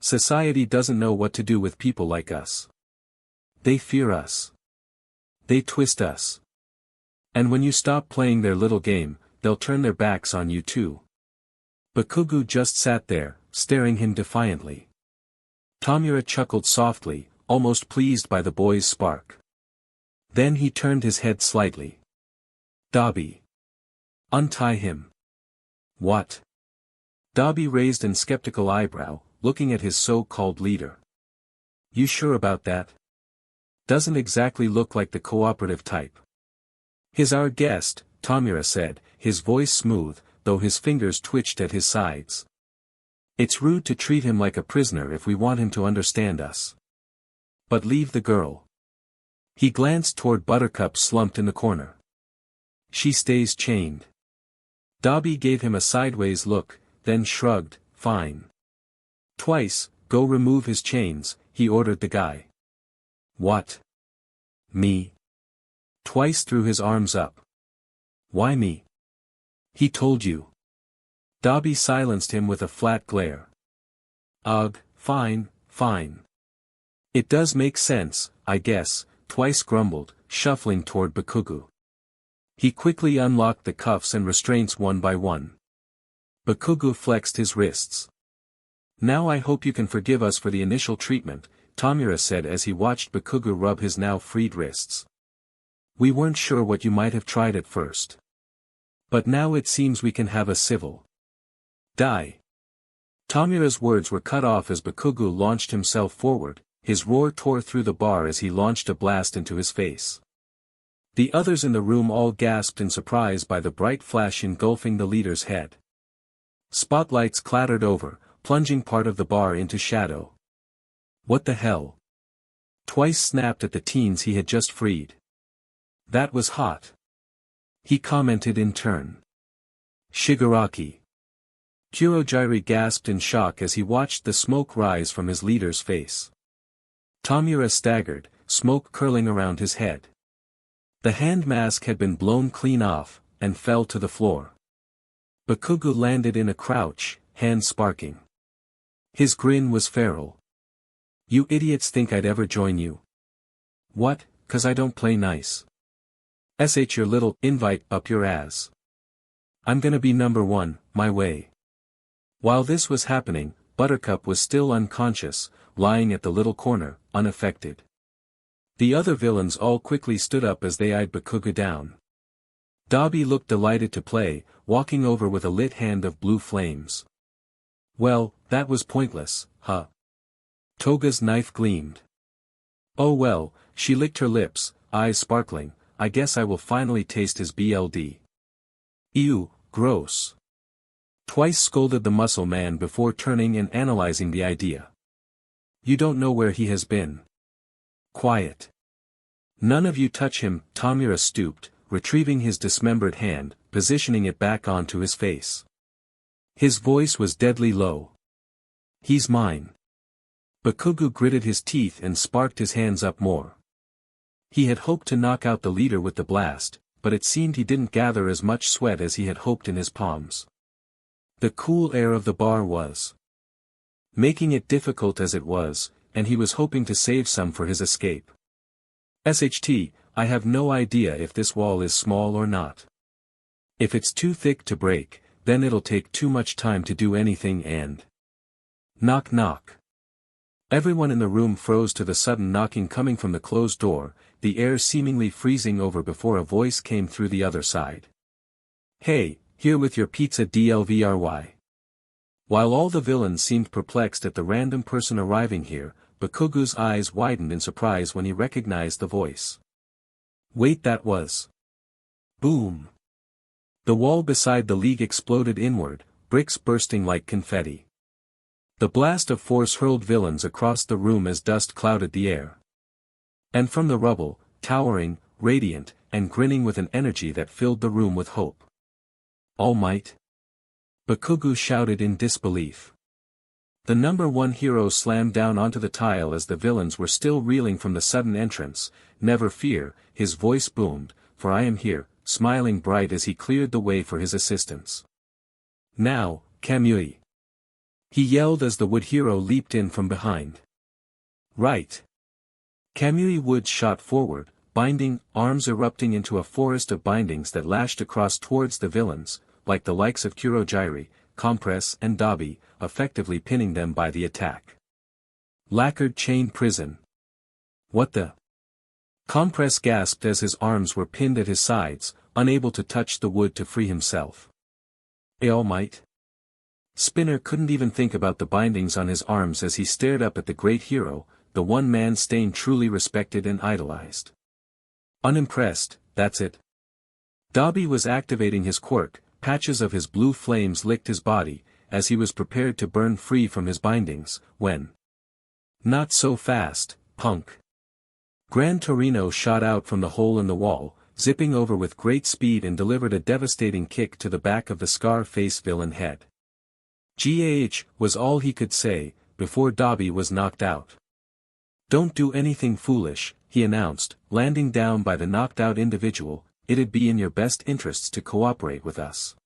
Society doesn't know what to do with people like us. They fear us. They twist us. And when you stop playing their little game, they'll turn their backs on you too. Bakugou just sat there, staring him defiantly. Tomura chuckled softly, almost pleased by the boy's spark. Then he turned his head slightly. Dabi. Untie him. What? Dabi raised an skeptical eyebrow, looking at his so-called leader. You sure about that? Doesn't exactly look like the cooperative type. He's our guest, Tomura said, his voice smooth, though his fingers twitched at his sides. It's rude to treat him like a prisoner if we want him to understand us. But leave the girl. He glanced toward Buttercup slumped in the corner. She stays chained. Dabi gave him a sideways look, then shrugged, fine. Twice, go remove his chains, he ordered the guy. What? Me? Twice threw his arms up. Why me? He told you. Dabi silenced him with a flat glare. Ugh, fine, fine. It does make sense, I guess, Twice grumbled, shuffling toward Bakugou. He quickly unlocked the cuffs and restraints one by one. Bakugou flexed his wrists. Now I hope you can forgive us for the initial treatment, Tomura said as he watched Bakugou rub his now freed wrists. We weren't sure what you might have tried at first. But now it seems we can have a civil. Die. Tomura's words were cut off as Bakugou launched himself forward, his roar tore through the bar as he launched a blast into his face. The others in the room all gasped in surprise by the bright flash engulfing the leader's head. Spotlights clattered over, plunging part of the bar into shadow. What the hell? Twice snapped at the teens he had just freed. That was hot. He commented in turn. Shigaraki. Kurojirai gasped in shock as he watched the smoke rise from his leader's face. Tomura staggered, smoke curling around his head. The hand mask had been blown clean off, and fell to the floor. Bakugou landed in a crouch, hands sparking. His grin was feral. You idiots think I'd ever join you? What, 'cause I don't play nice? Sh your little invite up your ass. I'm gonna be number one, my way. While this was happening, Buttercup was still unconscious, lying at the little corner, unaffected. The other villains all quickly stood up as they eyed Bakugou down. Dabi looked delighted to play, walking over with a lit hand of blue flames. Well, that was pointless, huh? Toga's knife gleamed. Oh well, she licked her lips, eyes sparkling, I guess I will finally taste his BLD. Ew, gross. Twice scolded the muscle man before turning and analyzing the idea. You don't know where he has been. Quiet. None of you touch him, Tomura stooped, retrieving his dismembered hand, positioning it back onto his face. His voice was deadly low. He's mine. Bakugou gritted his teeth and sparked his hands up more. He had hoped to knock out the leader with the blast, but it seemed he didn't gather as much sweat as he had hoped in his palms. The cool air of the bar was making it difficult as it was, and he was hoping to save some for his escape. SHT, I have no idea if this wall is small or not. If it's too thick to break, then it'll take too much time to do anything and... Knock knock. Everyone in the room froze to the sudden knocking coming from the closed door, the air seemingly freezing over before a voice came through the other side. Hey, here with your pizza DLVRY. While all the villains seemed perplexed at the random person arriving here, Bakugou's eyes widened in surprise when he recognized the voice. Wait, that was... Boom! The wall beside the league exploded inward, bricks bursting like confetti. The blast of force hurled villains across the room as dust clouded the air. And from the rubble, towering, radiant, and grinning with an energy that filled the room with hope. All Might? Bakugou shouted in disbelief. The number one hero slammed down onto the tile as the villains were still reeling from the sudden entrance. Never fear, his voice boomed, for I am here, smiling bright as he cleared the way for his assistants. Now, Kamui! He yelled as the wood hero leaped in from behind. Right! Kamui Wood shot forward, binding, arms erupting into a forest of bindings that lashed across towards the villains, like the likes of Kurojiri, Compress and Dabi, effectively pinning them by the attack. Lacquered chain prison. What the? Compress gasped as his arms were pinned at his sides, unable to touch the wood to free himself. All Might? Spinner couldn't even think about the bindings on his arms as he stared up at the great hero, the one man Stain truly respected and idolized. Unimpressed, that's it. Dabi was activating his quirk, patches of his blue flames licked his body, as he was prepared to burn free from his bindings, when... Not so fast, punk. Gran Torino shot out from the hole in the wall, zipping over with great speed and delivered a devastating kick to the back of the scar-face villain head. GAH was all he could say, before Dabi was knocked out. Don't do anything foolish, he announced, landing down by the knocked-out individual. It'd be in your best interests to cooperate with us.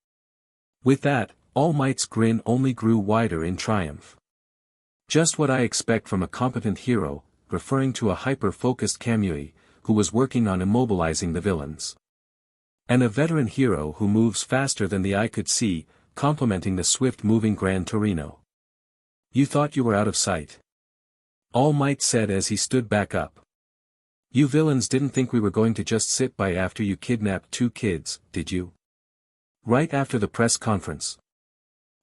With that, All Might's grin only grew wider in triumph. Just what I expect from a competent hero, referring to a hyper-focused Kamui, who was working on immobilizing the villains. And a veteran hero who moves faster than the eye could see, complementing the swift-moving Gran Torino. You thought you were out of sight? All Might said as he stood back up. You villains didn't think we were going to just sit by after you kidnapped 2 kids, did you? Right after the press conference.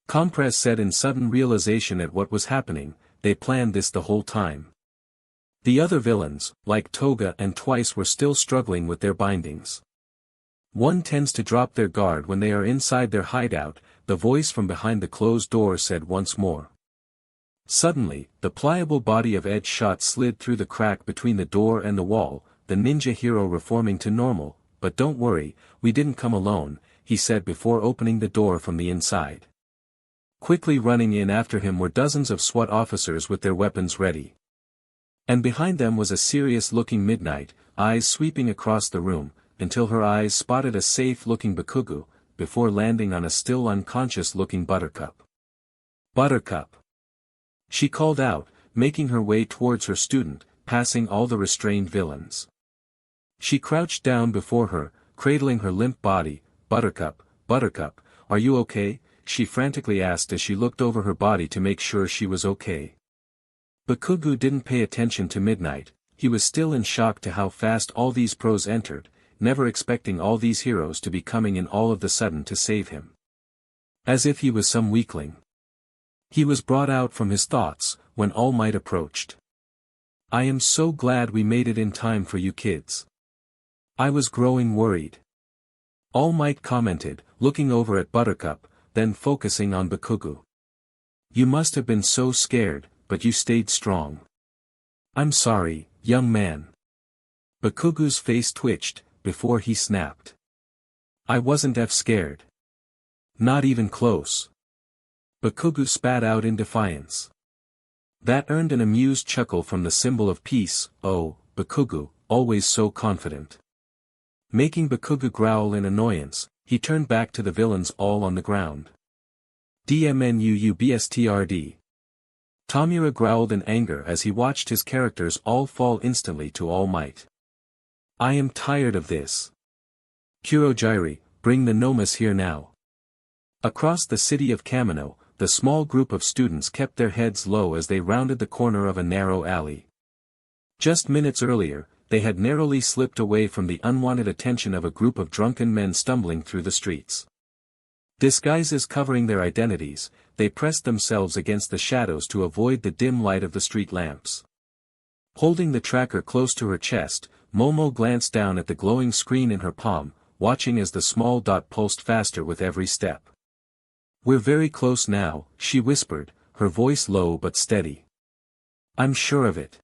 Compress said in sudden realization at what was happening, they planned this the whole time. The other villains, like Toga and Twice, were still struggling with their bindings. One tends to drop their guard when they are inside their hideout, the voice from behind the closed door said once more. Suddenly, the pliable body of Edge Shot slid through the crack between the door and the wall, the ninja hero reforming to normal. But don't worry, we didn't come alone, he said before opening the door from the inside. Quickly running in after him were dozens of SWAT officers with their weapons ready. And behind them was a serious-looking Midnight, eyes sweeping across the room, until her eyes spotted a safe-looking Bakugou, before landing on a still unconscious-looking Buttercup. Buttercup! She called out, making her way towards her student, passing all the restrained villains. She crouched down before her, cradling her limp body. Buttercup, Buttercup, are you okay? She frantically asked as she looked over her body to make sure she was okay. Bakugou didn't pay attention to Midnight. He was still in shock to how fast all these pros entered, never expecting all these heroes to be coming in all of the sudden to save him. As if he was some weakling. He was brought out from his thoughts, when All Might approached. I am so glad we made it in time for you kids. I was growing worried. All Might commented, looking over at Buttercup, then focusing on Bakugou. You must have been so scared, but you stayed strong. I'm sorry, young man. Bakugou's face twitched, before he snapped. I wasn't scared. Not even close. Bakugou spat out in defiance. That earned an amused chuckle from the symbol of peace. Oh, Bakugou, always so confident. Making Bakugou growl in annoyance, he turned back to the villains all on the ground. DMNUUBSTRD. Tamura growled in anger as he watched his characters all fall instantly to All Might. I am tired of this. Kurojiri, bring the Nomas here now. Across the city of Kamino, the small group of students kept their heads low as they rounded the corner of a narrow alley. Just minutes earlier, they had narrowly slipped away from the unwanted attention of a group of drunken men stumbling through the streets. Disguises covering their identities, they pressed themselves against the shadows to avoid the dim light of the street lamps. Holding the tracker close to her chest, Momo glanced down at the glowing screen in her palm, watching as the small dot pulsed faster with every step. "We're very close now," she whispered, her voice low but steady. "I'm sure of it."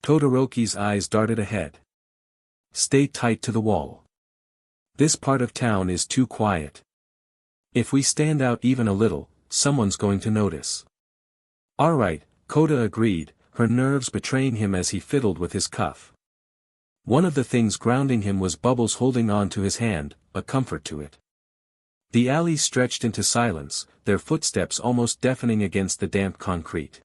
Todoroki's eyes darted ahead. "Stay tight to the wall. This part of town is too quiet. If we stand out even a little, someone's going to notice." "All right," Koda agreed, her nerves betraying him as he fiddled with his cuff. One of the things grounding him was Bubbles holding on to his hand, a comfort to it. The alley stretched into silence, their footsteps almost deafening against the damp concrete.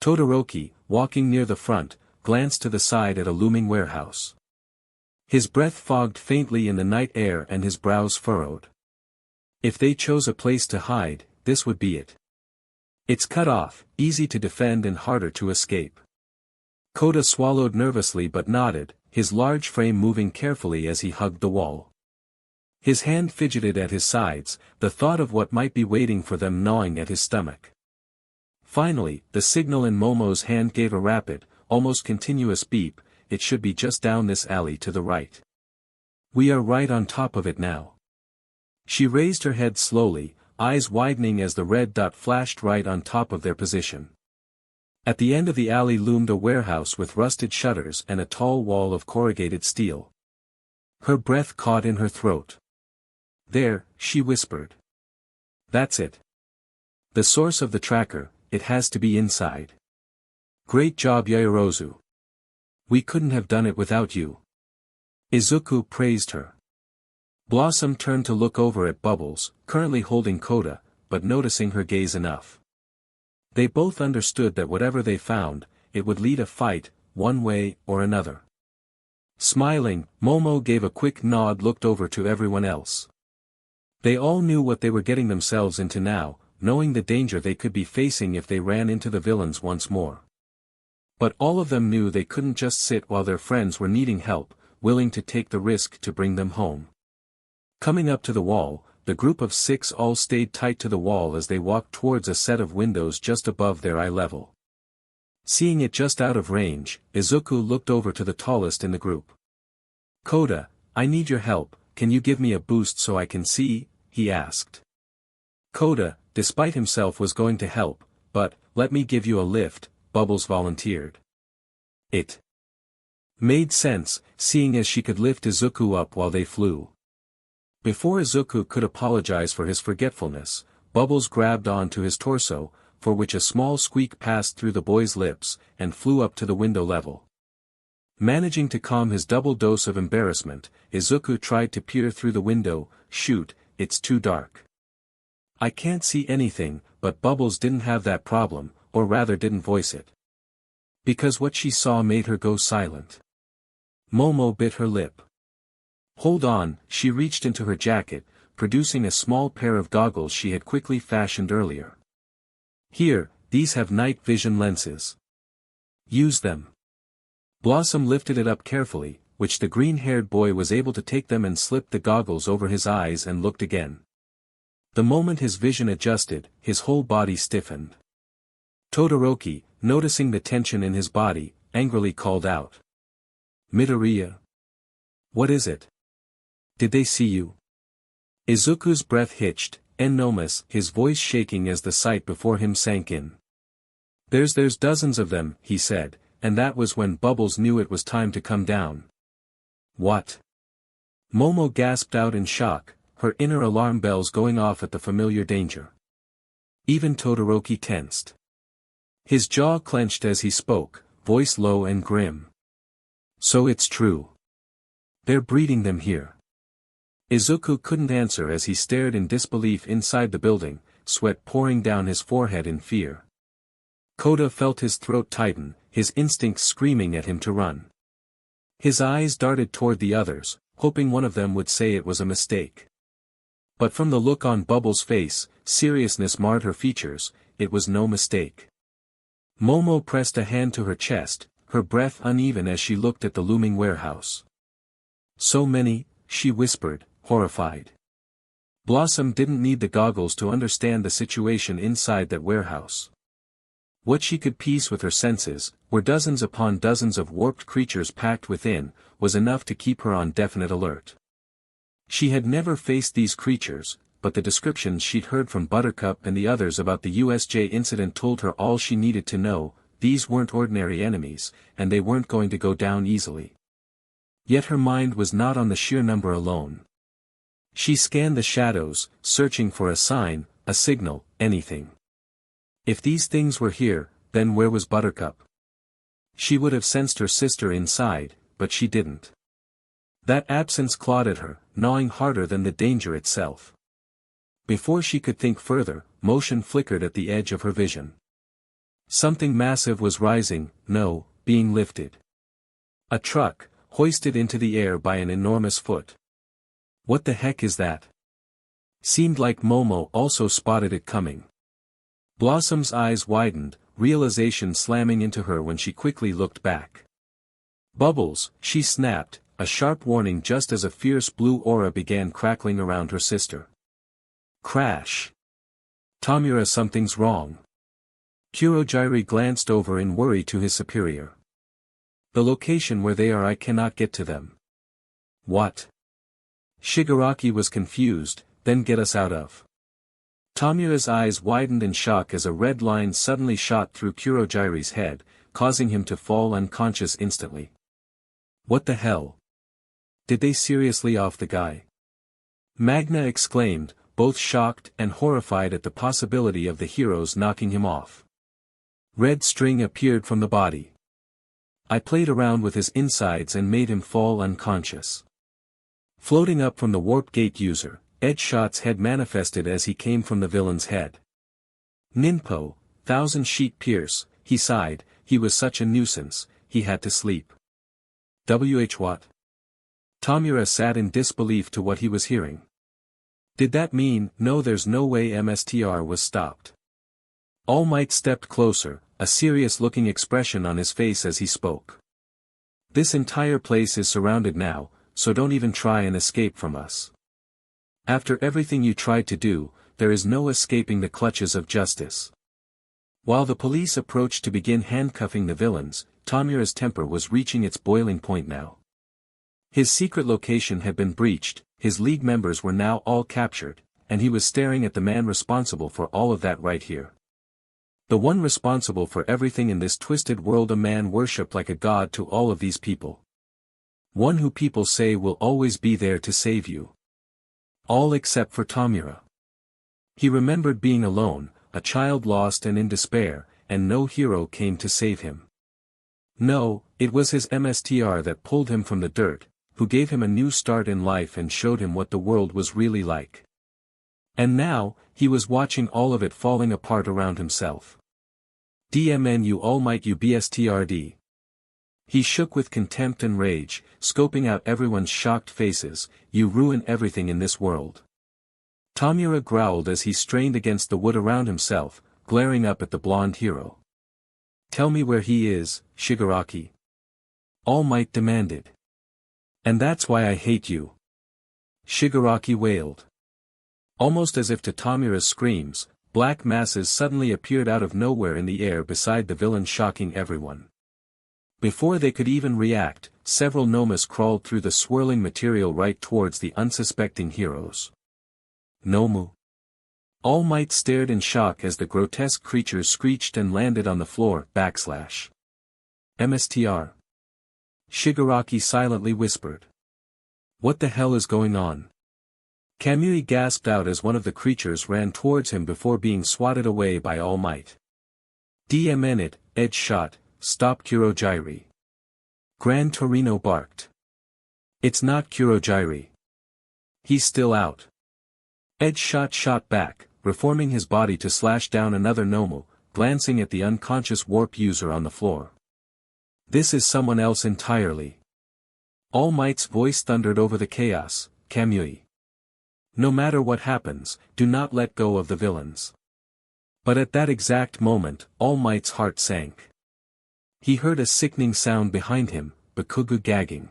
Todoroki, walking near the front, glanced to the side at a looming warehouse. His breath fogged faintly in the night air and his brows furrowed. If they chose a place to hide, this would be it. It's cut off, easy to defend and harder to escape. Koda swallowed nervously but nodded, his large frame moving carefully as he hugged the wall. His hand fidgeted at his sides, the thought of what might be waiting for them gnawing at his stomach. Finally, the signal in Momo's hand gave a rapid, almost continuous beep. It should be just down this alley to the right. We are right on top of it now. She raised her head slowly, eyes widening as the red dot flashed right on top of their position. At the end of the alley loomed a warehouse with rusted shutters and a tall wall of corrugated steel. Her breath caught in her throat. "There," she whispered. "That's it. The source of the tracker, it has to be inside. Great job, Yaoyorozu. We couldn't have done it without you." Izuku praised her. Blossom turned to look over at Bubbles, currently holding Koda, but noticing her gaze enough. They both understood that whatever they found, it would lead a fight, one way or another. Smiling, Momo gave a quick nod, looked over to everyone else. They all knew what they were getting themselves into now, knowing the danger they could be facing if they ran into the villains once more. But all of them knew they couldn't just sit while their friends were needing help, willing to take the risk to bring them home. Coming up to the wall, the group of 6 all stayed tight to the wall as they walked towards a set of windows just above their eye level. Seeing it just out of range, Izuku looked over to the tallest in the group. "Koda, I need your help, can you give me a boost so I can see?" he asked. Koda, despite himself, was going to help, but, "Let me give you a lift," Bubbles volunteered. It made sense, seeing as she could lift Izuku up while they flew. Before Izuku could apologize for his forgetfulness, Bubbles grabbed onto his torso, for which a small squeak passed through the boy's lips, and flew up to the window level. Managing to calm his double dose of embarrassment, Izuku tried to peer through the window. "Shoot, it's too dark. I can't see anything," but Bubbles didn't have that problem, or rather didn't voice it. Because what she saw made her go silent. Momo bit her lip. "Hold on," she reached into her jacket, producing a small pair of goggles she had quickly fashioned earlier. "Here, these have night vision lenses. Use them." Blossom lifted it up carefully, which the green-haired boy was able to take them and slipped the goggles over his eyes and looked again. The moment his vision adjusted, his whole body stiffened. Todoroki, noticing the tension in his body, angrily called out. "Midoriya? What is it? Did they see you?" Izuku's breath hitched, enormous, his voice shaking as the sight before him sank in. There's dozens of them," he said, and that was when Bubbles knew it was time to come down. "What?" Momo gasped out in shock, her inner alarm bells going off at the familiar danger. Even Todoroki tensed. His jaw clenched as he spoke, voice low and grim. "So it's true. They're breeding them here." Izuku couldn't answer as he stared in disbelief inside the building, sweat pouring down his forehead in fear. Koda felt his throat tighten, his instincts screaming at him to run. His eyes darted toward the others, hoping one of them would say it was a mistake. But from the look on Bubbles' face, seriousness marred her features. It was no mistake. Momo pressed a hand to her chest, her breath uneven as she looked at the looming warehouse. "So many," she whispered, horrified. Blossom didn't need the goggles to understand the situation inside that warehouse. What she could piece with her senses, were dozens upon dozens of warped creatures packed within, was enough to keep her on definite alert. She had never faced these creatures, but the descriptions she'd heard from Buttercup and the others about the USJ incident told her all she needed to know. These weren't ordinary enemies, and they weren't going to go down easily. Yet her mind was not on the sheer number alone. She scanned the shadows, searching for a sign, a signal, anything. If these things were here, then where was Buttercup? She would have sensed her sister inside, but she didn't. That absence clawed at her, gnawing harder than the danger itself. Before she could think further, motion flickered at the edge of her vision. Something massive was rising, no, being lifted. A truck, hoisted into the air by an enormous foot. What the heck is that? Seemed like Momo also spotted it coming. Blossom's eyes widened, realization slamming into her when she quickly looked back. Bubbles, she snapped, a sharp warning just as a fierce blue aura began crackling around her sister. Crash. Tamura, something's wrong. Kurogyri glanced over in worry to his superior. The location where they are, I cannot get to them. What? Shigaraki was confused, then get us out of. Tamura's eyes widened in shock as a red line suddenly shot through Kurogyri's head, causing him to fall unconscious instantly. What the hell? Did they seriously off the guy? Magna exclaimed, both shocked and horrified at the possibility of the heroes knocking him off. Red string appeared from the body. I played around with his insides and made him fall unconscious. Floating up from the warp gate user, Edgeshot's head manifested as he came from the villain's head. Ninpo, 1000 sheet pierce, he sighed, he was such a nuisance, he had to sleep. What? Tamura sat in disbelief to what he was hearing. Did that mean, no, there's no way MSTR was stopped? All Might stepped closer, a serious-looking expression on his face as he spoke. This entire place is surrounded now, so don't even try and escape from us. After everything you tried to do, there is no escaping the clutches of justice. While the police approached to begin handcuffing the villains, Tamura's temper was reaching its boiling point now. His secret location had been breached, his league members were now all captured, and he was staring at the man responsible for all of that right here. The one responsible for everything in this twisted world, a man worshipped like a god to all of these people. One who people say will always be there to save you. All except for Tamura. He remembered being alone, a child lost and in despair, and no hero came to save him. No, it was his MSTR that pulled him from the dirt, who gave him a new start in life and showed him what the world was really like. And now, he was watching all of it falling apart around himself. DMNU All Might you BSTRD. He shook with contempt and rage, scoping out everyone's shocked faces. You ruin everything in this world. Tamura growled as he strained against the wood around himself, glaring up at the blonde hero. Tell me where he is, Shigaraki. All Might demanded. And that's why I hate you. Shigaraki wailed. Almost as if to Tamura's screams, black masses suddenly appeared out of nowhere in the air beside the villain, shocking everyone. Before they could even react, several Nomas crawled through the swirling material right towards the unsuspecting heroes. Nomu. All Might stared in shock as the grotesque creatures screeched and landed on the floor. MSTR. Shigaraki silently whispered. What the hell is going on? Kamui gasped out as one of the creatures ran towards him before being swatted away by All Might. DMNet, Edge shot, stop Kurogyri. Gran Torino barked. It's not Kurogyri. He's still out. Edge shot back, reforming his body to slash down another Nomu, glancing at the unconscious warp user on the floor. This is someone else entirely. All Might's voice thundered over the chaos. Kamui. No matter what happens, do not let go of the villains. But at that exact moment, All Might's heart sank. He heard a sickening sound behind him, bakugou gagging.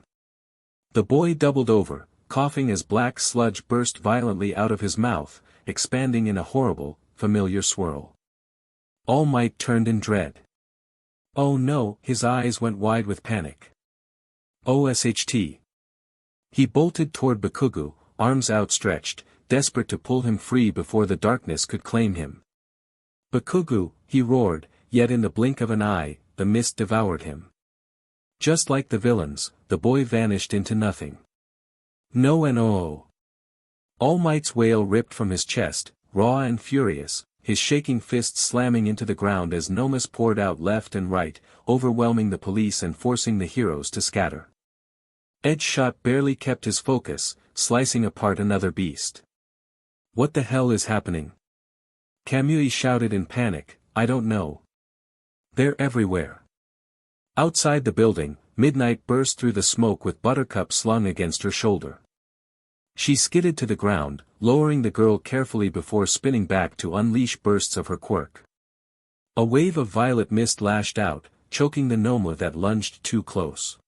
The boy doubled over, coughing as black sludge burst violently out of his mouth, expanding in a horrible, familiar swirl. All Might turned in dread. Oh no, his eyes went wide with panic. OSHT. He bolted toward Bakugou, arms outstretched, desperate to pull him free before the darkness could claim him. Bakugou, he roared, yet in the blink of an eye, the mist devoured him. Just like the villains, the boy vanished into nothing. No and oh. All Might's wail ripped from his chest, raw and furious, his shaking fists slamming into the ground as Nomus poured out left and right, overwhelming the police and forcing the heroes to scatter. Edge Shot barely kept his focus, slicing apart another beast. What the hell is happening? Kamui shouted in panic, I don't know. They're everywhere. Outside the building, Midnight burst through the smoke with Buttercup slung against her shoulder. She skidded to the ground, lowering the girl carefully before spinning back to unleash bursts of her quirk. A wave of violet mist lashed out, choking the Noma that lunged too close.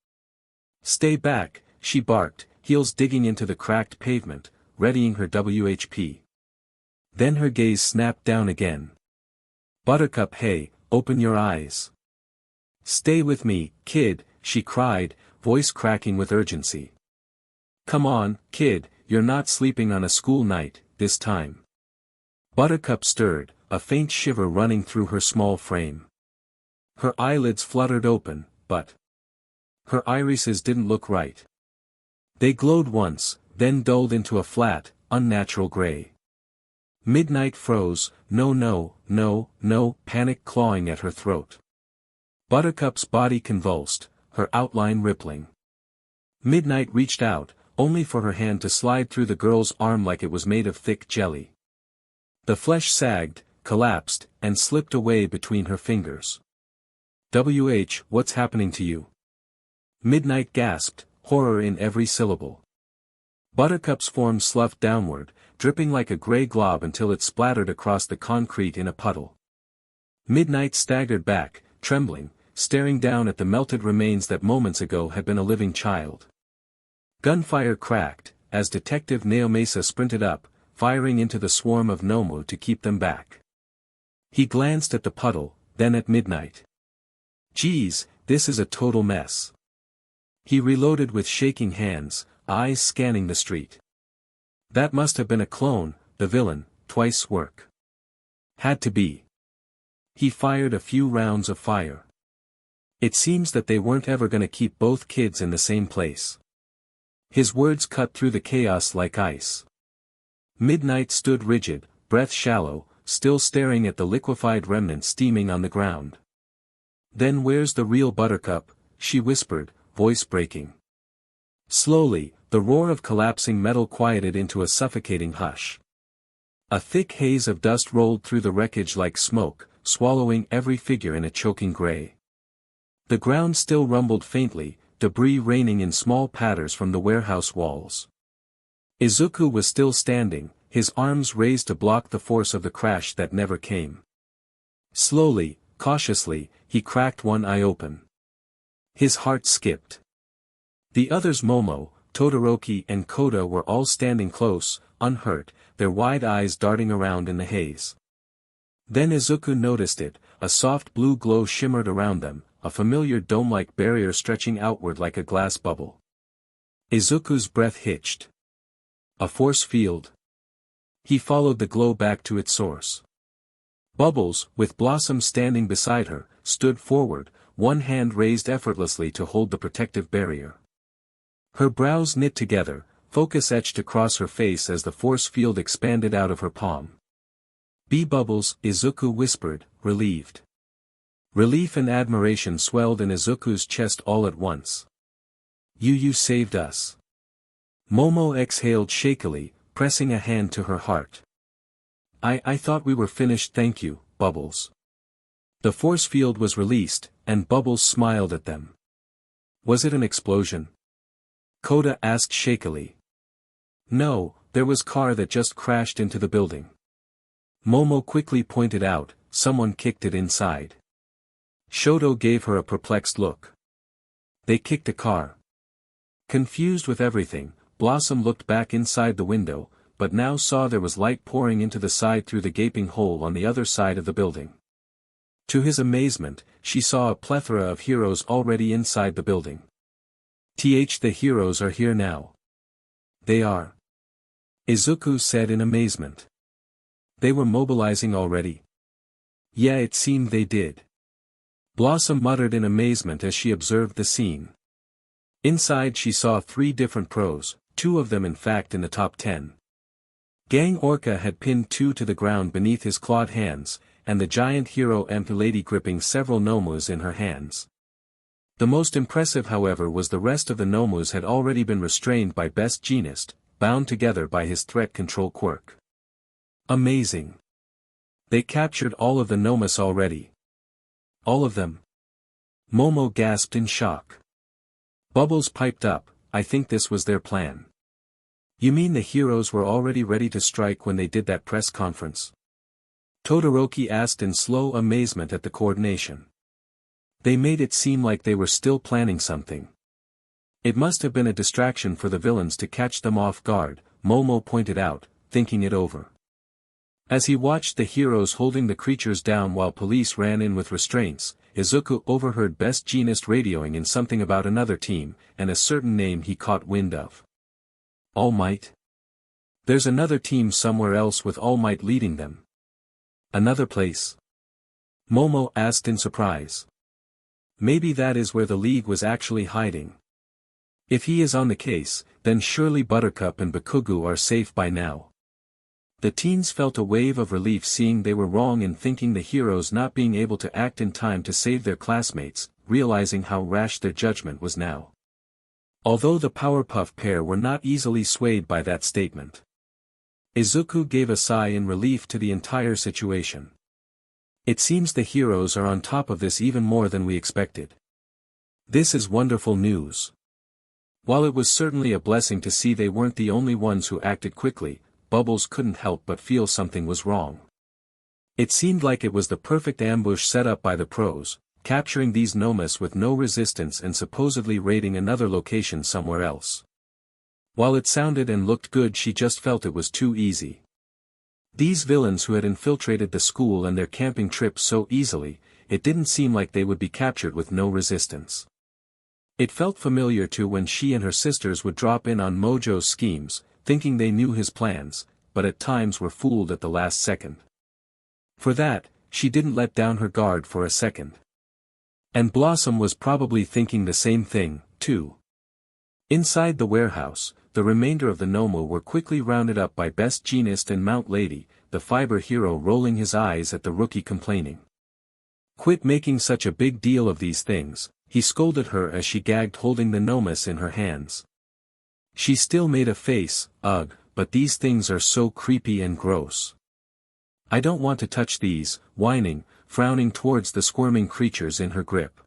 Stay back, she barked, heels digging into the cracked pavement, readying her WHP. Then her gaze snapped down again. Buttercup, hey, open your eyes. Stay with me, kid, she cried, voice cracking with urgency. Come on, kid, you're not sleeping on a school night, this time. Buttercup stirred, a faint shiver running through her small frame. Her eyelids fluttered open, but her irises didn't look right. They glowed once, then dulled into a flat, unnatural gray. Midnight froze, no, panic clawing at her throat. Buttercup's body convulsed, her outline rippling. Midnight reached out, only for her hand to slide through the girl's arm like it was made of thick jelly. The flesh sagged, collapsed, and slipped away between her fingers. What's happening to you? Midnight gasped, horror in every syllable. Buttercup's form sloughed downward, dripping like a gray glob until it splattered across the concrete in a puddle. Midnight staggered back, trembling, staring down at the melted remains that moments ago had been a living child. Gunfire cracked, as Detective Naomasa sprinted up, firing into the swarm of Nomu to keep them back. He glanced at the puddle, then at Midnight. Geez, this is a total mess. He reloaded with shaking hands, eyes scanning the street. That must have been a clone, the villain, twice work. Had to be. He fired a few rounds of fire. It seems that they weren't ever gonna keep both kids in the same place. His words cut through the chaos like ice. Midnight stood rigid, breath shallow, still staring at the liquefied remnant steaming on the ground. Then where's the real Buttercup? She whispered, voice breaking. Slowly, the roar of collapsing metal quieted into a suffocating hush. A thick haze of dust rolled through the wreckage like smoke, swallowing every figure in a choking gray. The ground still rumbled faintly, debris raining in small patters from the warehouse walls. Izuku was still standing, his arms raised to block the force of the crash that never came. Slowly, cautiously, he cracked one eye open. His heart skipped. The others Momo, Todoroki and Koda were all standing close, unhurt, their wide eyes darting around in the haze. Then Izuku noticed it, a soft blue glow shimmered around them, a familiar dome-like barrier stretching outward like a glass bubble. Izuku's breath hitched. A force field. He followed the glow back to its source. Bubbles, with Blossom standing beside her, stood forward, one hand raised effortlessly to hold the protective barrier. Her brows knit together, focus etched across her face as the force field expanded out of her palm. Bubbles, Izuku whispered, relieved. Relief and admiration swelled in Izuku's chest all at once. You saved us. Momo exhaled shakily, pressing a hand to her heart. I thought we were finished, thank you, Bubbles. The force field was released, and Bubbles smiled at them. Was it an explosion? Koda asked shakily. No, there was car that just crashed into the building. Momo quickly pointed out, someone kicked it inside. Shoto gave her a perplexed look. They kicked a car. Confused with everything, Blossom looked back inside the window, but now saw there was light pouring into the side through the gaping hole on the other side of the building. To his amazement, she saw a plethora of heroes already inside the building. The heroes are here now. They are. Izuku said in amazement. They were mobilizing already. Yeah, it seemed they did. Blossom muttered in amazement as she observed the scene. Inside she saw 3 different pros, 2 of them in fact in the top 10. Gang Orca had pinned 2 to the ground beneath his clawed hands, and the giant hero Lady gripping several nomus in her hands. The most impressive however was the rest of the nomus had already been restrained by Best Jeanist, bound together by his threat control quirk. Amazing. They captured all of the nomus already. All of them? Momo gasped in shock. Bubbles piped up, I think this was their plan. You mean the heroes were already ready to strike when they did that press conference? Todoroki asked in slow amazement at the coordination. They made it seem like they were still planning something. It must have been a distraction for the villains to catch them off guard, Momo pointed out, thinking it over. As he watched the heroes holding the creatures down while police ran in with restraints, Izuku overheard Best Jeanist radioing in something about another team, and a certain name he caught wind of. All Might? There's another team somewhere else with All Might leading them. Another place? Momo asked in surprise. Maybe that is where the League was actually hiding. If he is on the case, then surely Buttercup and Bakugou are safe by now. The teens felt a wave of relief seeing they were wrong in thinking the heroes not being able to act in time to save their classmates, realizing how rash their judgment was now. Although the Powerpuff pair were not easily swayed by that statement. Izuku gave a sigh in relief to the entire situation. It seems the heroes are on top of this even more than we expected. This is wonderful news. While it was certainly a blessing to see they weren't the only ones who acted quickly, Bubbles couldn't help but feel something was wrong. It seemed like it was the perfect ambush set up by the pros, capturing these nomus with no resistance and supposedly raiding another location somewhere else. While it sounded and looked good, she just felt it was too easy. These villains who had infiltrated the school and their camping trip so easily, it didn't seem like they would be captured with no resistance. It felt familiar to when she and her sisters would drop in on Mojo's schemes, thinking they knew his plans, but at times were fooled at the last second. For that, she didn't let down her guard for a second. And Blossom was probably thinking the same thing, too. Inside the warehouse, the remainder of the Nomu were quickly rounded up by Best Jeanist and Mount Lady, the fiber hero rolling his eyes at the rookie complaining. Quit making such a big deal of these things, he scolded her as she gagged holding the nomus in her hands. She still made a face, ugh, but these things are so creepy and gross. I don't want to touch these, whining, frowning towards the squirming creatures in her grip.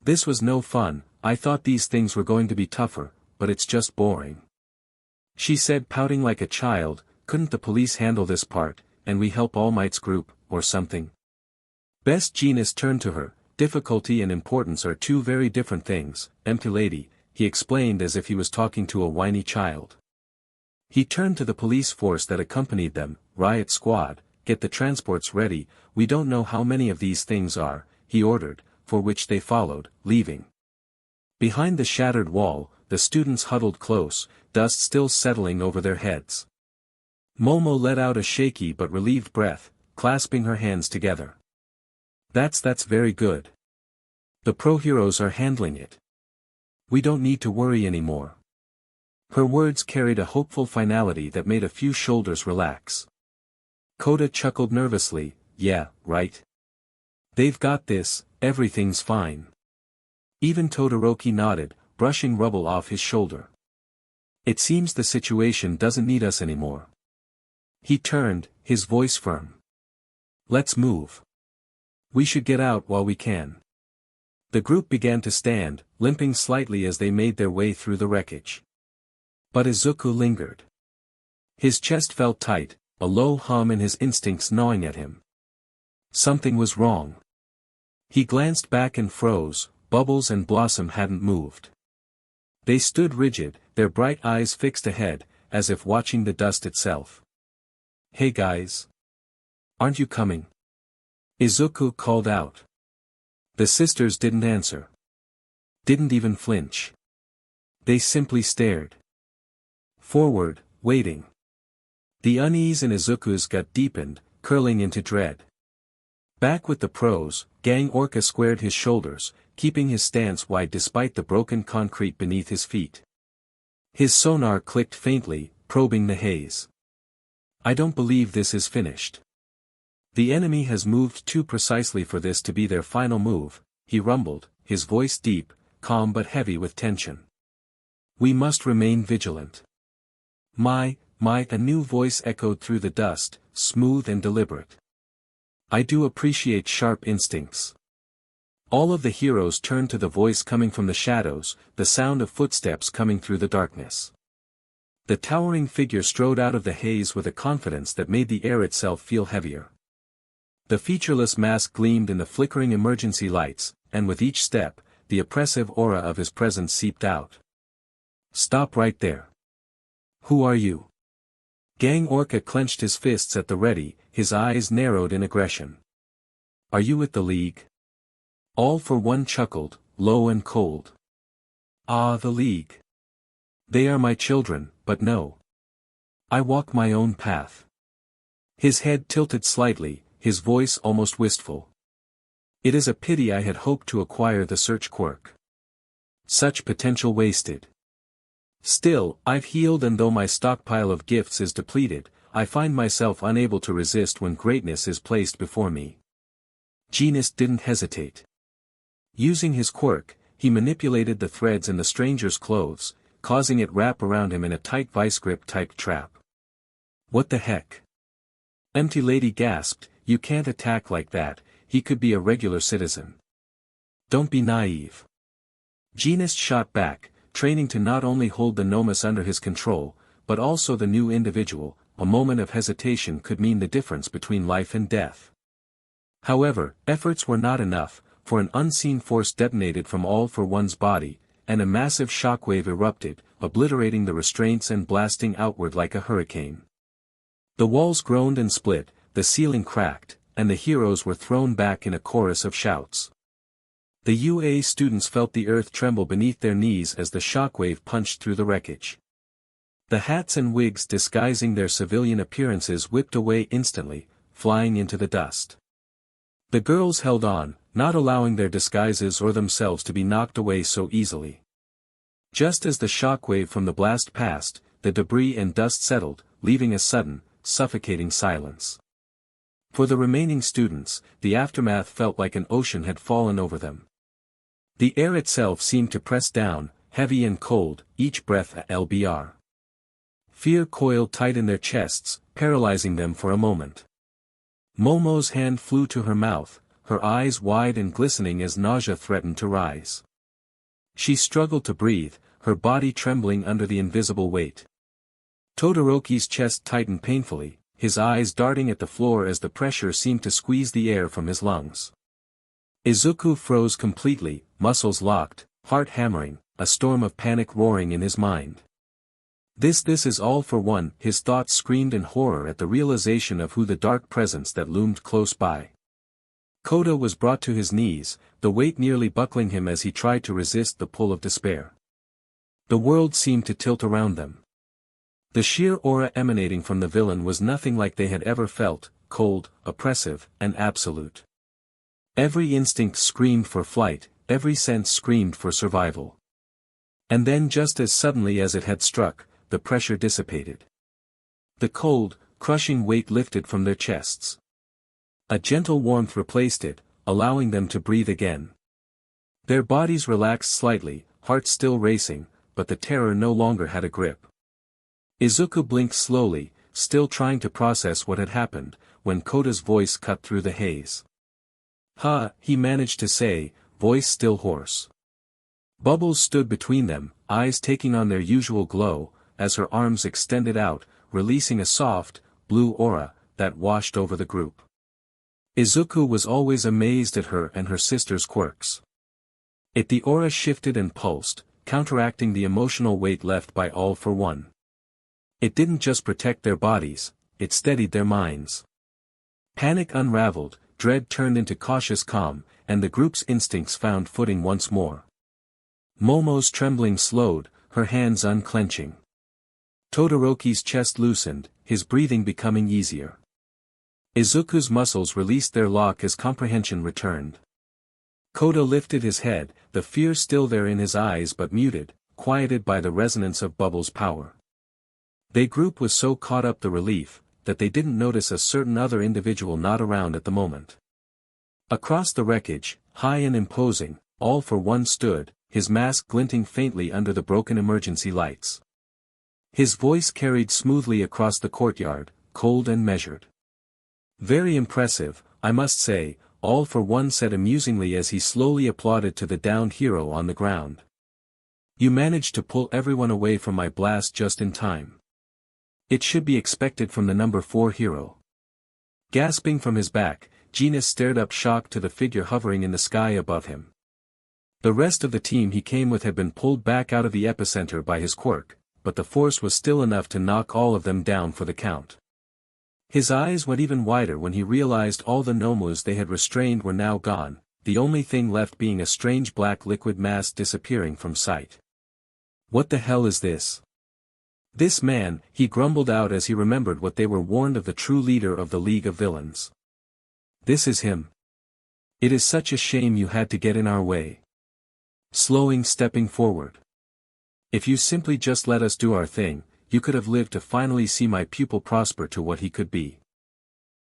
This was no fun, I thought these things were going to be tougher, but it's just boring. She said pouting like a child, couldn't the police handle this part, and we help All Might's group, or something? Best Jeanist turned to her, difficulty and importance are 2 very different things, empty lady, he explained as if he was talking to a whiny child. He turned to the police force that accompanied them, riot squad, get the transports ready, we don't know how many of these things are, he ordered, for which they followed, leaving. Behind the shattered wall, the students huddled close, dust still settling over their heads. Momo let out a shaky but relieved breath, clasping her hands together. That's very good. The pro heroes are handling it. We don't need to worry anymore. Her words carried a hopeful finality that made a few shoulders relax. Koda chuckled nervously, yeah, right. They've got this, everything's fine. Even Todoroki nodded, brushing rubble off his shoulder. It seems the situation doesn't need us anymore. He turned, his voice firm. Let's move. We should get out while we can. The group began to stand, limping slightly as they made their way through the wreckage. But Izuku lingered. His chest felt tight, a low hum in his instincts gnawing at him. Something was wrong. He glanced back and froze, Bubbles and Blossom hadn't moved. They stood rigid, their bright eyes fixed ahead, as if watching the dust itself. "Hey guys! Aren't you coming?" Izuku called out. The sisters didn't answer. Didn't even flinch. They simply stared forward, waiting. The unease in Izuku's gut deepened, curling into dread. Back with the pros, Gang Orca squared his shoulders, keeping his stance wide despite the broken concrete beneath his feet. His sonar clicked faintly, probing the haze. "I don't believe this is finished. The enemy has moved too precisely for this to be their final move," he rumbled, his voice deep, calm but heavy with tension. "We must remain vigilant." A new voice echoed through the dust, smooth and deliberate. "I do appreciate sharp instincts." All of the heroes turned to the voice coming from the shadows, the sound of footsteps coming through the darkness. The towering figure strode out of the haze with a confidence that made the air itself feel heavier. The featureless mask gleamed in the flickering emergency lights, and with each step, the oppressive aura of his presence seeped out. "Stop right there. Who are you?" Gang Orca clenched his fists at the ready, his eyes narrowed in aggression. "Are you with the League?" All for One chuckled, low and cold. "Ah, the League. They are my children, but no. I walk my own path." His head tilted slightly, his voice almost wistful. "It is a pity I had hoped to acquire the search quirk. Such potential wasted. Still, I've healed, and though my stockpile of gifts is depleted, I find myself unable to resist when greatness is placed before me." Genis didn't hesitate. Using his quirk, he manipulated the threads in the stranger's clothes, causing it wrap around him in a tight vice-grip type trap. "What the heck?" Empty Lady gasped. "You can't attack like that, he could be a regular citizen. Don't be naive." Genis shot back, training to not only hold the Nomus under his control, but also the new individual. A moment of hesitation could mean the difference between life and death. However, efforts were not enough, for an unseen force detonated from All for One's body, and a massive shockwave erupted, obliterating the restraints and blasting outward like a hurricane. The walls groaned and split, the ceiling cracked, and the heroes were thrown back in a chorus of shouts. The UA students felt the earth tremble beneath their knees as the shockwave punched through the wreckage. The hats and wigs disguising their civilian appearances whipped away instantly, flying into the dust. The girls held on, not allowing their disguises or themselves to be knocked away so easily. Just as the shockwave from the blast passed, the debris and dust settled, leaving a sudden, suffocating silence. For the remaining students, the aftermath felt like an ocean had fallen over them. The air itself seemed to press down, heavy and cold, each breath a lbr. Fear coiled tight in their chests, paralyzing them for a moment. Momo's hand flew to her mouth, her eyes wide and glistening as nausea threatened to rise. She struggled to breathe, her body trembling under the invisible weight. Todoroki's chest tightened painfully, his eyes darting at the floor as the pressure seemed to squeeze the air from his lungs. Izuku froze completely, muscles locked, heart hammering, a storm of panic roaring in his mind. This is All for One, his thoughts screamed in horror at the realization of who the dark presence that loomed close by. Koda was brought to his knees, the weight nearly buckling him as he tried to resist the pull of despair. The world seemed to tilt around them. The sheer aura emanating from the villain was nothing like they had ever felt, cold, oppressive, and absolute. Every instinct screamed for flight, every sense screamed for survival. And then just as suddenly as it had struck, the pressure dissipated. The cold, crushing weight lifted from their chests. A gentle warmth replaced it, allowing them to breathe again. Their bodies relaxed slightly, hearts still racing, but the terror no longer had a grip. Izuku blinked slowly, still trying to process what had happened, when Koda's voice cut through the haze. "Ha," he managed to say, voice still hoarse. Bubbles stood between them, eyes taking on their usual glow, as her arms extended out, releasing a soft, blue aura, that washed over the group. Izuku was always amazed at her and her sister's quirks. The aura shifted and pulsed, counteracting the emotional weight left by All for One. It didn't just protect their bodies, it steadied their minds. Panic unraveled, dread turned into cautious calm, and the group's instincts found footing once more. Momo's trembling slowed, her hands unclenching. Todoroki's chest loosened, his breathing becoming easier. Izuku's muscles released their lock as comprehension returned. Koda lifted his head, the fear still there in his eyes but muted, quieted by the resonance of Bubble's power. Their group was so caught up the relief, that they didn't notice a certain other individual not around at the moment. Across the wreckage, high and imposing, All for One stood, his mask glinting faintly under the broken emergency lights. His voice carried smoothly across the courtyard, cold and measured. "Very impressive, I must say," All for One said amusingly as he slowly applauded to the downed hero on the ground. "You managed to pull everyone away from my blast just in time. It should be expected from the number 4 hero." Gasping from his back, Genis stared up shocked to the figure hovering in the sky above him. The rest of the team he came with had been pulled back out of the epicenter by his quirk, but the force was still enough to knock all of them down for the count. His eyes went even wider when he realized all the nomus they had restrained were now gone, the only thing left being a strange black liquid mass disappearing from sight. "What the hell is this? This man," he grumbled out as he remembered what they were warned of the true leader of the League of Villains. "This is him. It is such a shame you had to get in our way." Stepping forward. "If you simply just let us do our thing, you could have lived to finally see my pupil prosper to what he could be."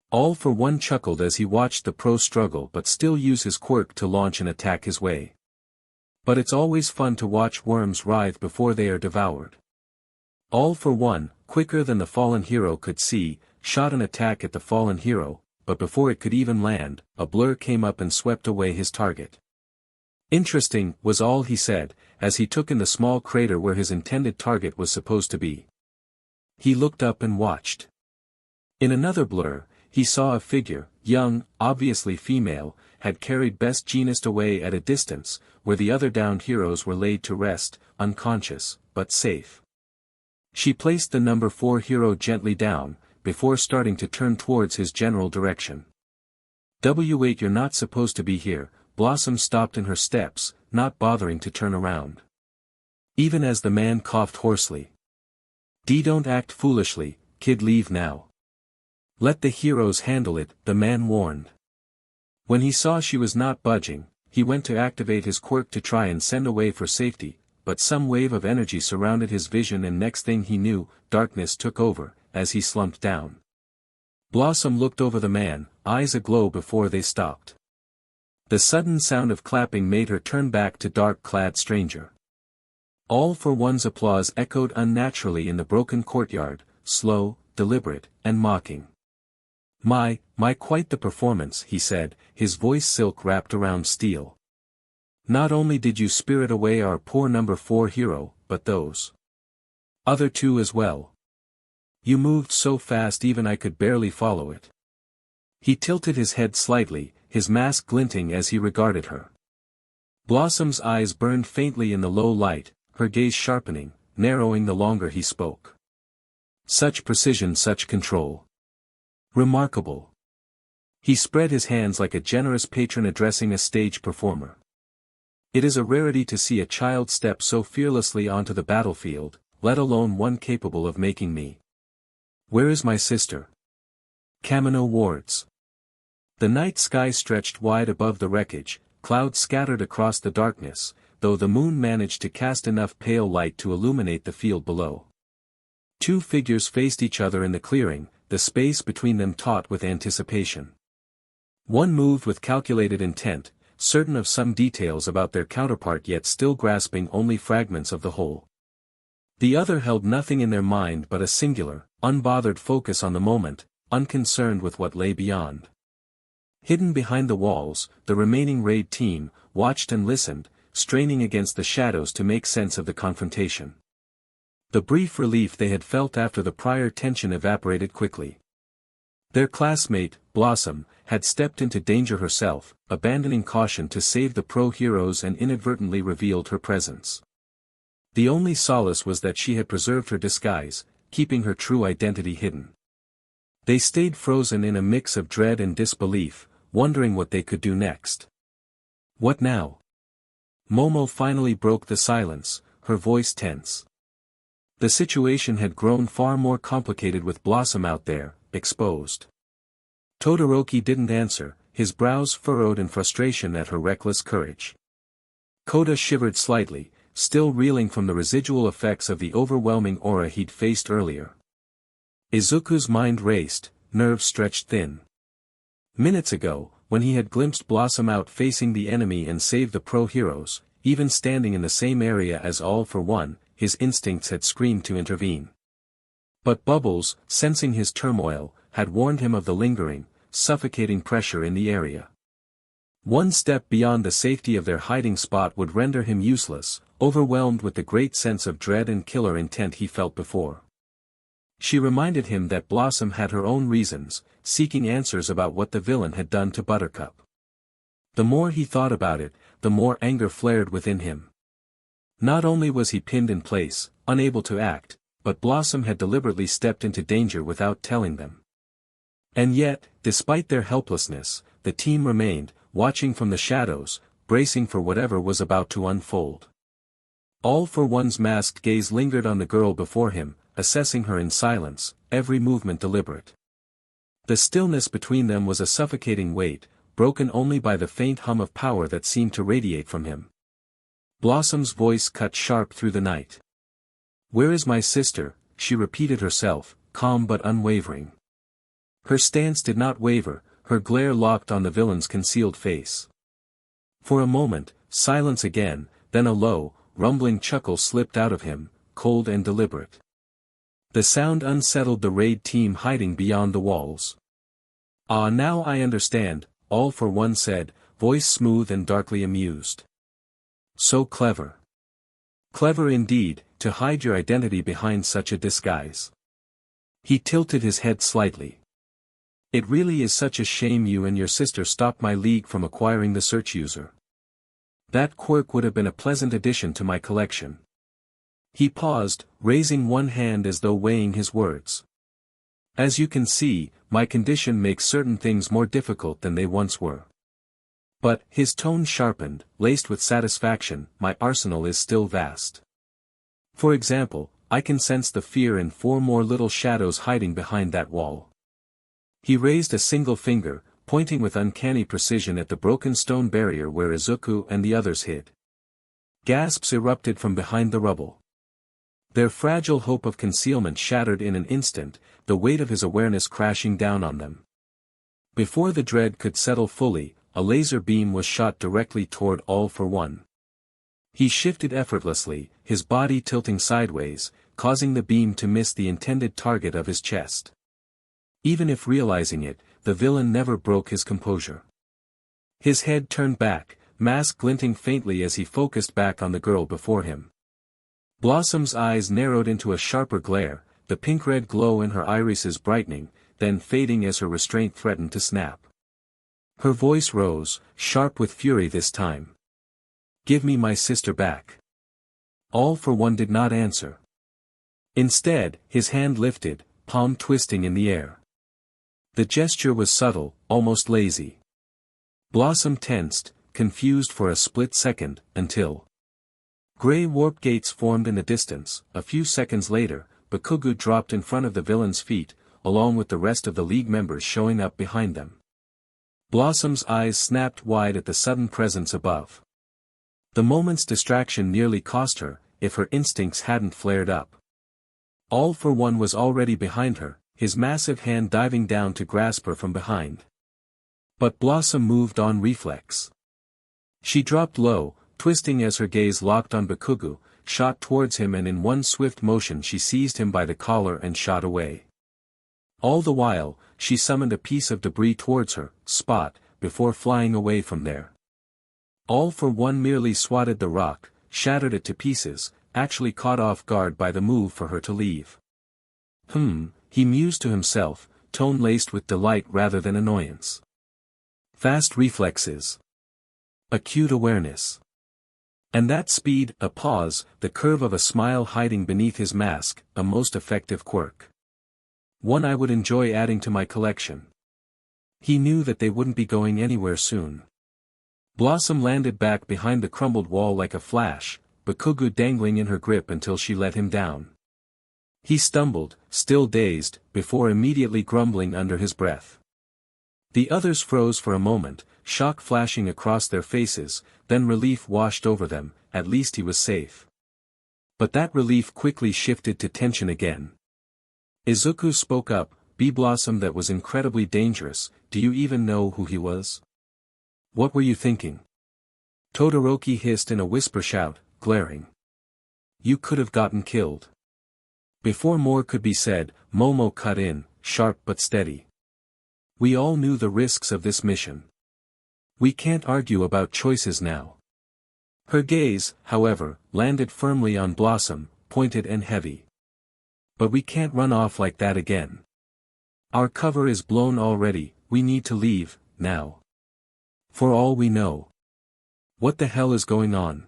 All for One chuckled as he watched the pro struggle but still use his quirk to launch an attack his way. But it's always fun to watch worms writhe before they are devoured. All for One, quicker than the fallen hero could see, shot an attack at the fallen hero, but before it could even land, a blur came up and swept away his target. "Interesting," was all he said, as he took in the small crater where his intended target was supposed to be. He looked up and watched. In another blur, he saw a figure, young, obviously female, had carried Best Jeanist away at a distance, where the other downed heroes were laid to rest, unconscious, but safe. She placed the number 4 hero gently down, before starting to turn towards his general direction. "W8, you're not supposed to be here," Blossom stopped in her steps, not bothering to turn around. Even as the man coughed hoarsely. Don't act foolishly, kid, leave now. Let the heroes handle it," the man warned. When he saw she was not budging, he went to activate his quirk to try and send away for safety, but some wave of energy surrounded his vision and next thing he knew, darkness took over, as he slumped down. Blossom looked over the man, eyes aglow before they stopped. The sudden sound of clapping made her turn back to dark-clad stranger. All for One's applause echoed unnaturally in the broken courtyard, slow, deliberate, and mocking. My, quite the performance," he said, his voice silk wrapped around steel. "Not only did you spirit away our poor number 4 hero, but those other 2 as well. You moved so fast even I could barely follow it." He tilted his head slightly, his mask glinting as he regarded her. Blossom's eyes burned faintly in the low light, her gaze sharpening, narrowing the longer he spoke. "Such precision, such control. Remarkable." He spread his hands like a generous patron addressing a stage performer. "It is a rarity to see a child step so fearlessly onto the battlefield, let alone one capable of making me. Where is my sister?" Kamino wards. The night sky stretched wide above the wreckage, clouds scattered across the darkness, though the moon managed to cast enough pale light to illuminate the field below. 2 figures faced each other in the clearing, the space between them taut with anticipation. One moved with calculated intent, certain of some details about their counterpart yet still grasping only fragments of the whole. The other held nothing in their mind but a singular, unbothered focus on the moment, unconcerned with what lay beyond. Hidden behind the walls, the remaining raid team watched and listened, straining against the shadows to make sense of the confrontation. The brief relief they had felt after the prior tension evaporated quickly. Their classmate, Blossom, had stepped into danger herself, abandoning caution to save the pro-heroes and inadvertently revealed her presence. The only solace was that she had preserved her disguise, keeping her true identity hidden. They stayed frozen in a mix of dread and disbelief, wondering what they could do next. What now? Momo finally broke the silence, her voice tense. The situation had grown far more complicated with Blossom out there, exposed. Todoroki didn't answer, his brows furrowed in frustration at her reckless courage. Koda shivered slightly, still reeling from the residual effects of the overwhelming aura he'd faced earlier. Izuku's mind raced, nerves stretched thin. Minutes ago, when he had glimpsed Blossom out facing the enemy and saved the pro-heroes, even standing in the same area as All for One, his instincts had screamed to intervene. But Bubbles, sensing his turmoil, had warned him of the lingering, suffocating pressure in the area. One step beyond the safety of their hiding spot would render him useless, overwhelmed with the great sense of dread and killer intent he felt before. She reminded him that Blossom had her own reasons, seeking answers about what the villain had done to Buttercup. The more he thought about it, the more anger flared within him. Not only was he pinned in place, unable to act, but Blossom had deliberately stepped into danger without telling them. And yet, despite their helplessness, the team remained, watching from the shadows, bracing for whatever was about to unfold. All for One's masked gaze lingered on the girl before him, assessing her in silence, every movement deliberate. The stillness between them was a suffocating weight, broken only by the faint hum of power that seemed to radiate from him. Blossom's voice cut sharp through the night. "Where is my sister?" she repeated herself, calm but unwavering. Her stance did not waver, her glare locked on the villain's concealed face. For a moment, silence again, then a low, rumbling chuckle slipped out of him, cold and deliberate. The sound unsettled the raid team hiding beyond the walls. "Ah, now I understand," All for One said, voice smooth and darkly amused. "So clever. Clever indeed, to hide your identity behind such a disguise." He tilted his head slightly. "It really is such a shame you and your sister stopped my league from acquiring the search user. That quirk would have been a pleasant addition to my collection." He paused, raising one hand as though weighing his words. "As you can see, my condition makes certain things more difficult than they once were. But," his tone sharpened, laced with satisfaction, "my arsenal is still vast. For example, I can sense the fear in 4 more little shadows hiding behind that wall." He raised a single finger, pointing with uncanny precision at the broken stone barrier where Izuku and the others hid. Gasps erupted from behind the rubble. Their fragile hope of concealment shattered in an instant, the weight of his awareness crashing down on them. Before the dread could settle fully, a laser beam was shot directly toward All for One. He shifted effortlessly, his body tilting sideways, causing the beam to miss the intended target of his chest. Even if realizing it, the villain never broke his composure. His head turned back, mask glinting faintly as he focused back on the girl before him. Blossom's eyes narrowed into a sharper glare, the pink-red glow in her irises brightening, then fading as her restraint threatened to snap. Her voice rose, sharp with fury this time. "Give me my sister back." All for One did not answer. Instead, his hand lifted, palm twisting in the air. The gesture was subtle, almost lazy. Blossom tensed, confused for a split second, until gray warp gates formed in the distance. A few seconds later, Bakugou dropped in front of the villain's feet, along with the rest of the league members showing up behind them. Blossom's eyes snapped wide at the sudden presence above. The moment's distraction nearly cost her, if her instincts hadn't flared up. All for One was already behind her, his massive hand diving down to grasp her from behind. But Blossom moved on reflex. She dropped low, twisting as her gaze locked on Bakugou, shot towards him, and in one swift motion she seized him by the collar and shot away. All the while, she summoned a piece of debris towards her spot, before flying away from there. All for One merely swatted the rock, shattered it to pieces, actually caught off guard by the move for her to leave. He mused to himself, tone laced with delight rather than annoyance. Fast reflexes. Acute awareness. And that speed, a pause, the curve of a smile hiding beneath his mask, a most effective quirk. One I would enjoy adding to my collection. He knew that they wouldn't be going anywhere soon. Blossom landed back behind the crumbled wall like a flash, bakugou dangling in her grip until she let him down. He stumbled, still dazed, before immediately grumbling under his breath. The others froze for a moment, shock flashing across their faces, then relief washed over them, at least he was safe. But that relief quickly shifted to tension again. Izuku spoke up, "Blossom, that was incredibly dangerous, do you even know who he was? What were you thinking?" Todoroki hissed in a whisper shout, glaring. "You could have gotten killed." Before more could be said, Momo cut in, sharp but steady. "We all knew the risks of this mission. We can't argue about choices now." Her gaze, however, landed firmly on Blossom, pointed and heavy. "But we can't run off like that again. Our cover is blown already, we need to leave, now. For all we know. What the hell is going on?"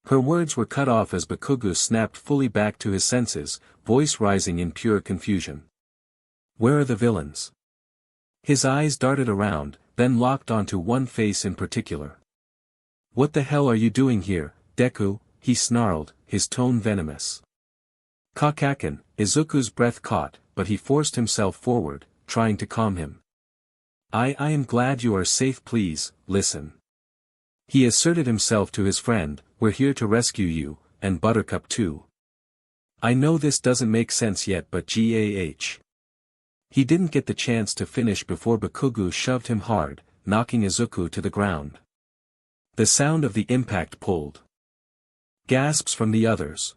Her words were cut off as bakugou snapped fully back to his senses, voice rising in pure confusion. "Where are the villains?" His eyes darted around, then locked onto one face in particular. "What the hell are you doing here, Deku?" he snarled, his tone venomous. "Kakakin," Izuku's breath caught, but he forced himself forward, trying to calm him. I am glad you are safe, please, listen." He asserted himself to his friend, "We're here to rescue you, and Buttercup too. I know this doesn't make sense yet, but GAH. He didn't get the chance to finish before bakugou shoved him hard, knocking Izuku to the ground. The sound of the impact pulled gasps from the others.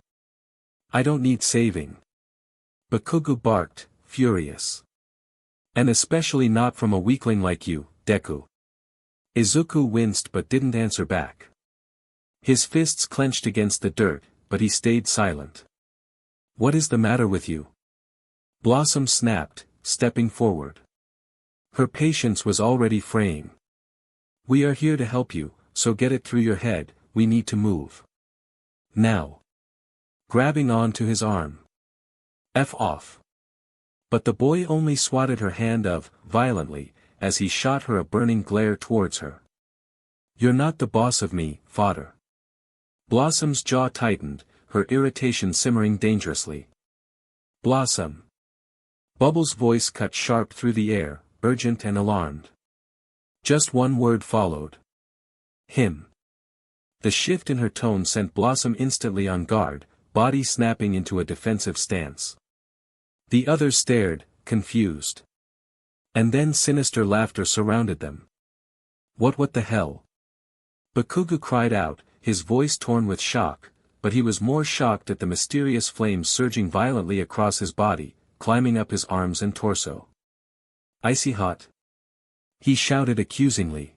"I don't need saving." Bakugou barked, furious. "And especially not from a weakling like you, Deku." Izuku winced but didn't answer back. His fists clenched against the dirt, but he stayed silent. "What is the matter with you?" Blossom snapped, stepping forward. Her patience was already fraying. "We are here to help you, so get it through your head, we need to move. Now." Grabbing on to his arm. "F off." But the boy only swatted her hand violently, as he shot her a burning glare towards her. "You're not the boss of me, fodder." Blossom's jaw tightened, her irritation simmering dangerously. "Blossom." Bubbles' voice cut sharp through the air, urgent and alarmed. Just one word followed. "Him." The shift in her tone sent Blossom instantly on guard, body snapping into a defensive stance. The others stared, confused. And then sinister laughter surrounded them. What the hell?" Bakugou cried out, his voice torn with shock, but he was more shocked at the mysterious flames surging violently across his body, climbing up his arms and torso. "Icy hot?" he shouted accusingly.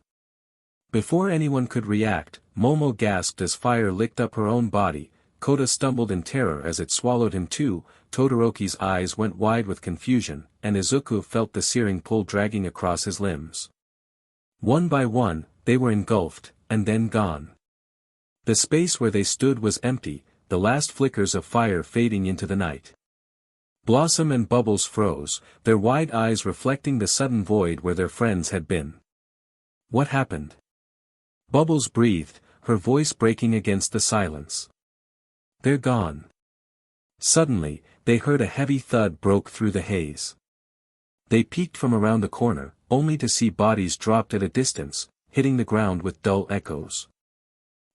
Before anyone could react, Momo gasped as fire licked up her own body, Koda stumbled in terror as it swallowed him too, Todoroki's eyes went wide with confusion, and Izuku felt the searing pull dragging across his limbs. One by one, they were engulfed, and then gone. The space where they stood was empty, the last flickers of fire fading into the night. Blossom and Bubbles froze, their wide eyes reflecting the sudden void where their friends had been. "What happened?" Bubbles breathed, her voice breaking against the silence. "They're gone." Suddenly, they heard a heavy thud broke through the haze. They peeked from around the corner, only to see bodies dropped at a distance, hitting the ground with dull echoes.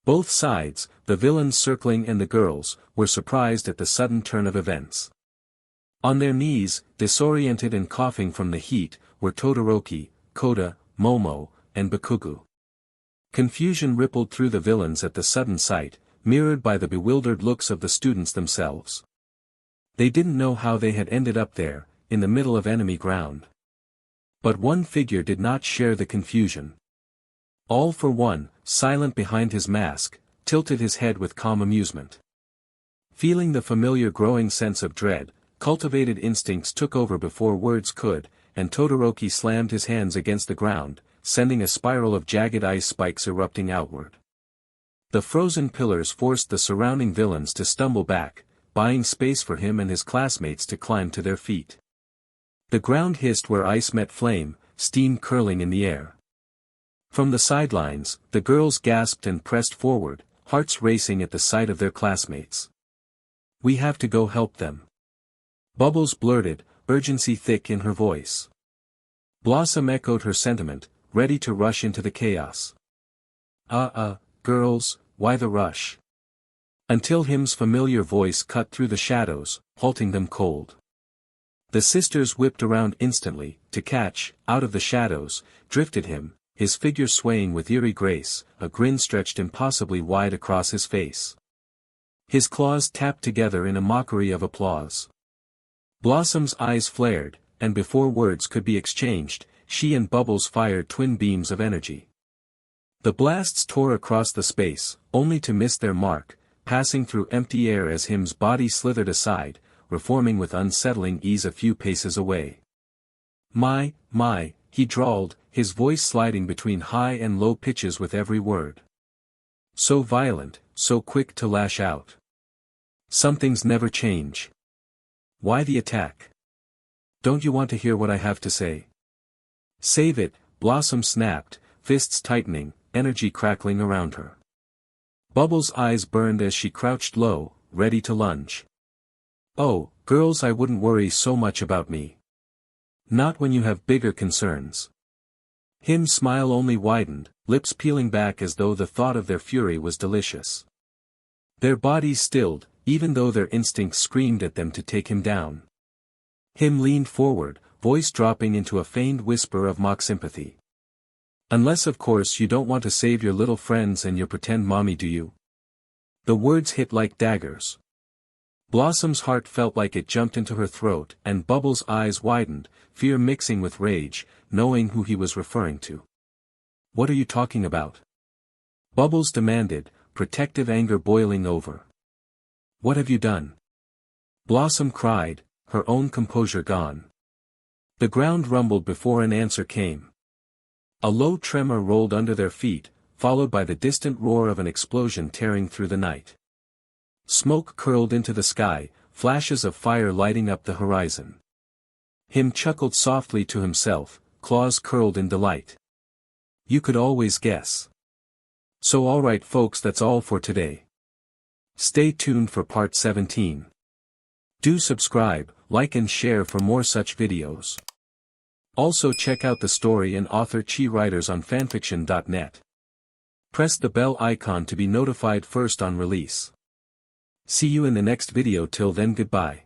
Both sides, the villains circling and the girls, were surprised at the sudden turn of events. On their knees, disoriented and coughing from the heat, were Todoroki, Koda, Momo, and bakugou. Confusion rippled through the villains at the sudden sight, mirrored by the bewildered looks of the students themselves. They didn't know how they had ended up there, in the middle of enemy ground. But one figure did not share the confusion. All for one, silent behind his mask, tilted his head with calm amusement. Feeling the familiar growing sense of dread, cultivated instincts took over before words could, and Todoroki slammed his hands against the ground, sending a spiral of jagged ice spikes erupting outward. The frozen pillars forced the surrounding villains to stumble back, buying space for him and his classmates to climb to their feet. The ground hissed where ice met flame, steam curling in the air. From the sidelines, the girls gasped and pressed forward, hearts racing at the sight of their classmates. "We have to go help them." Bubbles blurted, urgency thick in her voice. Blossom echoed her sentiment, ready to rush into the chaos. Girls, why the rush?" Until him's familiar voice cut through the shadows, halting them cold. The sisters whipped around instantly, to catch, out of the shadows, drifted him, his figure swaying with eerie grace, a grin stretched impossibly wide across his face. His claws tapped together in a mockery of applause. Blossom's eyes flared, and before words could be exchanged, she and Bubbles fired twin beams of energy. The blasts tore across the space, only to miss their mark, passing through empty air as him's body slithered aside, reforming with unsettling ease a few paces away. My, he drawled, his voice sliding between high and low pitches with every word. So violent, so quick to lash out. Some things never change. Why the attack? Don't you want to hear what I have to say? Save it, Blossom snapped, fists tightening, energy crackling around her. Bubbles' eyes burned as she crouched low, ready to lunge. "Oh, girls, I wouldn't worry so much about me. Not when you have bigger concerns." Him's smile only widened, lips peeling back as though the thought of their fury was delicious. Their bodies stilled, even though their instincts screamed at them to take him down. Him leaned forward, voice dropping into a feigned whisper of mock sympathy. "Unless of course you don't want to save your little friends and your pretend mommy, do you?" The words hit like daggers. Blossom's heart felt like it jumped into her throat, and Bubbles' eyes widened, fear mixing with rage, knowing who he was referring to. "What are you talking about?" Bubbles demanded, protective anger boiling over. "What have you done?" Blossom cried, her own composure gone. The ground rumbled before an answer came. A low tremor rolled under their feet, followed by the distant roar of an explosion tearing through the night. Smoke curled into the sky, flashes of fire lighting up the horizon. Him chuckled softly to himself, claws curled in delight. You could always guess. So alright folks, that's all for today. Stay tuned for part 17. Do subscribe, like and share for more such videos. Also check out the story and author ChiWriters on FANFICTIONnet. Press the bell icon to be notified first on release. See you in the next video. Till then, goodbye.